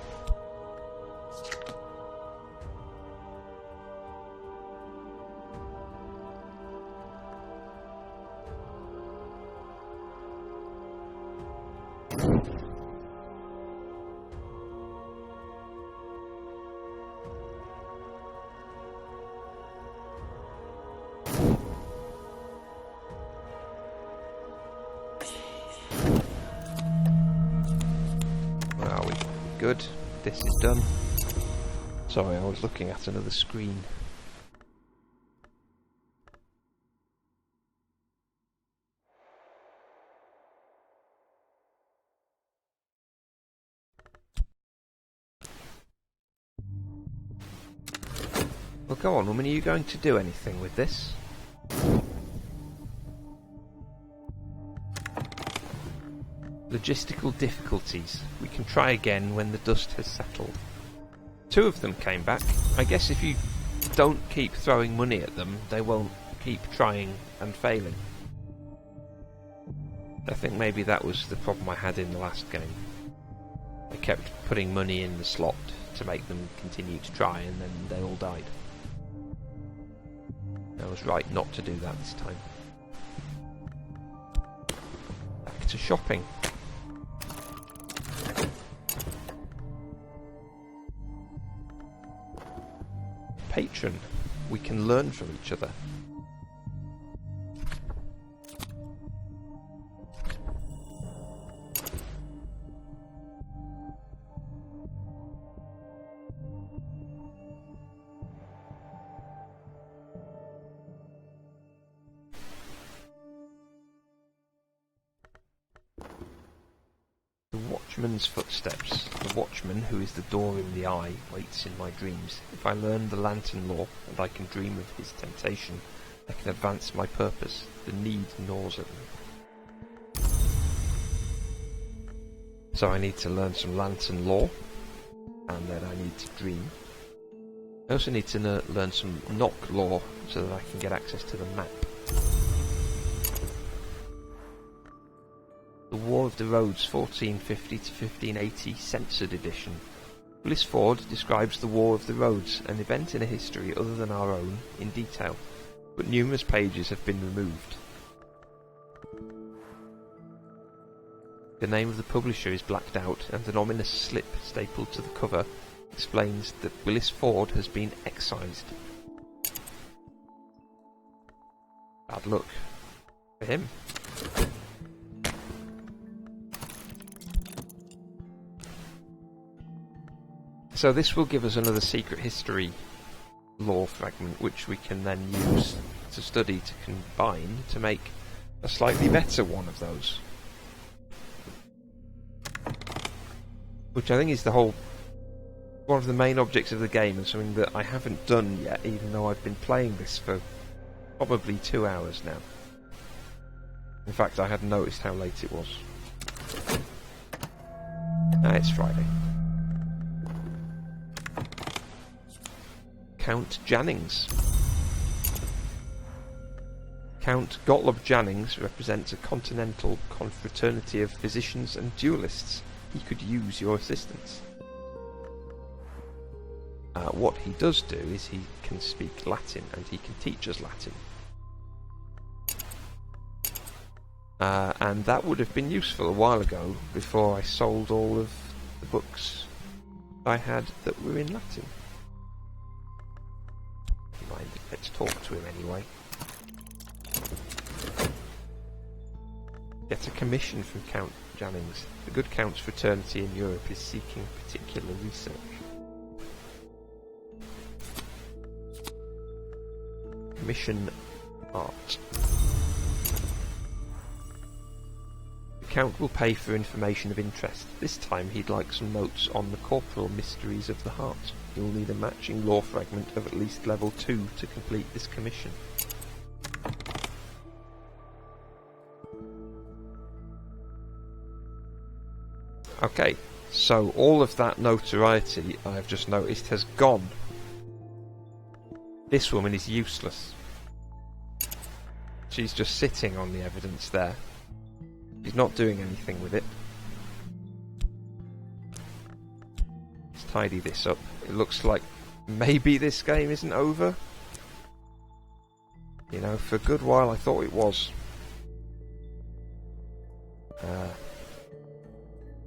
good. This is done. Sorry, I was looking at another screen. Well, go on, woman, are you going to do anything with this? Logistical difficulties. We can try again when the dust has settled. 2 of them came back. I guess if you don't keep throwing money at them, they won't keep trying and failing. I think maybe that was the problem I had in the last game. I kept putting money in the slot to make them continue to try, and then they all died. I was right not to do that this time. Back to shopping. Patron. We can learn from each other. Watchman's footsteps. The watchman, who is the door in the eye, waits in my dreams. If I learn the lantern law, and I can dream of his temptation, I can advance my purpose. The need gnaws at me. So I need to learn some lantern law, and then I need to dream. I also need to learn some knock law, so that I can get access to the map. The War of the Roads 1450 to 1580 Censored Edition. Willis Ford describes the War of the Roads, an event in a history other than our own, in detail, but numerous pages have been removed. The name of the publisher is blacked out, and an ominous slip stapled to the cover explains that Willis Ford has been excised. Bad luck for him. So this will give us another secret history lore fragment, which we can then use to study to combine to make a slightly better one of those. Which I think is one of the main objects of the game, and something that I haven't done yet, even though I've been playing this for probably 2 hours now. In fact, I hadn't noticed how late it was. It's Friday. Count Jannings. Count Gottlob Jannings represents a continental confraternity of physicians and duelists. He could use your assistance. What he does do is he can speak Latin, and he can teach us Latin. And that would have been useful a while ago, before I sold all of the books I had that were in Latin. Mind, let's talk to him anyway. Get a commission from Count Jannings. The Good Count's fraternity in Europe is seeking particular research. Commission art. The Count will pay for information of interest. This time he'd like some notes on the corporal mysteries of the heart. You'll need a matching lore fragment of at least level 2 to complete this commission. Okay, so all of that notoriety I've just noticed has gone. This woman is useless. She's just sitting on the evidence there. She's not doing anything with it. Let's tidy this up. It looks like maybe this game isn't over. You know, for a good while I thought it was.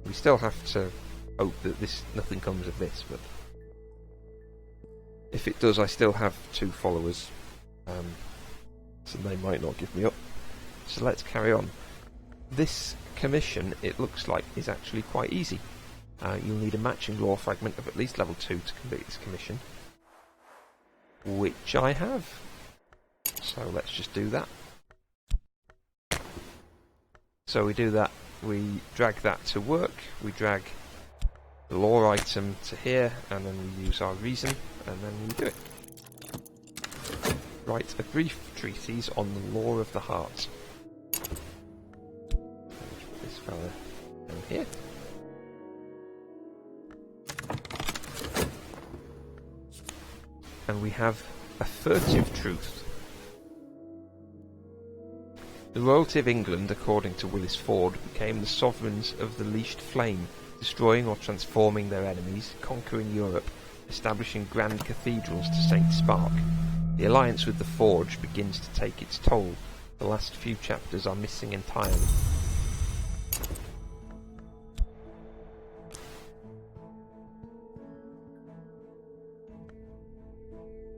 We still have to hope that nothing comes of this, but if it does, I still have 2 followers, so they might not give me up. So let's carry on. This commission, it looks like, is actually quite easy. You'll need a matching lore fragment of at least level 2 to complete this commission, which I have. So let's just do that. So we do that, we drag that to work, we drag the lore item to here, and then we use our reason, and then we do it. Write a brief treatise on the lore of the heart. Put this fella down here. And we have a furtive truth. The royalty of England, according to Willis Ford, became the sovereigns of the leashed flame, destroying or transforming their enemies, conquering Europe, establishing grand cathedrals to St. Spark. The alliance with the Forge begins to take its toll. The last few chapters are missing entirely.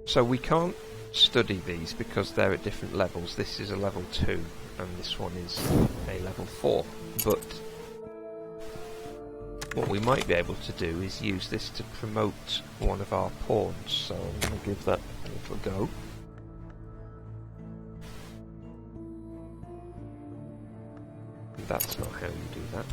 So we can't study these because they're at different levels. This is a level 2 and this one is a level 4. But what we might be able to do is use this to promote one of our pawns. So I'm going to give that a little go. That's not how you do that.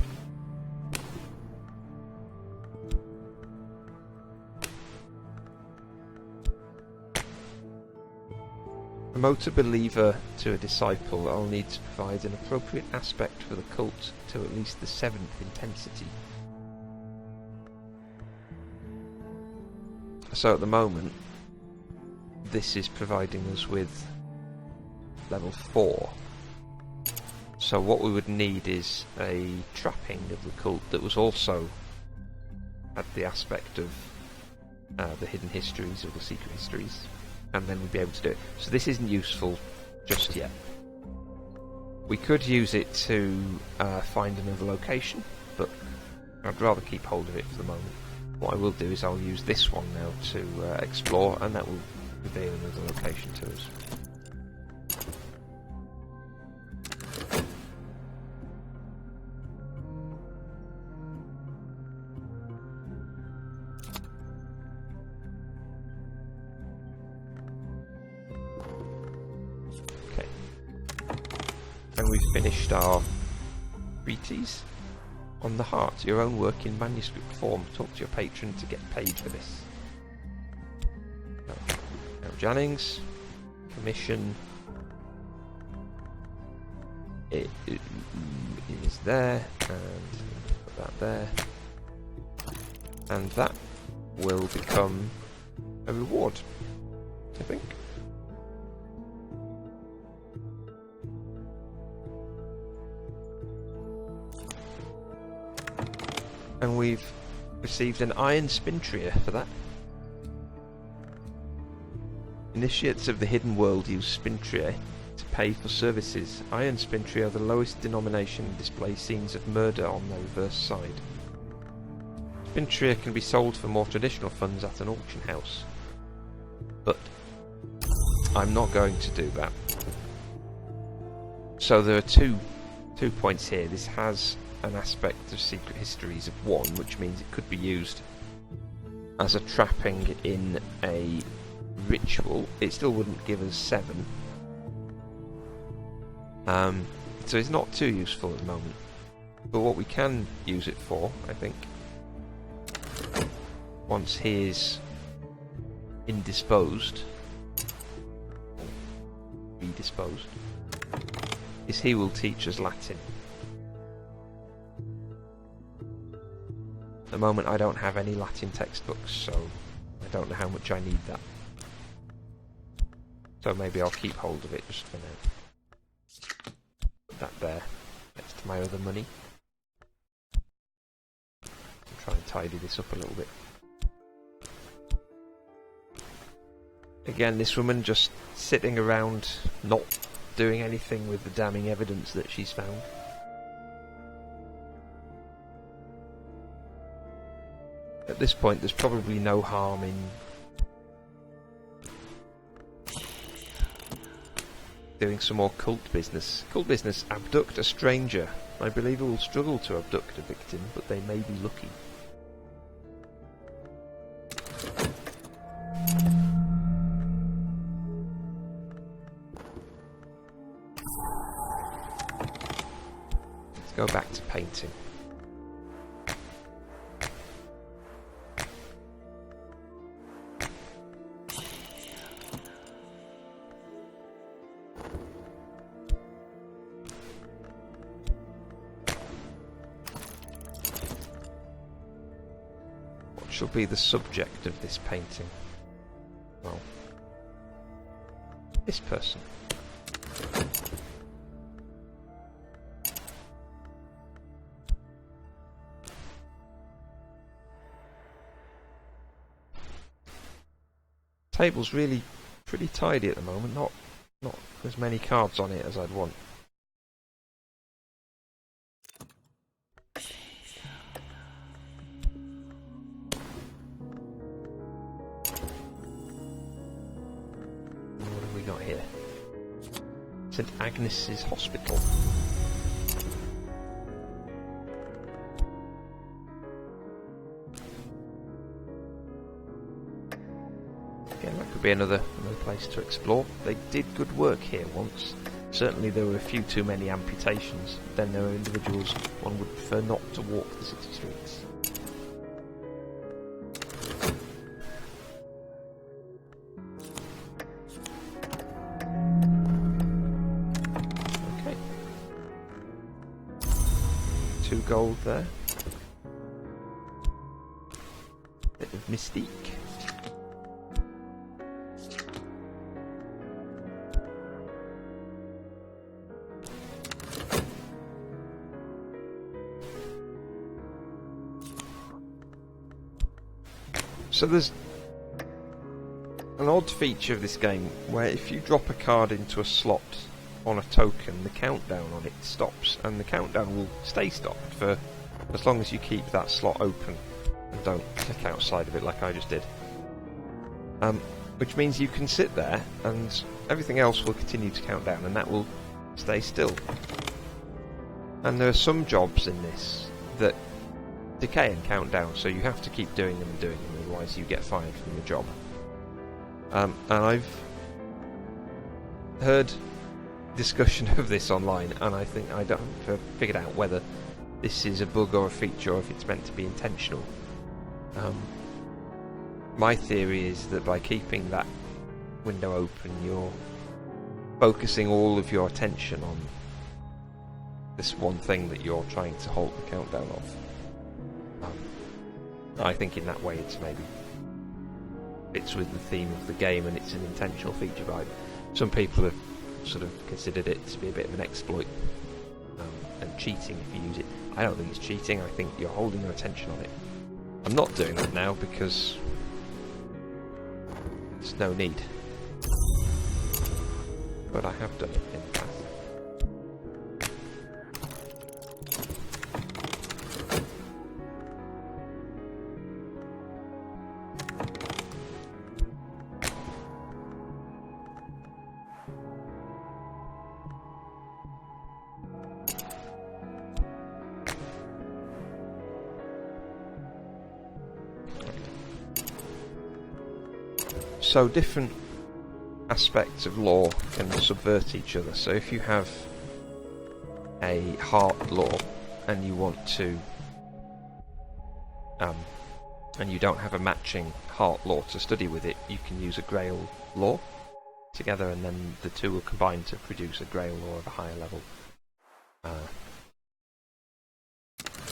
Promote a believer to a disciple. I'll need to provide an appropriate aspect for the cult to at least the 7th intensity. So at the moment, this is providing us with level 4. So what we would need is a trapping of the cult that was also had the aspect of the hidden histories or the secret histories, and then we'd be able to do it. So this isn't useful just yet. We could use it to find another location, but I'd rather keep hold of it for the moment. What I will do is I'll use this one now to explore, and that will reveal another location to us. Okay. And we've finished our treatise on the heart, your own work in manuscript form. Talk to your patron to get paid for this. Now Jannings, commission. It is there, and put that there, and that will become a reward, I think. And we've received an iron spintrier for that. Initiates of the hidden world use spintrier to pay for services. Iron spintrier are the lowest denomination and display scenes of murder on their reverse side. Spintrier can be sold for more traditional funds at an auction house, but I'm not going to do that. So there are two points here. This has an aspect of secret histories of 1, which means it could be used as a trapping in a ritual. It still wouldn't give us 7. So it's not too useful at the moment. But what we can use it for, I think, once he is indisposed, or redisposed, is he will teach us Latin. At the moment I don't have any Latin textbooks, so I don't know how much I need that. So maybe I'll keep hold of it just for now. Put that there, next to my other money. I'll try and tidy this up a little bit. Again, this woman just sitting around, not doing anything with the damning evidence that she's found. At this point, there's probably no harm in doing some more cult business. Cult business, abduct a stranger. I believe it will struggle to abduct a victim, but they may be lucky. go back to painting. What shall be the subject of this painting? Well, this person. Table's really pretty tidy at the moment, not as many cards on it as I'd want. What have we got here? St. Agnes's Hospital. Again, that could be another place to explore. They did good work here once. Certainly there were a few too many amputations. Then there were individuals one would prefer not to walk the city streets. Okay. 2 gold there. Bit of mystique. So there's an odd feature of this game where if you drop a card into a slot on a token, the countdown on it stops, and the countdown will stay stopped for as long as you keep that slot open and don't click outside of it like I just did. Which means you can sit there and everything else will continue to count down and that will stay still. And there are some jobs in this that decay and count down, so you have to keep doing them and doing them, otherwise you get fired from the job. And I've heard discussion of this online, and I think I don't have figured out whether this is a bug or a feature, or if it's meant to be intentional. My theory is that by keeping that window open, you're focusing all of your attention on this one thing that you're trying to halt the countdown of. I think in that way it's maybe fits with the theme of the game and it's an intentional feature, but some people have sort of considered it to be a bit of an exploit and cheating if you use it. I don't think it's cheating, I think you're holding your attention on it. I'm not doing that now because there's no need, but I have done it in the past. So different aspects of law can subvert each other. So if you have a heart law and you want to and you don't have a matching heart law to study with it, you can use a grail law together, and then the two will combine to produce a grail law of a higher level.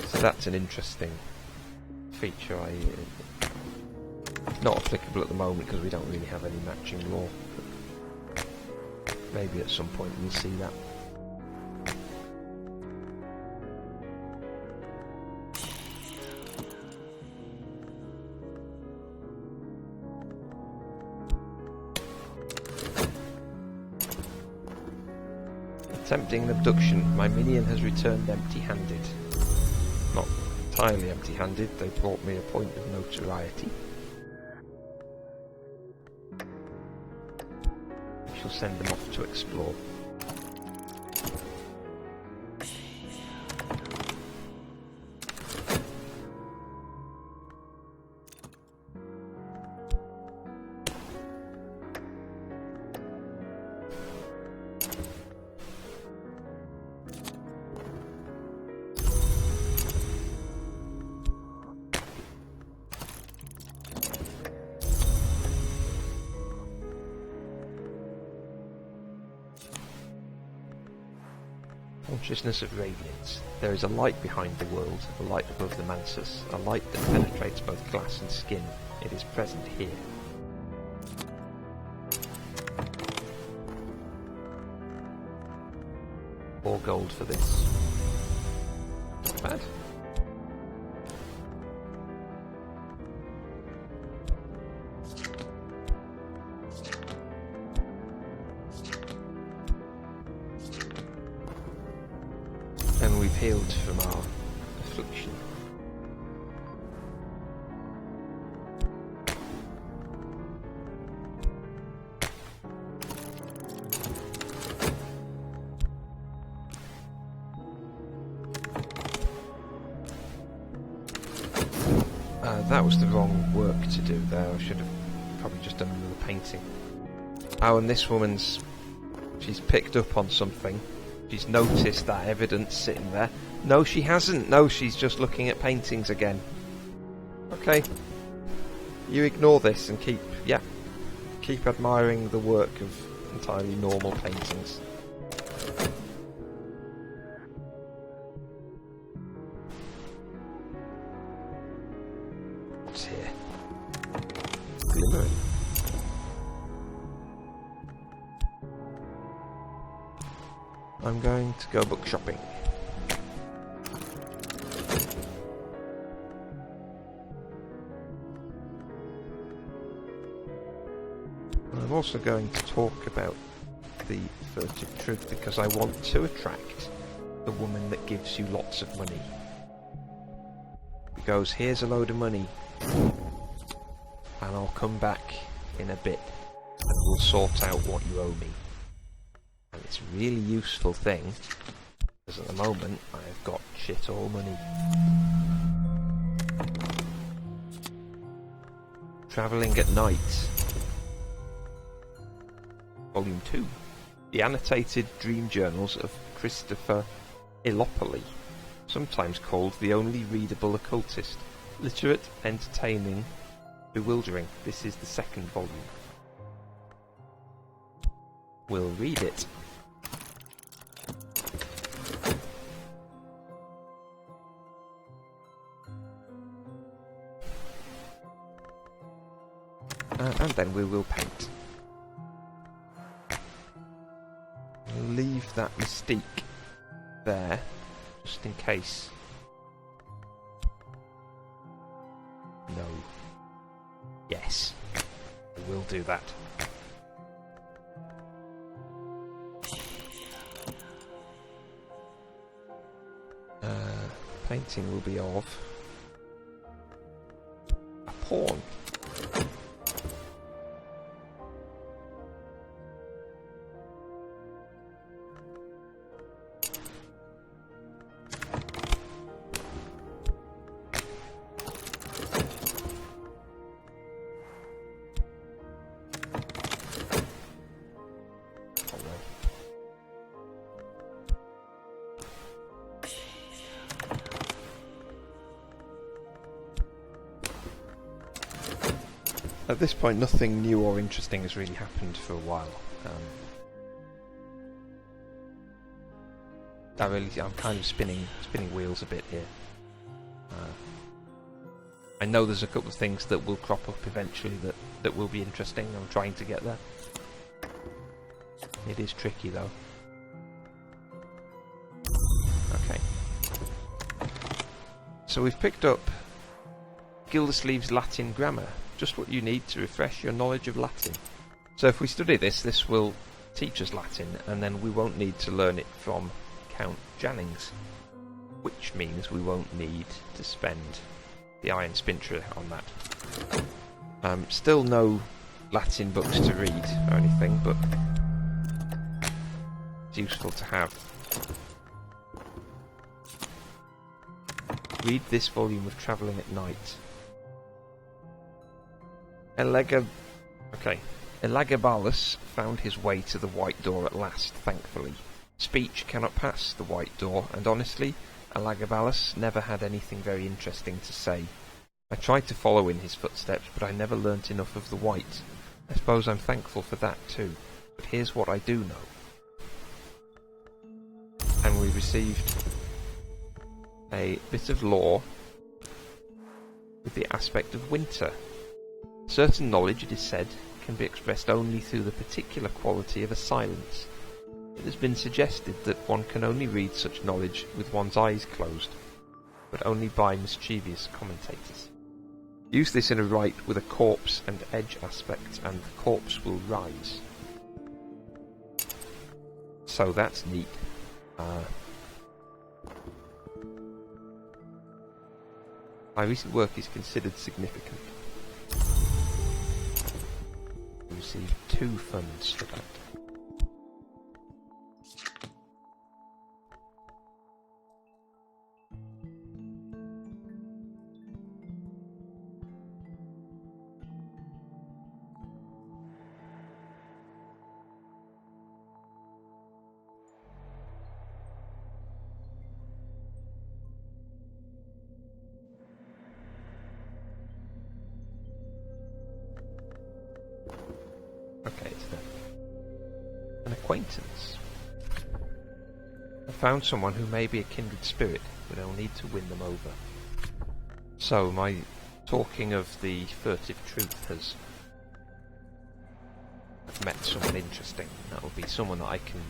So that's an interesting feature. Not applicable at the moment because we don't really have any matching law. But maybe at some point we'll see that. Attempting an abduction. My minion has returned empty-handed. Not entirely empty-handed. They brought me a point of notoriety. Shall send them off to explore. Consciousness of radiance. There is a light behind the world, a light above the mansus, a light that penetrates both glass and skin. It is present here. More gold for this. Not bad. And we've healed from our affliction. That was the wrong work to do there. I should have probably just done another painting. Oh, and this woman's... she's picked up on something. She's noticed that evidence sitting there. No, she hasn't. No, she's just looking at paintings again. Okay. You ignore this and keep admiring the work of entirely normal paintings. What's here? Glimmering. I'm going to go book shopping. I'm also going to talk about the furtive truth because I want to attract the woman that gives you lots of money. He goes, here's a load of money and I'll come back in a bit and we'll sort out what you owe me. And it's a really useful thing, because at the moment I've got shit all money. Travelling at Night. Volume 2. The Annotated Dream Journals of Christopher Illopoli, sometimes called the only readable occultist. Literate, entertaining, bewildering. This is the second volume. We'll read it. And then we will paint. Leave that mystique there, just in case. No. Yes. We will do that. Painting will be of a pawn. At this point, nothing new or interesting has really happened for a while. I'm kind of spinning wheels a bit here. I know there's a couple of things that will crop up eventually that will be interesting. I'm trying to get there. It is tricky though. Okay. So we've picked up Gildersleeve's Latin grammar. Just what you need to refresh your knowledge of Latin. So if we study this will teach us Latin, and then we won't need to learn it from Count Jannings, which means we won't need to spend the Iron Spintra on that. Still no Latin books to read or anything, but it's useful to have. Read this volume of Travelling at Night. Elagabalus found his way to the White Door at last, thankfully. Speech cannot pass the White Door, and honestly, Elagabalus never had anything very interesting to say. I tried to follow in his footsteps, but I never learnt enough of the White. I suppose I'm thankful for that too, but here's what I do know. And we we've received a bit of lore with the aspect of winter. Certain knowledge, it is said, can be expressed only through the particular quality of a silence. It has been suggested that one can only read such knowledge with one's eyes closed, but only by mischievous commentators. Use this in a rite with a corpse and edge aspect, and the corpse will rise. So that's neat. My recent work is considered significant. I received 2 funds for that. Okay, it's there. An acquaintance. I found someone who may be a kindred spirit, but I'll need to win them over. So, my talking of the furtive truth has... I've met someone interesting. That will be someone that I can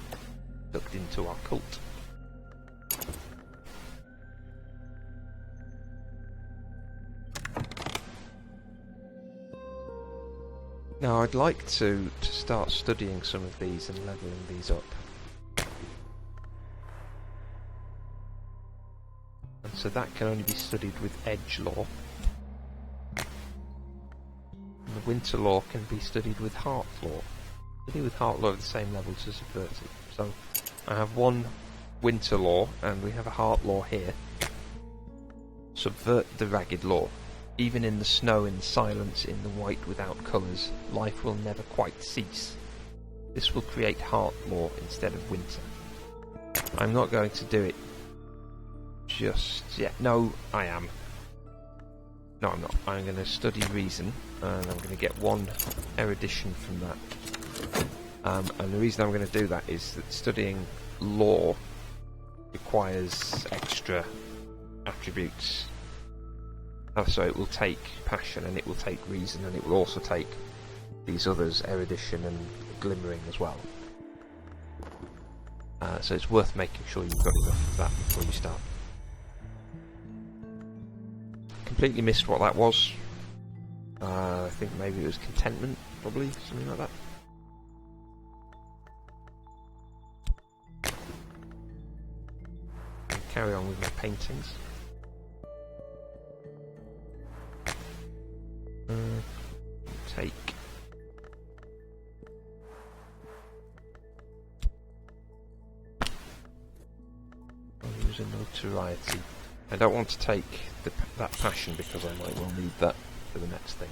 induct into our cult. Now, I'd like to start studying some of these and levelling these up. And so that can only be studied with edge lore. And the winter lore can be studied with heart lore. Study with heart lore at the same levels as subvertive. So, I have one winter lore, and we have a heart lore here. Subvert the ragged lore. Even in the snow, in the silence, in the white without colours, life will never quite cease. This will create heart lore instead of winter. I'm not going to do it just yet. No, I am. No, I'm not. I'm going to study reason, and I'm going to get 1 erudition from that. And the reason I'm going to do that is that studying lore requires extra attributes. So it will take passion, and it will take reason, and it will also take these others, erudition and glimmering as well. So it's worth making sure you've got enough of that before you start. Completely missed what that was. I think maybe it was contentment, probably, something like that. And carry on with my paintings. Take I'll use a notoriety. I don't want to take that passion because I might well need that for the next thing.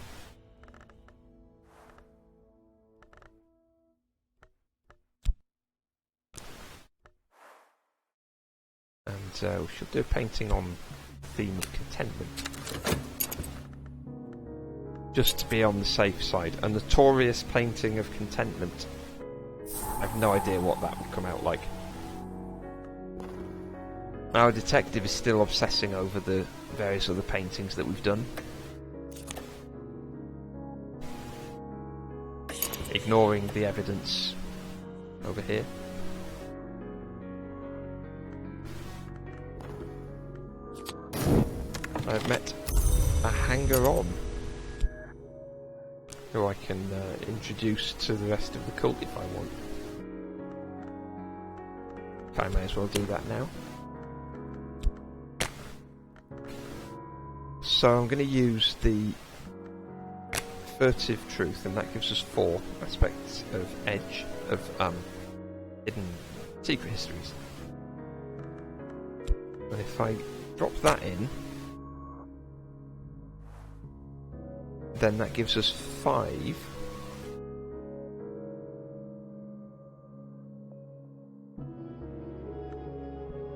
And we should do a painting on the theme of contentment. Just to be on the safe side. A notorious painting of contentment. I have no idea what that would come out like. Our detective is still obsessing over the various other paintings that we've done. Ignoring the evidence over here. I've met a hanger-on who I can introduce to the rest of the cult if I want. I may as well do that now. So I'm going to use the furtive truth, and that gives us 4 aspects of edge, of hidden secret histories. And if I drop that in, then that gives us 5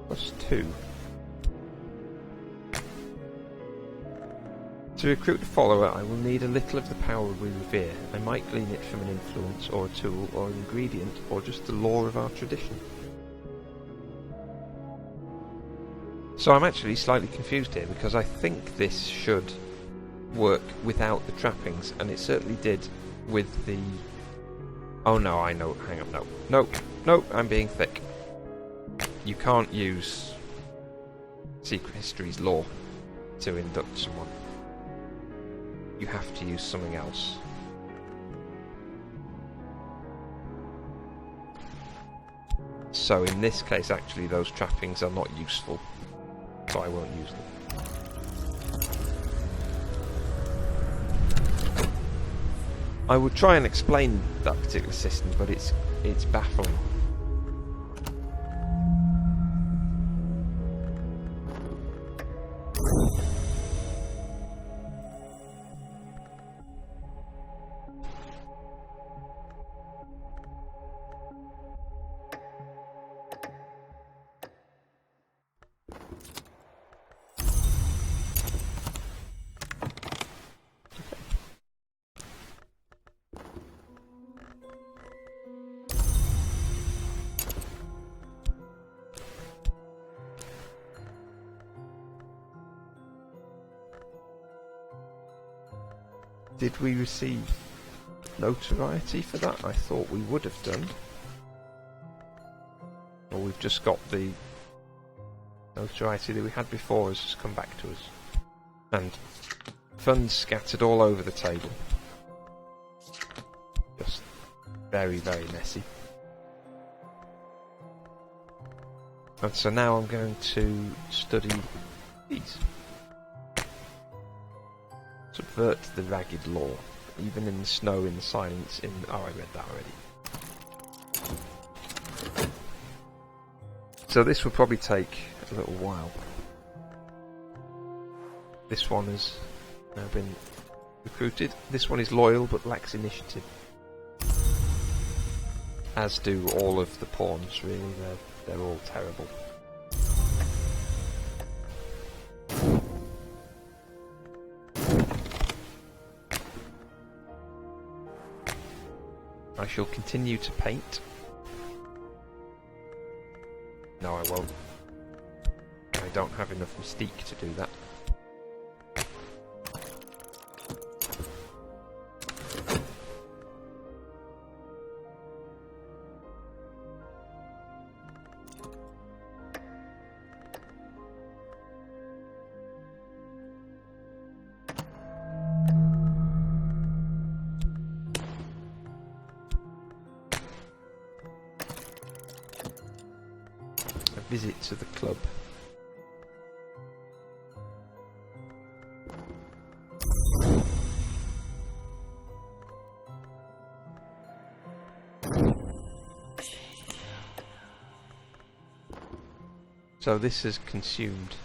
plus 2. To recruit a follower, I will need a little of the power we revere. I might glean it from an influence, or a tool, or an ingredient, or just the lore of our tradition. So I'm actually slightly confused here, because I think this should work without the trappings, and it certainly did with the... Oh no, I know, hang on, no, I'm being thick. You can't use Secret History's law to induct someone. You have to use something else. So in this case, actually, those trappings are not useful, so I won't use them. I would try and explain that particular system, but it's baffling. Did we receive notoriety for that? I thought we would have done. Or we've just got the notoriety that we had before has just come back to us. And funds scattered all over the table. Just very, very messy. And so now I'm going to study these. Subvert the ragged law, even in the snow, in the silence, in... Oh, I read that already. So this will probably take a little while. This one has now been recruited. This one is loyal but lacks initiative. As do all of the pawns, really. They're all terrible. I shall continue to paint. No, I won't. I don't have enough mystique to do that. Visit to the club. So this has consumed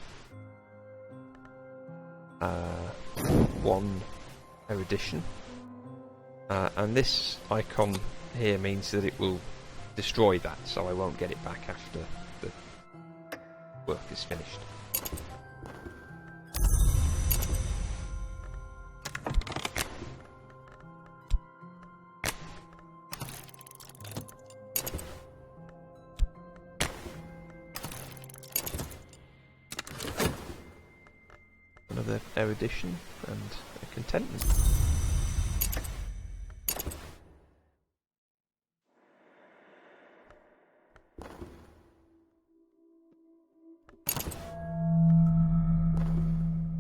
one erudition, and this icon here means that it will destroy that, so I won't get it back after the work is finished. Another erudition and a contentment.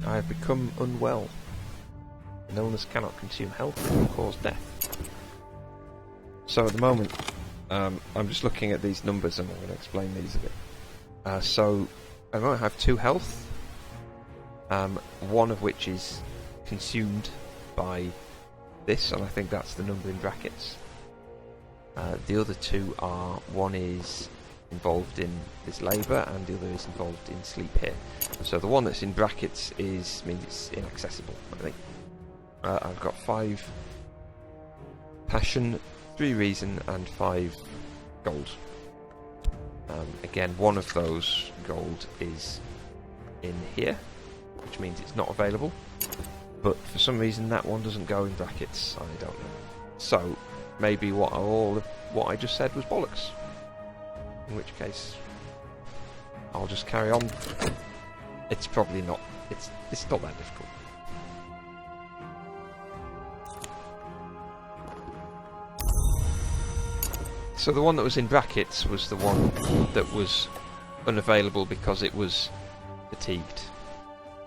I have become unwell. An illness cannot consume health or cause death. So at the moment, I'm just looking at these numbers and I'm going to explain these a bit. So I might have 2 health, one of which is consumed by this, and I think that's the number in brackets. The other 2 are, one is involved in this labour and the other is involved in sleep here. So the one that's in brackets means it's inaccessible, I think. I've got 5 passion, 3 reason and 5 gold. Again, one of those gold is in here, which means it's not available, but for some reason that one doesn't go in brackets. I don't know. So maybe what I just said was bollocks. In which case, I'll just carry on it's probably not. It's not that difficult. So the one that was in brackets was the one that was unavailable because it was fatigued.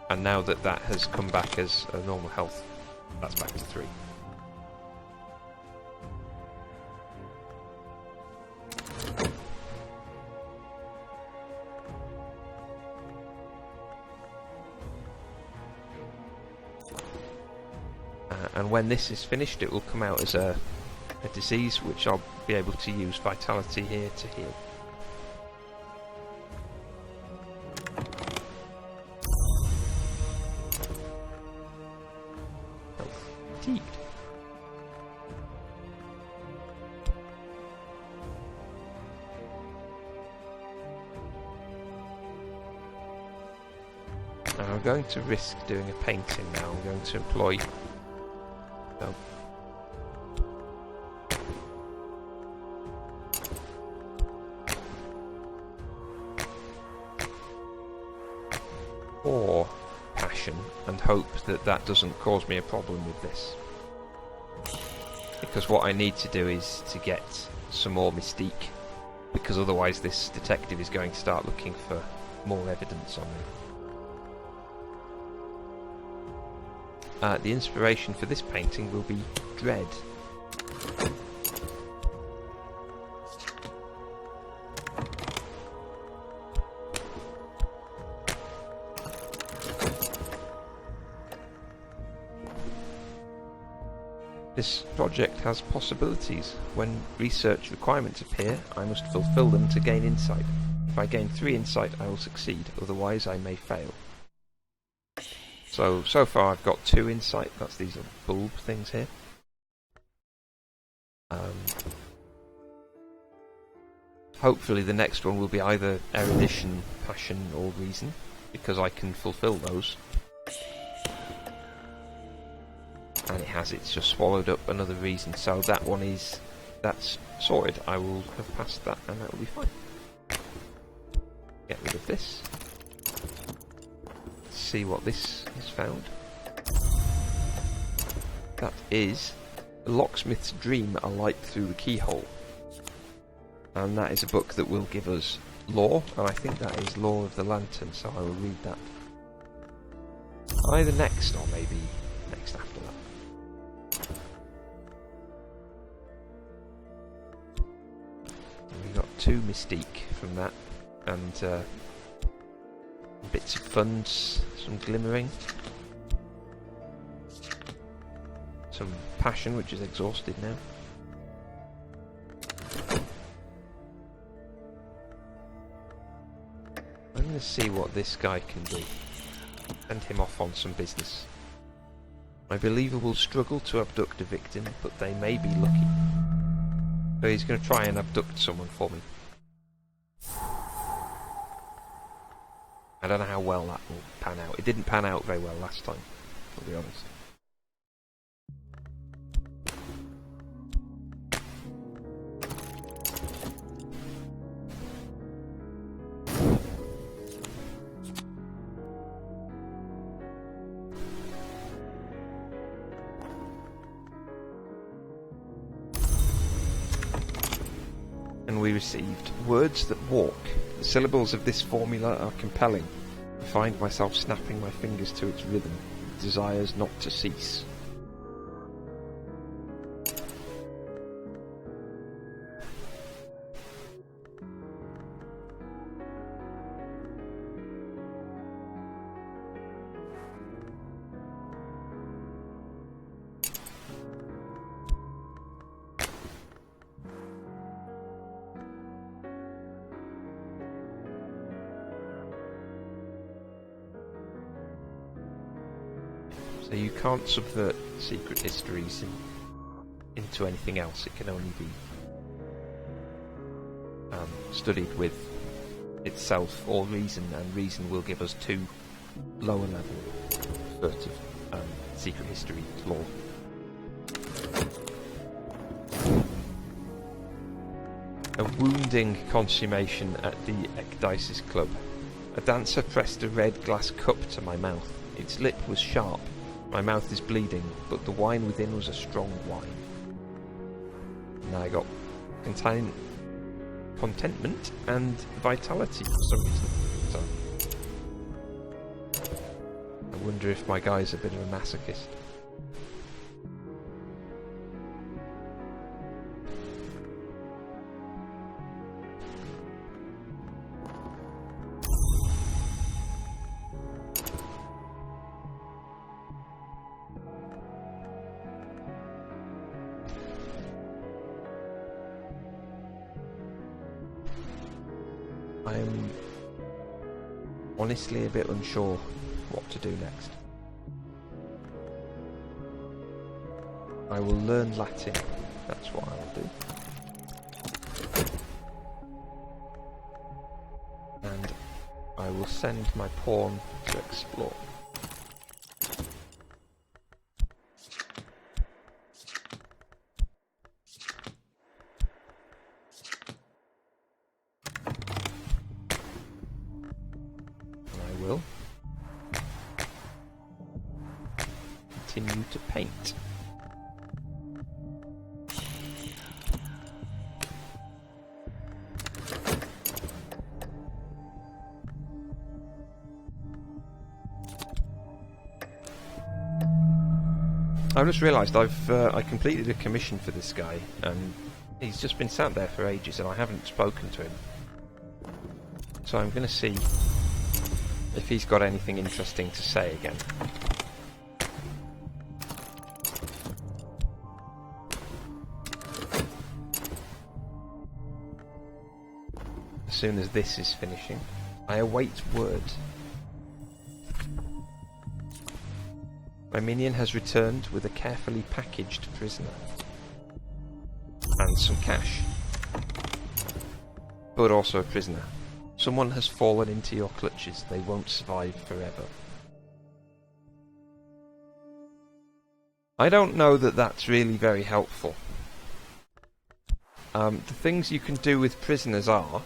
And now that that has come back as a normal health, that's back to 3. And when this is finished, it will come out as a disease, which I'll be able to use vitality here to heal. Fatigued. Now I'm going to risk doing a painting now. I'm going to employ... No. Or passion, and hope that that doesn't cause me a problem with this. Because what I need to do is to get some more mystique, because otherwise this detective is going to start looking for more evidence on me. The inspiration for this painting will be dread. This project has possibilities. When research requirements appear, I must fulfill them to gain insight. If I gain 3 insight, I will succeed, otherwise I may fail. So far I've got 2 insight, that's these little bulb things here. Hopefully the next one will be either erudition, passion or reason, because I can fulfill those. And it has, it's just swallowed up another reason, so that one is, that's sorted. I will have passed that and that will be fine. Get rid of this. See what this is found. That is The Locksmith's Dream, A Light Through the Keyhole. And that is a book that will give us lore, and I think that is Lore of the Lantern, so I will read that either next or maybe next after that. We got 2 mystique from that, and bits of funds, some glimmering, some passion, which is exhausted now. I'm going to see what this guy can do. Send him off on some business. My believer will struggle to abduct a victim, but they may be lucky. So he's going to try and abduct someone for me. I don't know how well that will pan out. It didn't pan out very well last time, I'll be honest. And we received words that walk. The syllables of this formula are compelling. I find myself snapping my fingers to its rhythm. It desires not to cease. So you can't subvert secret histories into anything else. It can only be studied with itself or reason, and reason will give us 2 lower level furtive secret history lore. A wounding consummation at the Ecdysis Club. A dancer pressed a red glass cup to my mouth. Its lip was sharp. My mouth is bleeding, but the wine within was a strong wine. Now I got contentment and vitality for some reason. So I wonder if my guy's a bit of a masochist. I'm honestly a bit unsure what to do next. I will learn Latin, that's what I will do. And I will send my pawn to explore. Continue to paint. I've just realised I completed a commission for this guy, and he's just been sat there for ages, and I haven't spoken to him. So I'm going to see if he's got anything interesting to say again. As soon as this is finishing, I await word. My minion has returned with a carefully packaged prisoner. And some cash. But also a prisoner. Someone has fallen into your clutches. They won't survive forever. I don't know that that's really very helpful. The things you can do with prisoners are,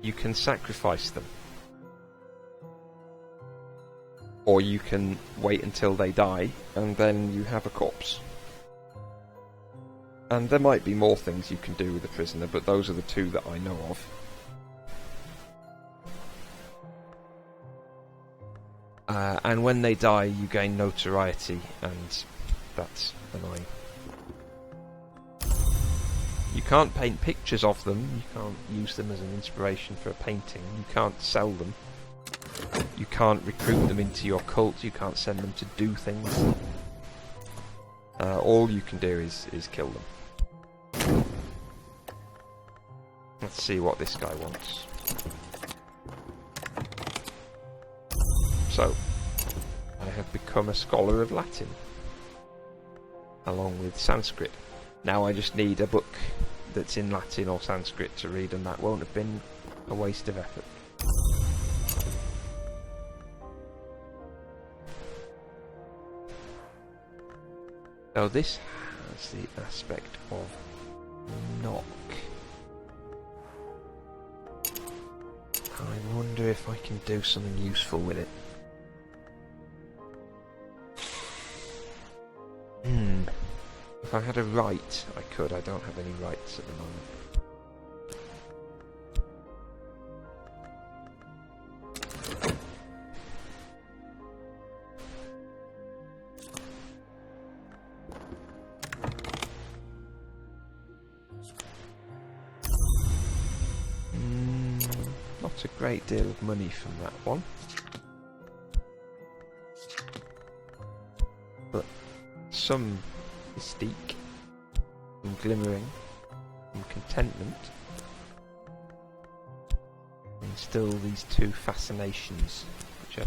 you can sacrifice them. Or you can wait until they die, and then you have a corpse. And there might be more things you can do with a prisoner, but those are the two that I know of. And when they die, you gain notoriety, and that's annoying. You can't paint pictures of them, you can't use them as an inspiration for a painting, you can't sell them. You can't recruit them into your cult, you can't send them to do things. All you can do is kill them. Let's see what this guy wants. So, I have become a scholar of Latin, along with Sanskrit. Now I just need a book that's in Latin or Sanskrit to read, and that won't have been a waste of effort. So this has the aspect of knock. I wonder if I can do something useful with it. If I had a right, I could. I don't have any rights at the moment. Not a great deal of money from that one. But some mystique, and glimmering, and contentment, and still these two fascinations, which are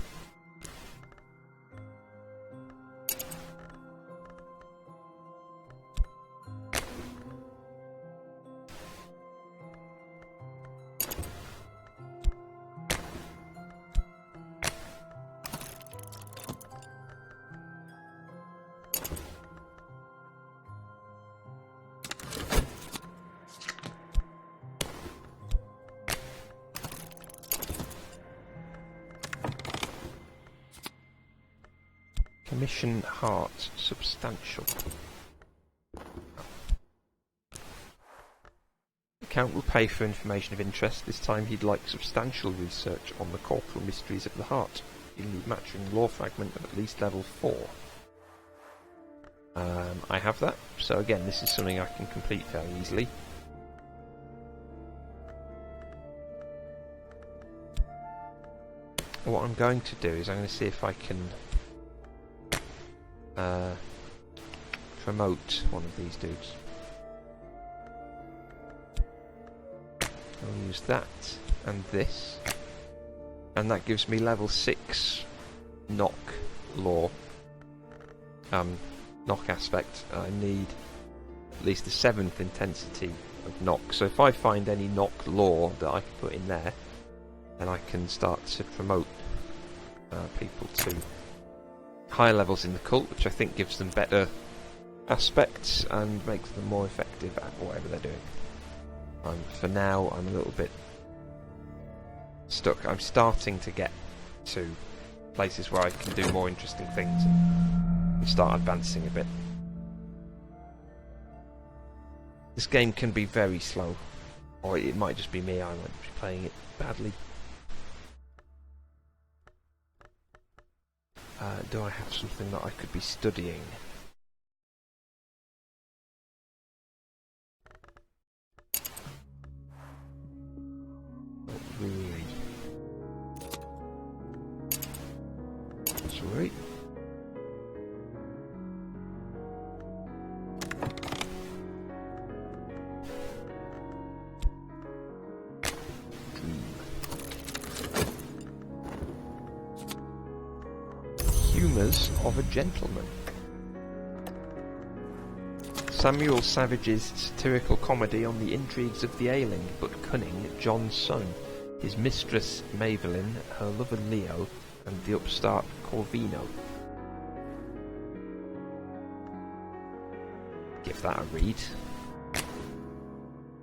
Mission Heart Substantial. The Count will pay for information of interest. This time he'd like substantial research on the corporal mysteries of the heart. You'll need matching lore fragment of at least level 4. I have that, so again this is something I can complete fairly easily. What I'm going to do is I'm going to see if I can promote one of these dudes. I'll use that and this, and that gives me level 6 knock lore, knock aspect. I need at least the 7th intensity of knock, so if I find any knock lore that I can put in there, then I can start to promote people to higher levels in the cult, which I think gives them better aspects and makes them more effective at whatever they're doing. For now, I'm a little bit stuck. I'm starting to get to places where I can do more interesting things and start advancing a bit. This game can be very slow, or it might just be me, I might be playing it badly. Do I have something that I could be studying? Not really. Sorry. Humours of a Gentleman. Samuel Savage's satirical comedy on the intrigues of the ailing but cunning John's son, his mistress Mavelyn, her lover Leo, and the upstart Corvino. Give that a read.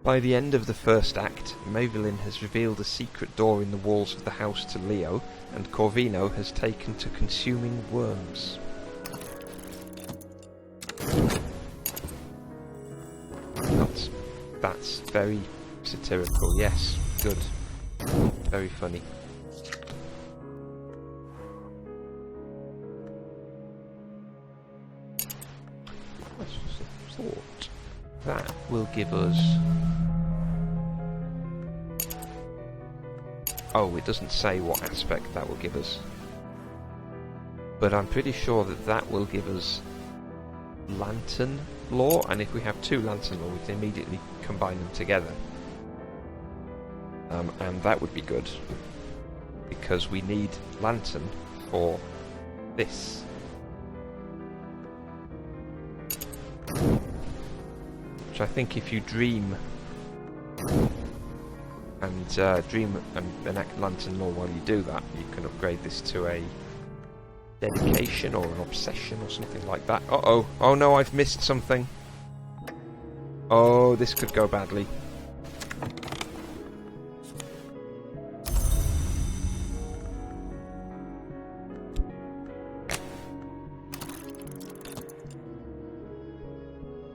By the end of the first act, Mavelyn has revealed a secret door in the walls of the house to Leo, and Corvino has taken to consuming worms. That's very satirical, yes, good. Very funny. I thought that will give us... Oh, it doesn't say what aspect that will give us. But I'm pretty sure that that will give us lantern lore, and if we have 2 lantern lore, we can immediately combine them together. And that would be good, because we need lantern for this. Which I think if you dream and enact lantern lore while you do that, you can upgrade this to a dedication or an obsession or something like that. Uh-oh. Oh no, I've missed something. Oh, this could go badly.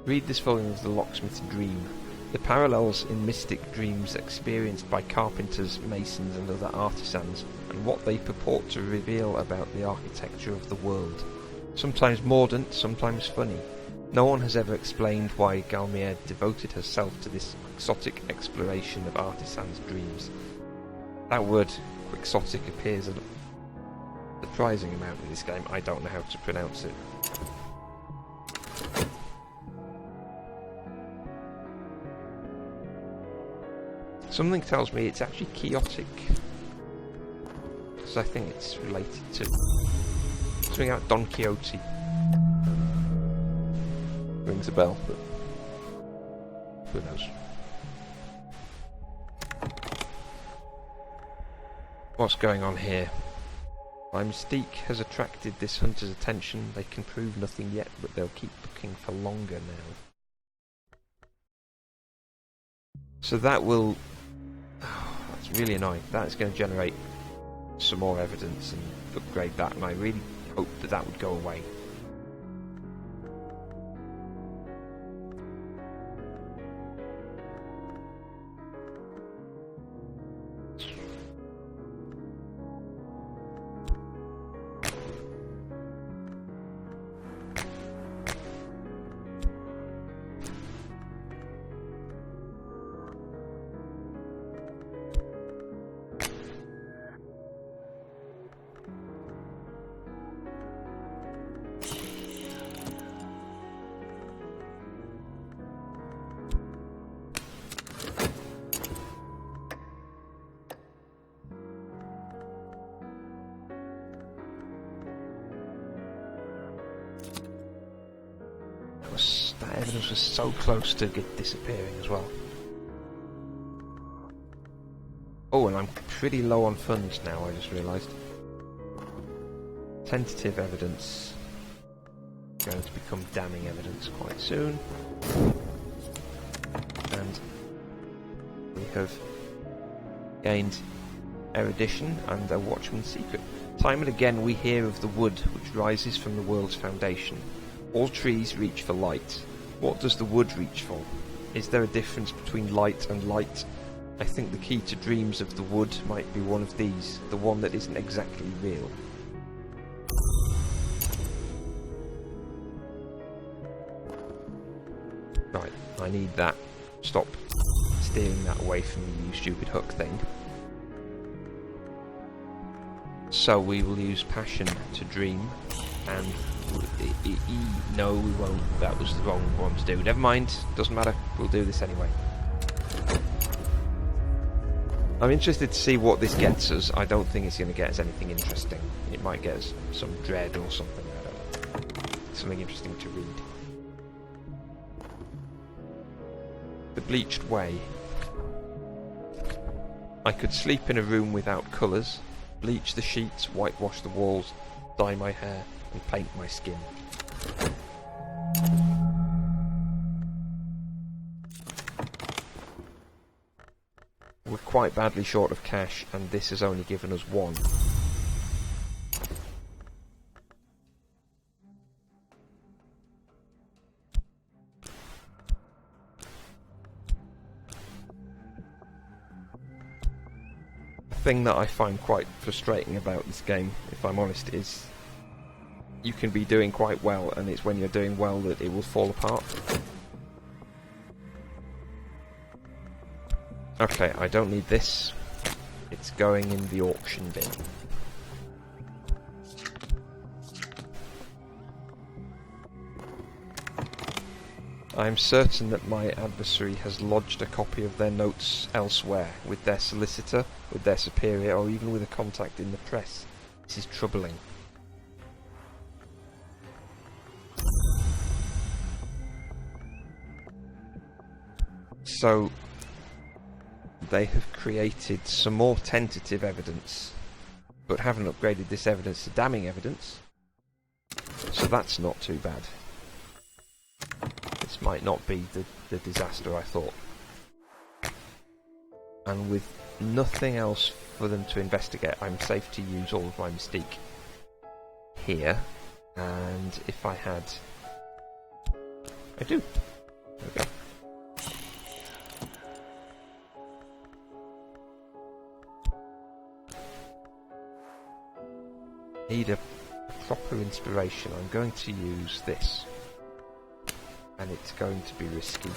Read this volume of The Locksmith's Dream. The parallels in mystic dreams experienced by carpenters, masons and other artisans, and what they purport to reveal about the architecture of the world. Sometimes mordant, sometimes funny. No one has ever explained why Galmier devoted herself to this quixotic exploration of artisans' dreams. That word, quixotic, appears a surprising amount in this game. I don't know how to pronounce it. Something tells me it's actually chaotic, because I think it's related to something like Don Quixote. Rings a bell, but who knows. What's going on here? My mystique has attracted this hunter's attention. They can prove nothing yet, but they'll keep looking for longer now. So that will... Oh, that's really annoying. That's going to generate some more evidence and upgrade that, and I really hoped that that would go away. That evidence was so close to disappearing as well. Oh, and I'm pretty low on funds now, I just realised. Tentative evidence going to become damning evidence quite soon. And we have gained erudition and a watchman's secret. Time and again we hear of the wood which rises from the world's foundation. All trees reach for light. What does the wood reach for? Is there a difference between light and light? I think the key to dreams of the wood might be one of these, the one that isn't exactly real. Right, I need that. Stop steering that away from you, you stupid hook thing. So we will use passion to dream, and no, we won't. That was the wrong one to do. Never mind, doesn't matter. We'll do this anyway. I'm interested to see what this gets us. I don't think it's going to get us anything interesting. It might get us some dread or something. I don't know. Something interesting to read. The Bleached Way. I could sleep in a room without colours, bleach the sheets, whitewash the walls, dye my hair, and paint my skin. We're quite badly short of cash, and this has only given us one. The thing that I find quite frustrating about this game, if I'm honest, is you can be doing quite well, and it's when you're doing well that it will fall apart. Okay, I don't need this. It's going in the auction bin. I am certain that my adversary has lodged a copy of their notes elsewhere, with their solicitor, with their superior, or even with a contact in the press. This is troubling. So, they have created some more tentative evidence, but haven't upgraded this evidence to damning evidence, so that's not too bad. This might not be the disaster I thought. And with nothing else for them to investigate, I'm safe to use all of my mystique here, and if I had... I do. There we go. Need a proper inspiration. I'm going to use this, and it's going to be risky,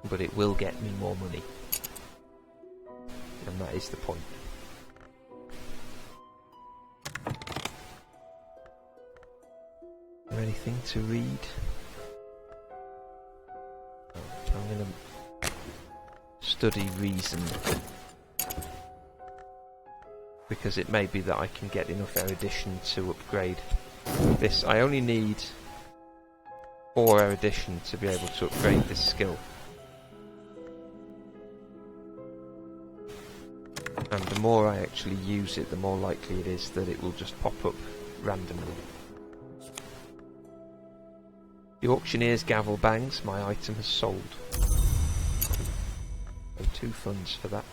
but it will get me more money, and that is the point. Is there anything to read? I'm going to study reason, because it may be that I can get enough erudition to upgrade this. I only need 4 erudition to be able to upgrade this skill. And the more I actually use it, the more likely it is that it will just pop up randomly. The auctioneer's gavel bangs. My item has sold. So 2 funds for that.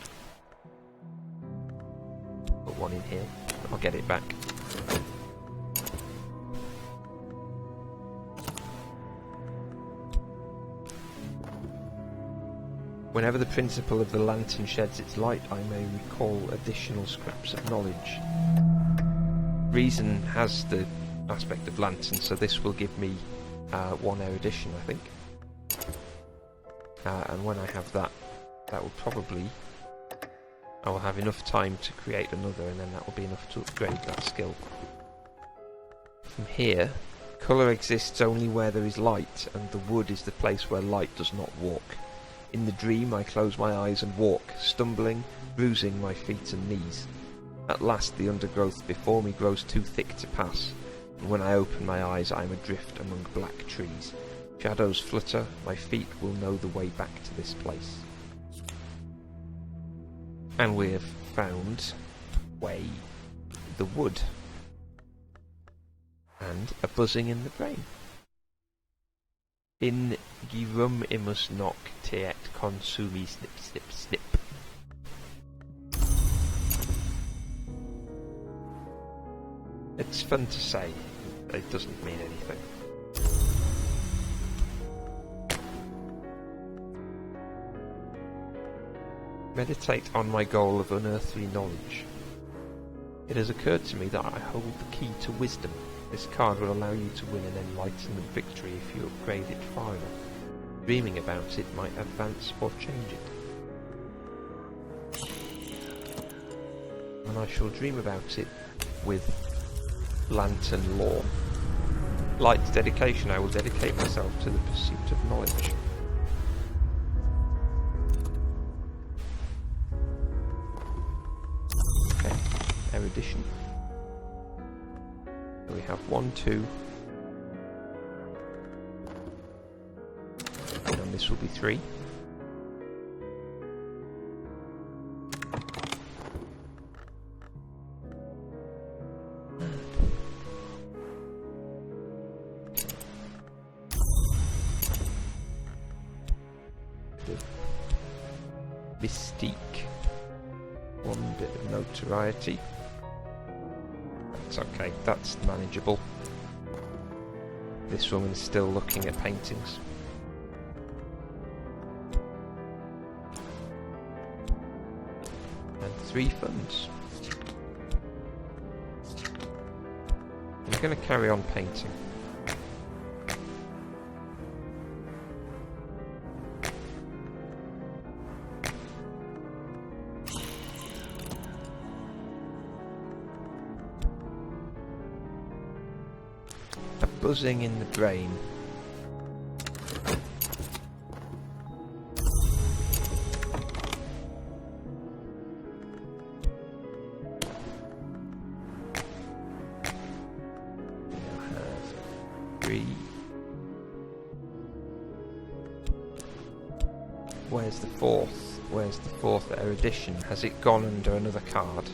Put 1 in here. I'll get it back. Whenever the principle of the lantern sheds its light, I may recall additional scraps of knowledge. Reason has the aspect of lantern, so this will give me 1 erudition, I think. And when I have that, that will probably... I will have enough time to create another, and then that will be enough to upgrade that skill. From here, colour exists only where there is light, and the wood is the place where light does not walk. In the dream I close my eyes and walk, stumbling, bruising my feet and knees. At last the undergrowth before me grows too thick to pass, and when I open my eyes I am adrift among black trees. Shadows flutter, my feet will know the way back to this place. And we have found the wood. And a buzzing in the brain. In Girum imus noc teet consumi snip snip snip. It's fun to say, it doesn't mean anything. Meditate on my goal of unearthly knowledge. It has occurred to me that I hold the key to wisdom. This card will allow you to win an enlightenment victory if you upgrade it far enough. Dreaming about it might advance or change it. And I shall dream about it with lantern lore. Like dedication, I will dedicate myself to the pursuit of knowledge. Okay, erudition. So we have 1, 2, and this will be 3. Mystique. 1 bit of notoriety. That's okay, that's manageable. This woman's still looking at paintings. And 3 funds. I'm going to carry on painting. Buzzing in the brain. We'll have 3. Where's the 4th? Where's the 4th erudition? Has it gone under another card?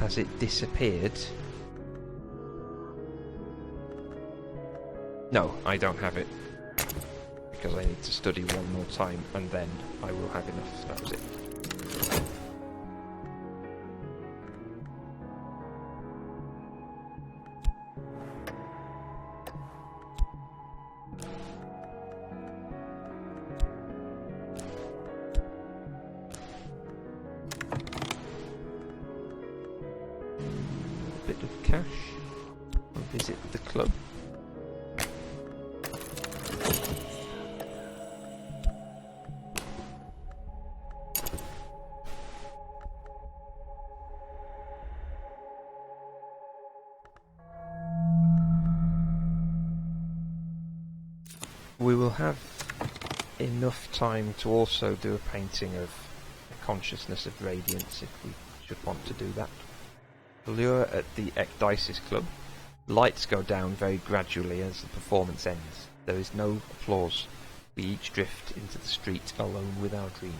Has it disappeared? No, I don't have it, because I need to study 1 more time, and then I will have enough. That was it. Bit of cash. I'll visit the club. We will have enough time to also do a painting of the consciousness of radiance if we should want to do that. Allure at the Ecdysis Club. Lights go down very gradually as the performance ends. There is no applause. We each drift into the street alone with our dream.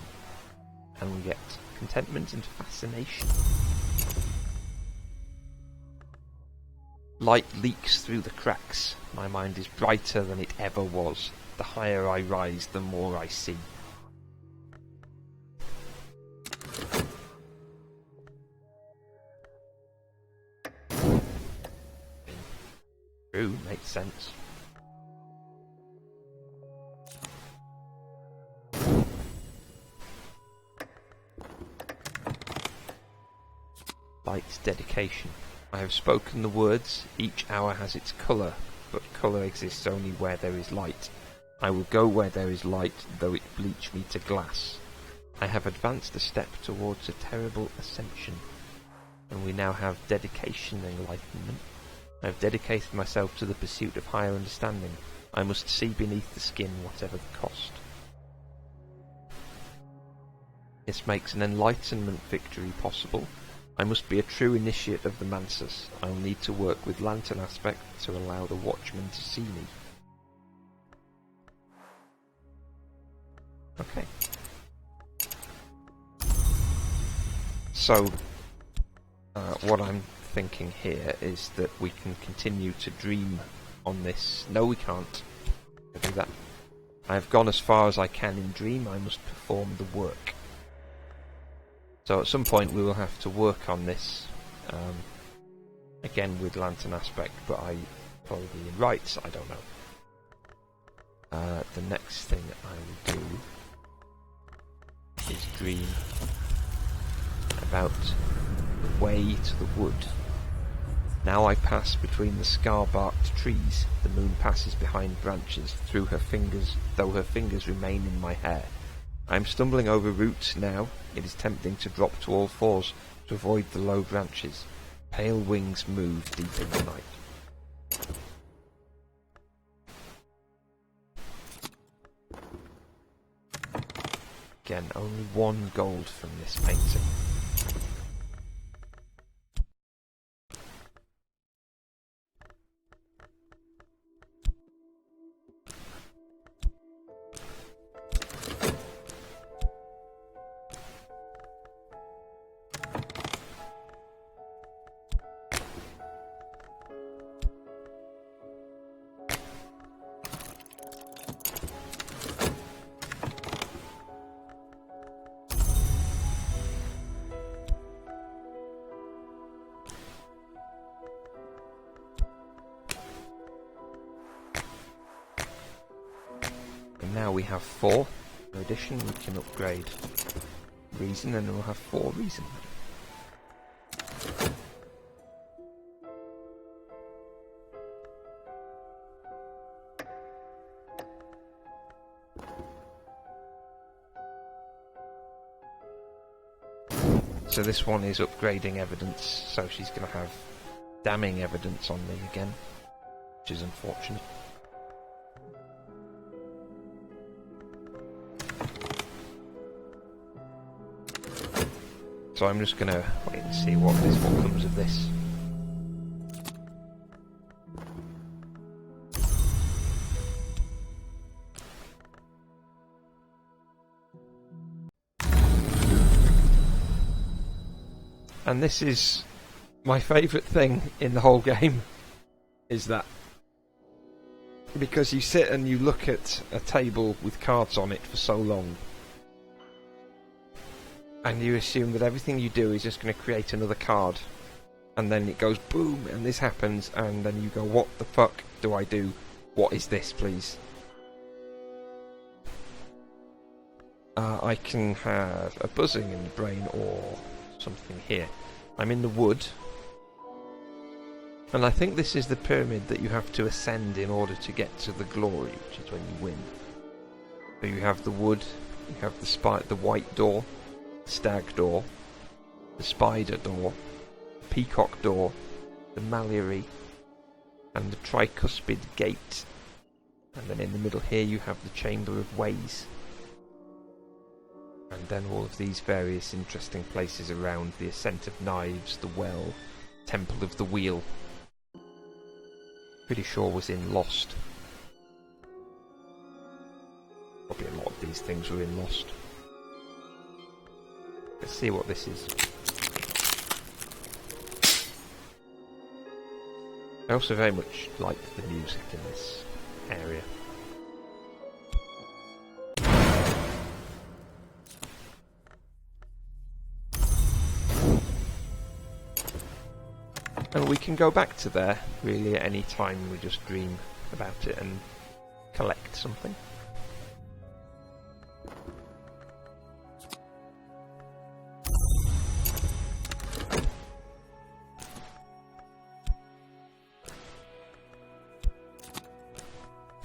And we get contentment and fascination. Light leaks through the cracks. My mind is brighter than it ever was. The higher I rise, the more I see. True, makes sense. Light's dedication. I have spoken the words, each hour has its colour, but colour exists only where there is light. I will go where there is light, though it bleach me to glass. I have advanced a step towards a terrible ascension. And we now have dedication and enlightenment. I have dedicated myself to the pursuit of higher understanding. I must see beneath the skin, whatever the cost. This makes an enlightenment victory possible. I must be a true initiate of the Mansus. I will need to work with lantern aspect to allow the watchman to see me. Okay. So, what I'm thinking here is that we can continue to dream on this. No, we can't. I do that. I have gone as far as I can in dream. I must perform the work. So at some point we will have to work on this again with lantern aspect, but I probably in rights. I don't know. The next thing I will do is dream about the way to the wood. Now I pass between the scar-barked trees. The moon passes behind branches, through her fingers, though her fingers remain in my hair. I am stumbling over roots now. It is tempting to drop to all fours to avoid the low branches. Pale wings move deep in the night. Again, only 1 gold from this painting. Now we have 4. In addition, we can upgrade reason, and we'll have 4 reason. So this one is upgrading evidence, so she's going to have damning evidence on me again, which is unfortunate. So I'm just going to wait and see what comes of this. And this is my favourite thing in the whole game, is that because you sit and you look at a table with cards on it for so long, and you assume that everything you do is just going to create another card, and then it goes boom and this happens, and then you go, what the fuck do I do? What is this, please? I can have a buzzing in the brain or something here. I'm in the wood, and I think this is the pyramid that you have to ascend in order to get to the glory, which is when you win. So you have the wood, you have the white door, stag door, the spider door, the peacock door, the malleary, and the tricuspid gate. And then in the middle here you have the chamber of ways. And then all of these various interesting places around: the ascent of knives, the well, temple of the wheel. Pretty sure was in Lost. Probably a lot of these things were in Lost. Let's see what this is. I also very much like the music in this area. And we can go back to there, really, at any time. We just dream about it and collect something.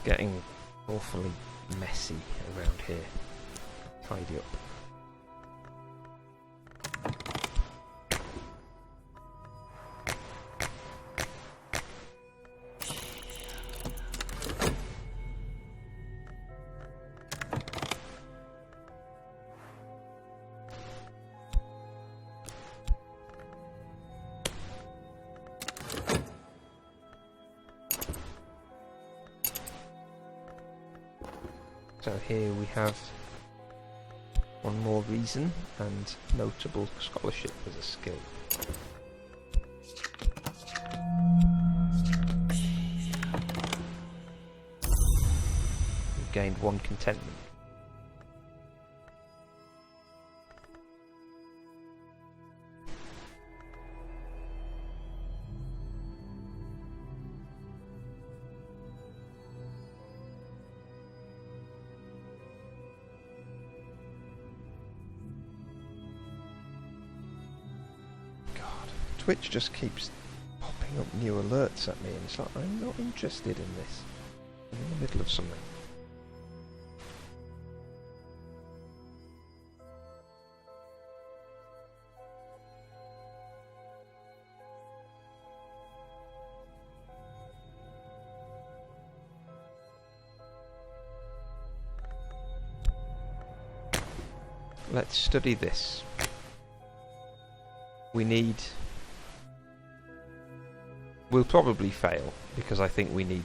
getting awfully messy around here. Tidy up. So here we have one more reason and notable scholarship as a skill. We've gained 1 contentment. Twitch just keeps popping up new alerts at me, and it's like, I'm not interested in this. I'm in the middle of something. Let's study this. We'll probably fail, because I think we need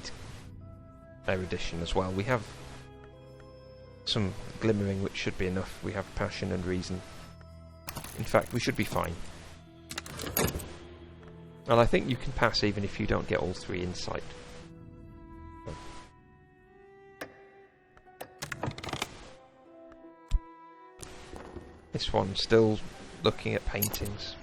erudition as well. We have some glimmering, which should be enough. We have passion and reason. In fact, we should be fine. And I think you can pass even if you don't get all 3 insight. This one, still looking at paintings.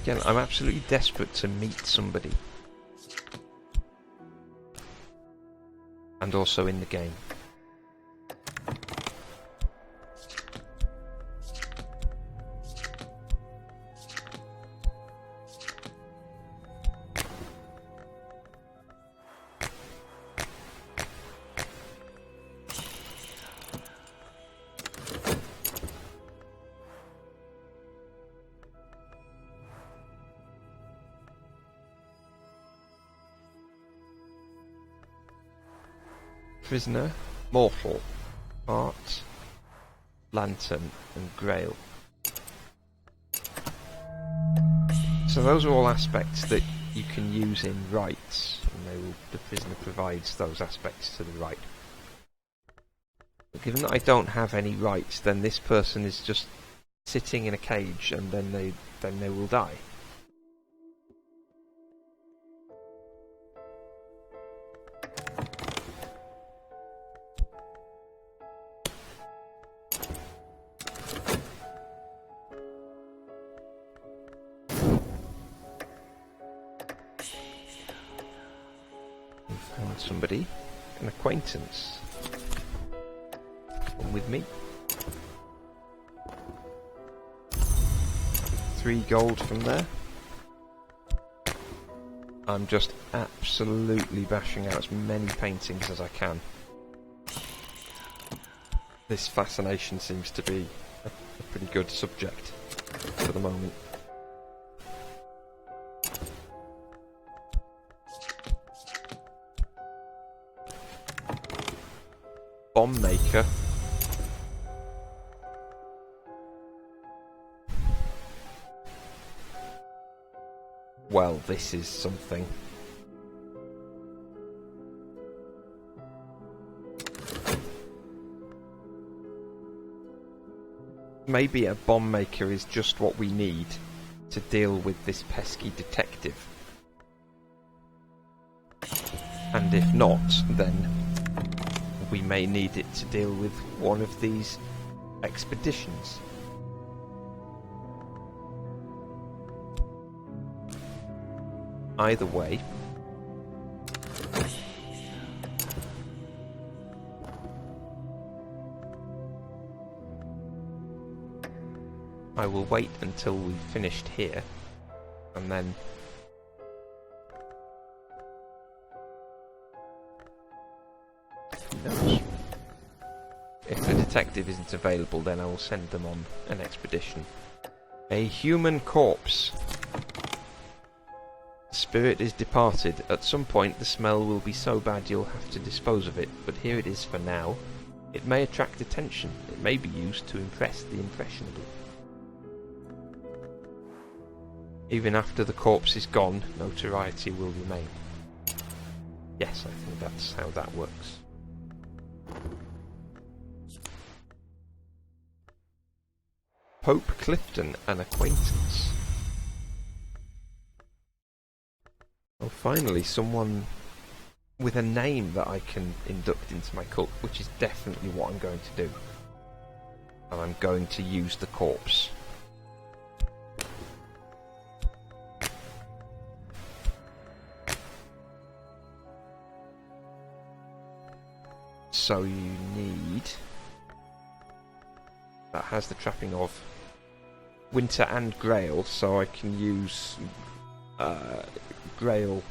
Again, I'm absolutely desperate to meet somebody. And also in the game. Prisoner, mortal, art, lantern, and grail. So those are all aspects that you can use in rites, and the prisoner provides those aspects to the rite. But given that I don't have any rites, then this person is just sitting in a cage, and then they will die. Somebody, an acquaintance. Come with me. 3 gold from there. I'm just absolutely bashing out as many paintings as I can. This fascination seems to be a pretty good subject for the moment. Bomb maker. Well, this is something. Maybe a bomb maker is just what we need to deal with this pesky detective. And if not, then we may need it to deal with one of these expeditions. Either way, I will wait until we've finished here, and then who knows? If the detective isn't available, then I will send them on an expedition. A human corpse. The spirit is departed. At some point the smell will be so bad you'll have to dispose of it, but here it is for now. It may attract attention. It may be used to impress the impressionable. Even after the corpse is gone, notoriety will remain. Yes, I think that's how that works. Pope Clifton, an acquaintance. Oh, finally, someone with a name that I can induct into my cult, which is definitely what I'm going to do. And I'm going to use the corpse. So you need... that has the trapping of Winter and Grail, so I can use Grail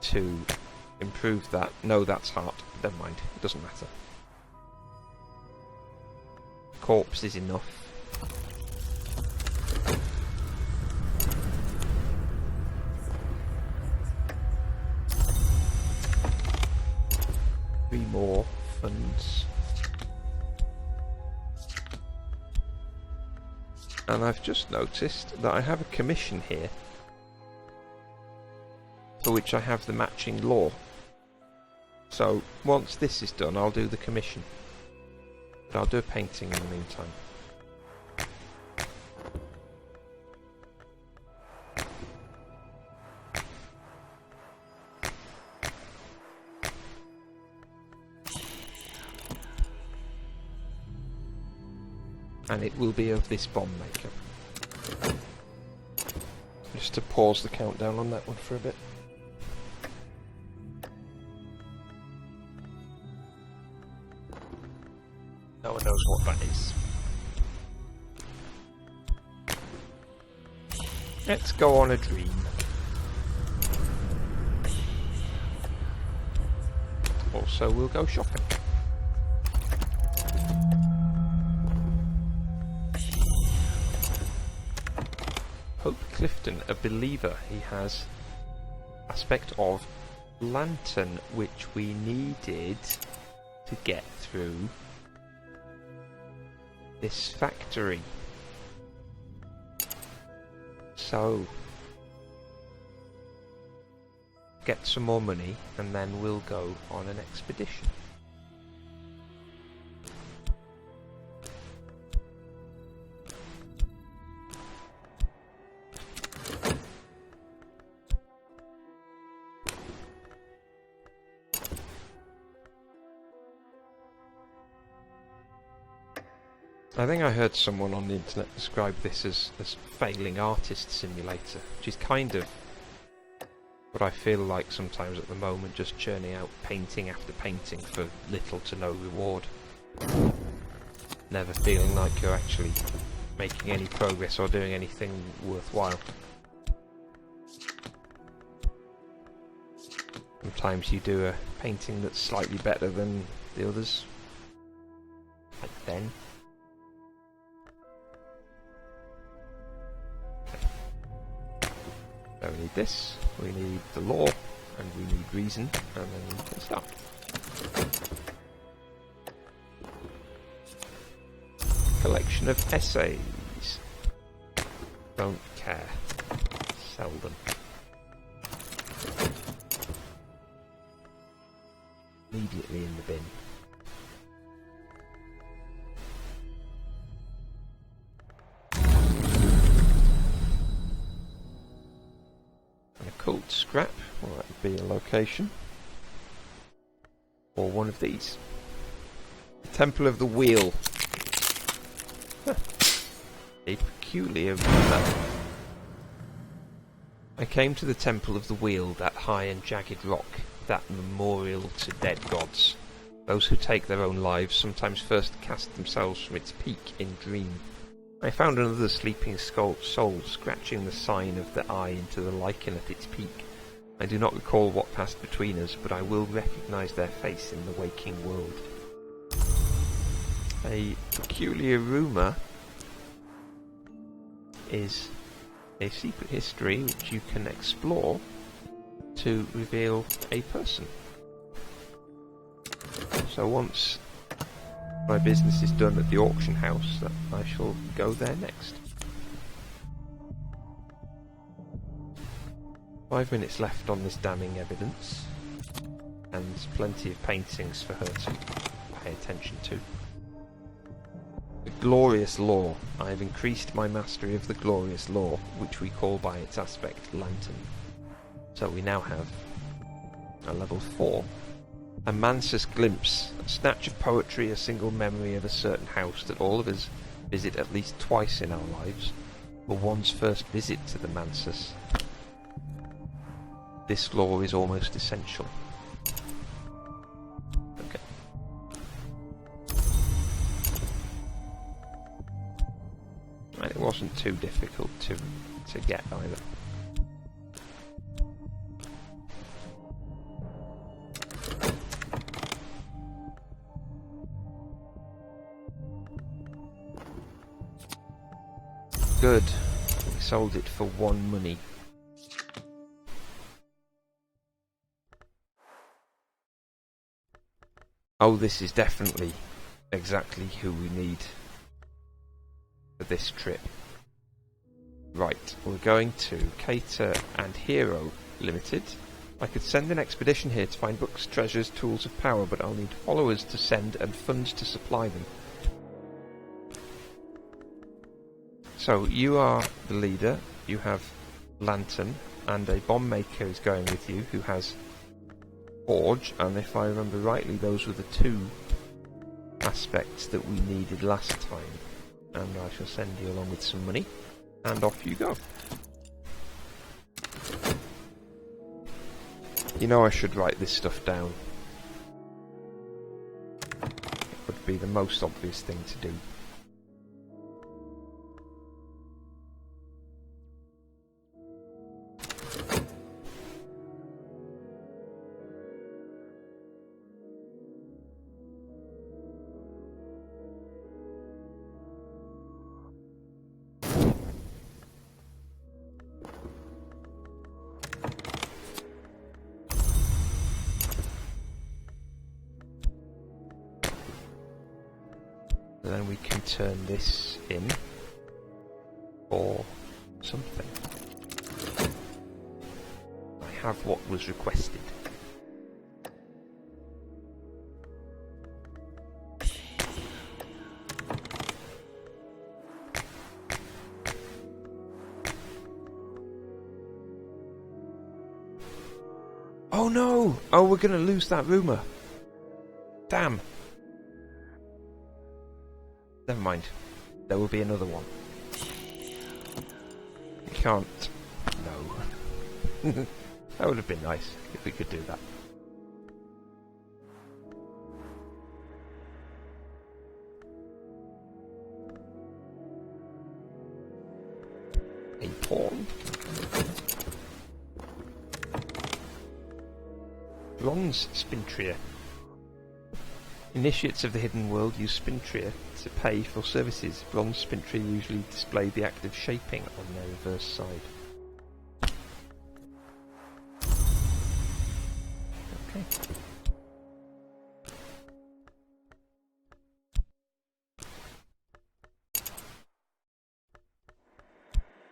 to improve that. No, that's Heart. Never mind, it doesn't matter. Corpse is enough. Three more funds. And I've just noticed that I have a commission here for which I have the matching law. So once this is done, I'll do the commission. But I'll do a painting in the meantime. And it will be of this bomb maker. Just to pause the countdown on that one for a bit. No one knows what that is. Let's go on a dream. Also, we'll go shopping. Pope Clifton, a believer. He has aspect of lantern, which we needed to get through this factory. So, get some more money and then we'll go on an expedition. I think I heard someone on the internet describe this as failing artist simulator, which is kind of what I feel like sometimes at the moment, just churning out painting after painting for little to no reward. Never feeling like you're actually making any progress or doing anything worthwhile. Sometimes you do a painting that's slightly better than the others, like then. So we need this, we need the law, and we need reason, and then we can start. Collection of essays. Don't care. Sell them. Immediately in the bin. Cult scrap, well, that would be a location. Or one of these. The Temple of the Wheel. Huh. A peculiar ruler. I came to the Temple of the Wheel, that high and jagged rock, that memorial to dead gods. Those who take their own lives sometimes first cast themselves from its peak in dream. I found another sleeping soul scratching the sign of the eye into the lichen at its peak. I do not recall what passed between us, but I will recognise their face in the waking world. A peculiar rumour is a secret history which you can explore to reveal a person. So once my business is done at the auction house, I shall go there next. 5 minutes left on this damning evidence, and plenty of paintings for her to pay attention to. The glorious law. I have increased my mastery of the glorious law, which we call by its aspect lantern. So we now have a level 4. A Mansus glimpse, a snatch of poetry, a single memory of a certain house that all of us visit at least twice in our lives, or one's first visit to the Mansus. This law is almost essential. Okay. And it wasn't too difficult to get either. Good. We sold it for 1 money. Oh, this is definitely exactly who we need for this trip. Right, we're going to Cater and Hero Limited. I could send an expedition here to find books, treasures, tools of power, but I'll need followers to send and funds to supply them. So, you are the leader, you have Lantern, and a bomb maker is going with you who has Forge, and if I remember rightly, those were the 2 aspects that we needed last time. And I shall send you along with some money, and off you go. You know I should write this stuff down. It would be the most obvious thing to do. Then we can turn this in for something. I have what was requested. Oh no! Oh, we're gonna lose that rumour. Damn. Never mind. There will be another one. You can't. No. That would have been nice if we could do that. A pawn. Bronze Spintria. Initiates of the hidden world use Spintria to pay for services. Bronze Spintria usually display the act of shaping on their reverse side. Okay.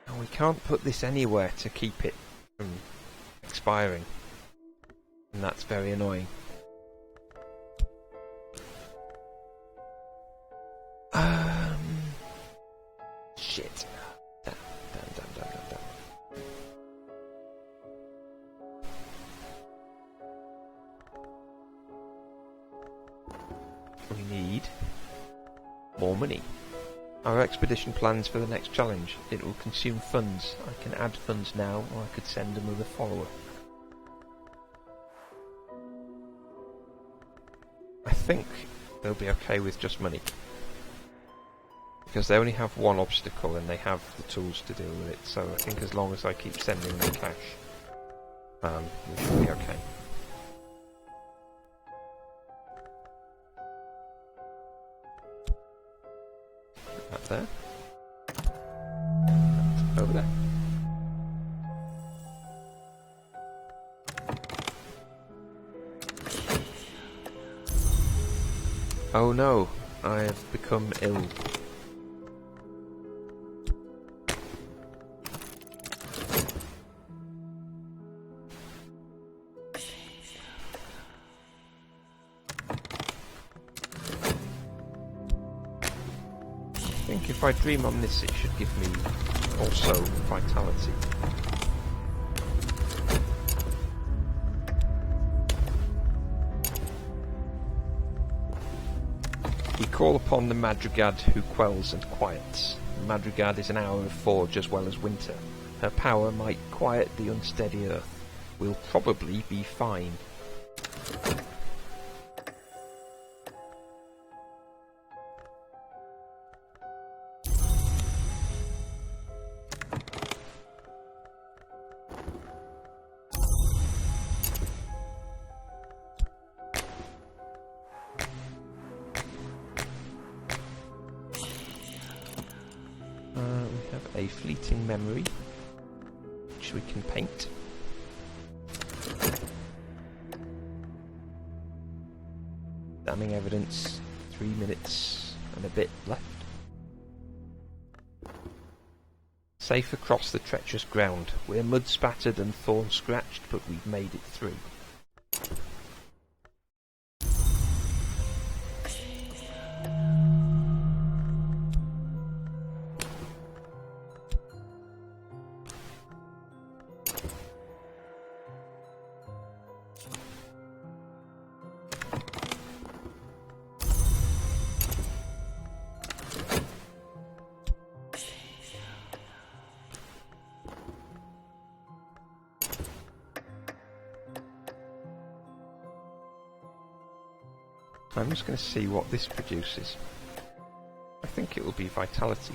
And we can't put this anywhere to keep it from expiring. And that's very annoying. Shit. Damn. We need more money. Our expedition plans for the next challenge. It will consume funds. I can add funds now, or I could send another follower. I think they'll be okay with just money. Because they only have one obstacle and they have the tools to deal with it, so I think as long as I keep sending them cash, we should be okay. Put that there. That over there. Oh no, I have become ill. I think if I dream on this, it should give me also vitality. We call upon the Madrigad who quells and quiets. The Madrigad is an hour of forge as well as winter. Her power might quiet the unsteady earth. We'll probably be fine. We have a fleeting memory, which we can paint. Damning evidence, 3 minutes and a bit left. Safe across the treacherous ground. We're mud spattered and thorn scratched, but we've made it through. I'm just going to see what this produces. I think it will be vitality.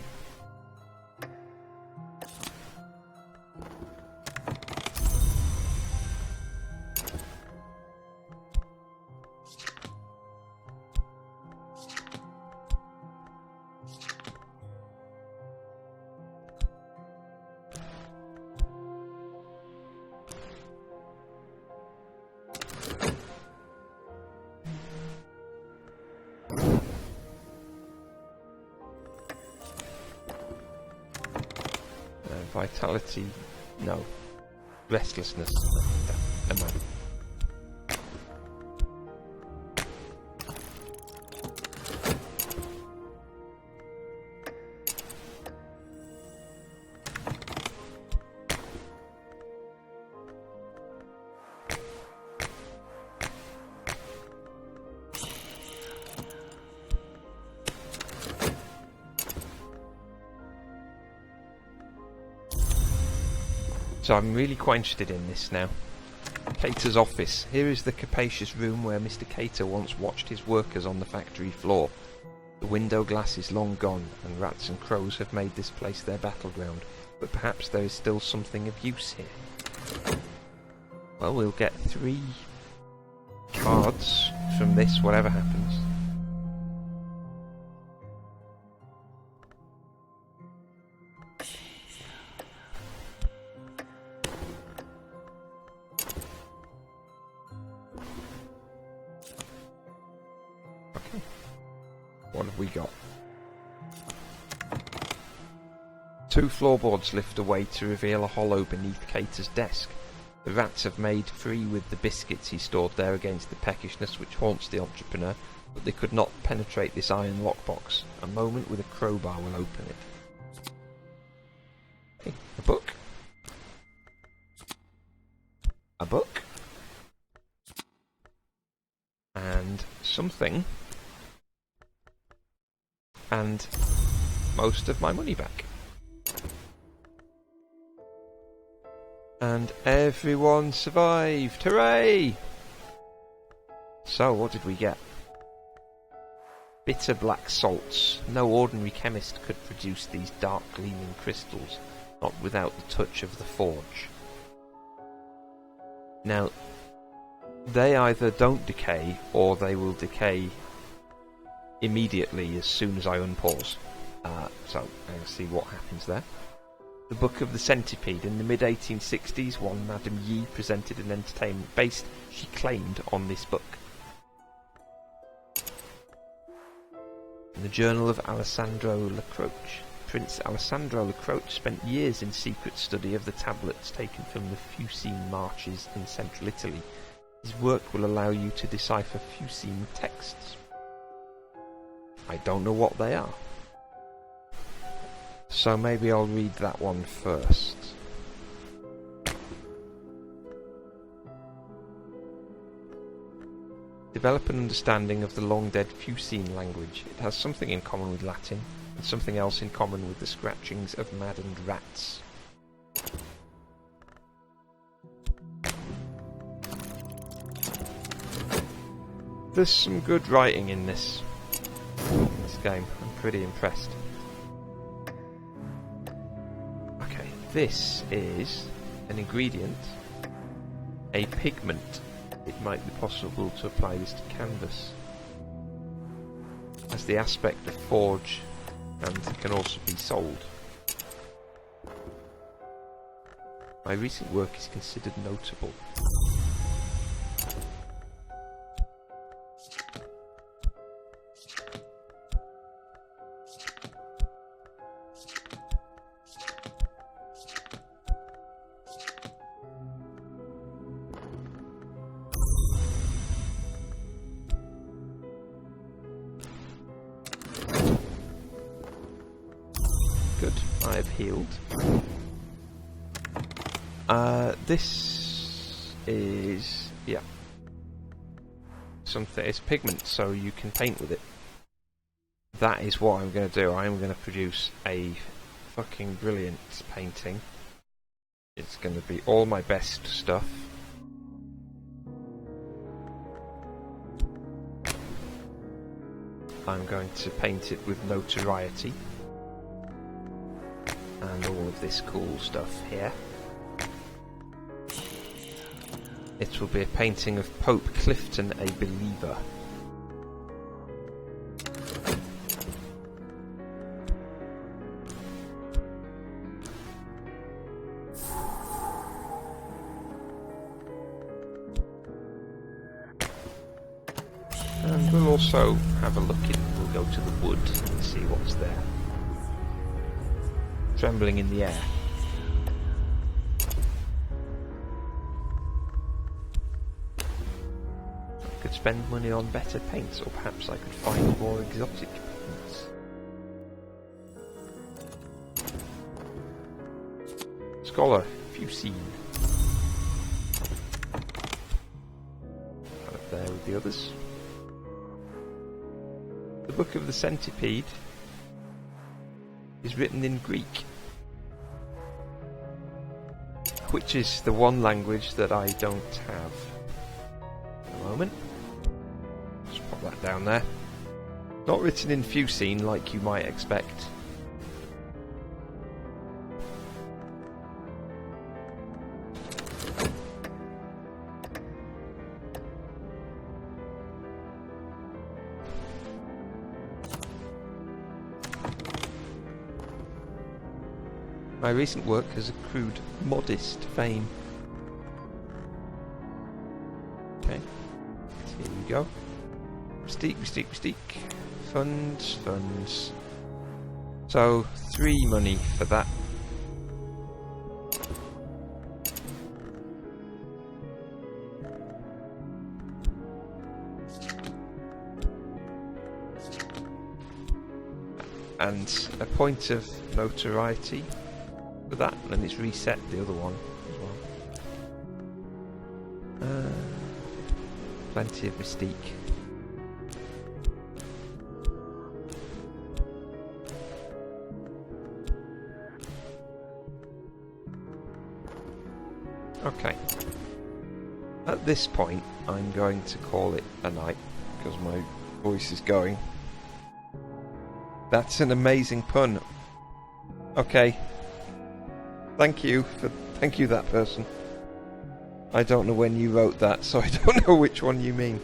Vitality, no. Restlessness, never mind. So I'm really quite interested in this now. Cater's office. Here is the capacious room where Mr. Cater once watched his workers on the factory floor. The window glass is long gone, and rats and crows have made this place their battleground, but perhaps there is still something of use here. Well, we'll get 3 cards from this, whatever happens. What have we got? 2 floorboards lift away to reveal a hollow beneath Cater's desk. The rats have made free with the biscuits he stored there against the peckishness which haunts the entrepreneur, but they could not penetrate this iron lockbox. A moment with a crowbar will open it. Okay, a book. A book. And something. And most of my money back. And everyone survived! Hooray! So, what did we get? Bitter black salts. No ordinary chemist could produce these dark gleaming crystals, not without the touch of the forge. Now, they either don't decay, or they will decay immediately as soon as I unpause. So, I'm going to see what happens there. The Book of the Centipede. In the mid-1860s, one Madame Yee presented an entertainment based, she claimed, on this book. In the Journal of Alessandro Lacroce. Prince Alessandro Lacroce spent years in secret study of the tablets taken from the Fucine marches in central Italy. His work will allow you to decipher Fucine texts. I don't know what they are. So maybe I'll read that one first. Develop an understanding of the long-dead Fucine language. It has something in common with Latin, and something else in common with the scratchings of maddened rats. There's some good writing in this game. I'm pretty impressed. Okay, this is an ingredient, a pigment. It might be possible to apply this to canvas. Has the aspect of forge and can also be sold. My recent work is considered notable. Good, I have healed. This is, yeah, something, it's pigment, so you can paint with it. That is what I'm going to do. I'm going to produce a fucking brilliant painting. It's going to be all my best stuff. I'm going to paint it with notoriety. And all of this cool stuff here. It will be a painting of Pope Clifton, a believer. And we'll also have a look in, we'll go to the wood and see what's there. Trembling in the air. I could spend money on better paints, or perhaps I could find more exotic paints. Scholar, Fucine. Up there with the others. The Book of the Centipede is written in Greek, which is the one language that I don't have at the moment. Just pop that down there. Not written in Fucine like you might expect. My recent work has accrued modest fame. Okay, so here we go. Mystique. Funds. So, 3 money for that. And a point of notoriety for that, and it's reset the other one as well. Plenty of mystique. At this point, I'm going to call it a night because my voice is going. That's an amazing pun. Okay. Thank you, that person. I don't know when you wrote that, so I don't know which one you mean.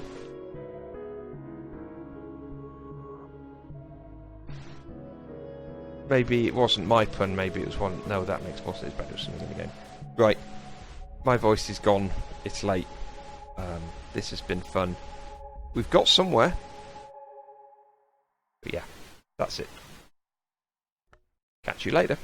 Maybe it wasn't my pun, maybe it was one... No, that makes more sense. It's better something in the game. Right. My voice is gone. It's late. This has been fun. We've got somewhere. But yeah, that's it. Catch you later.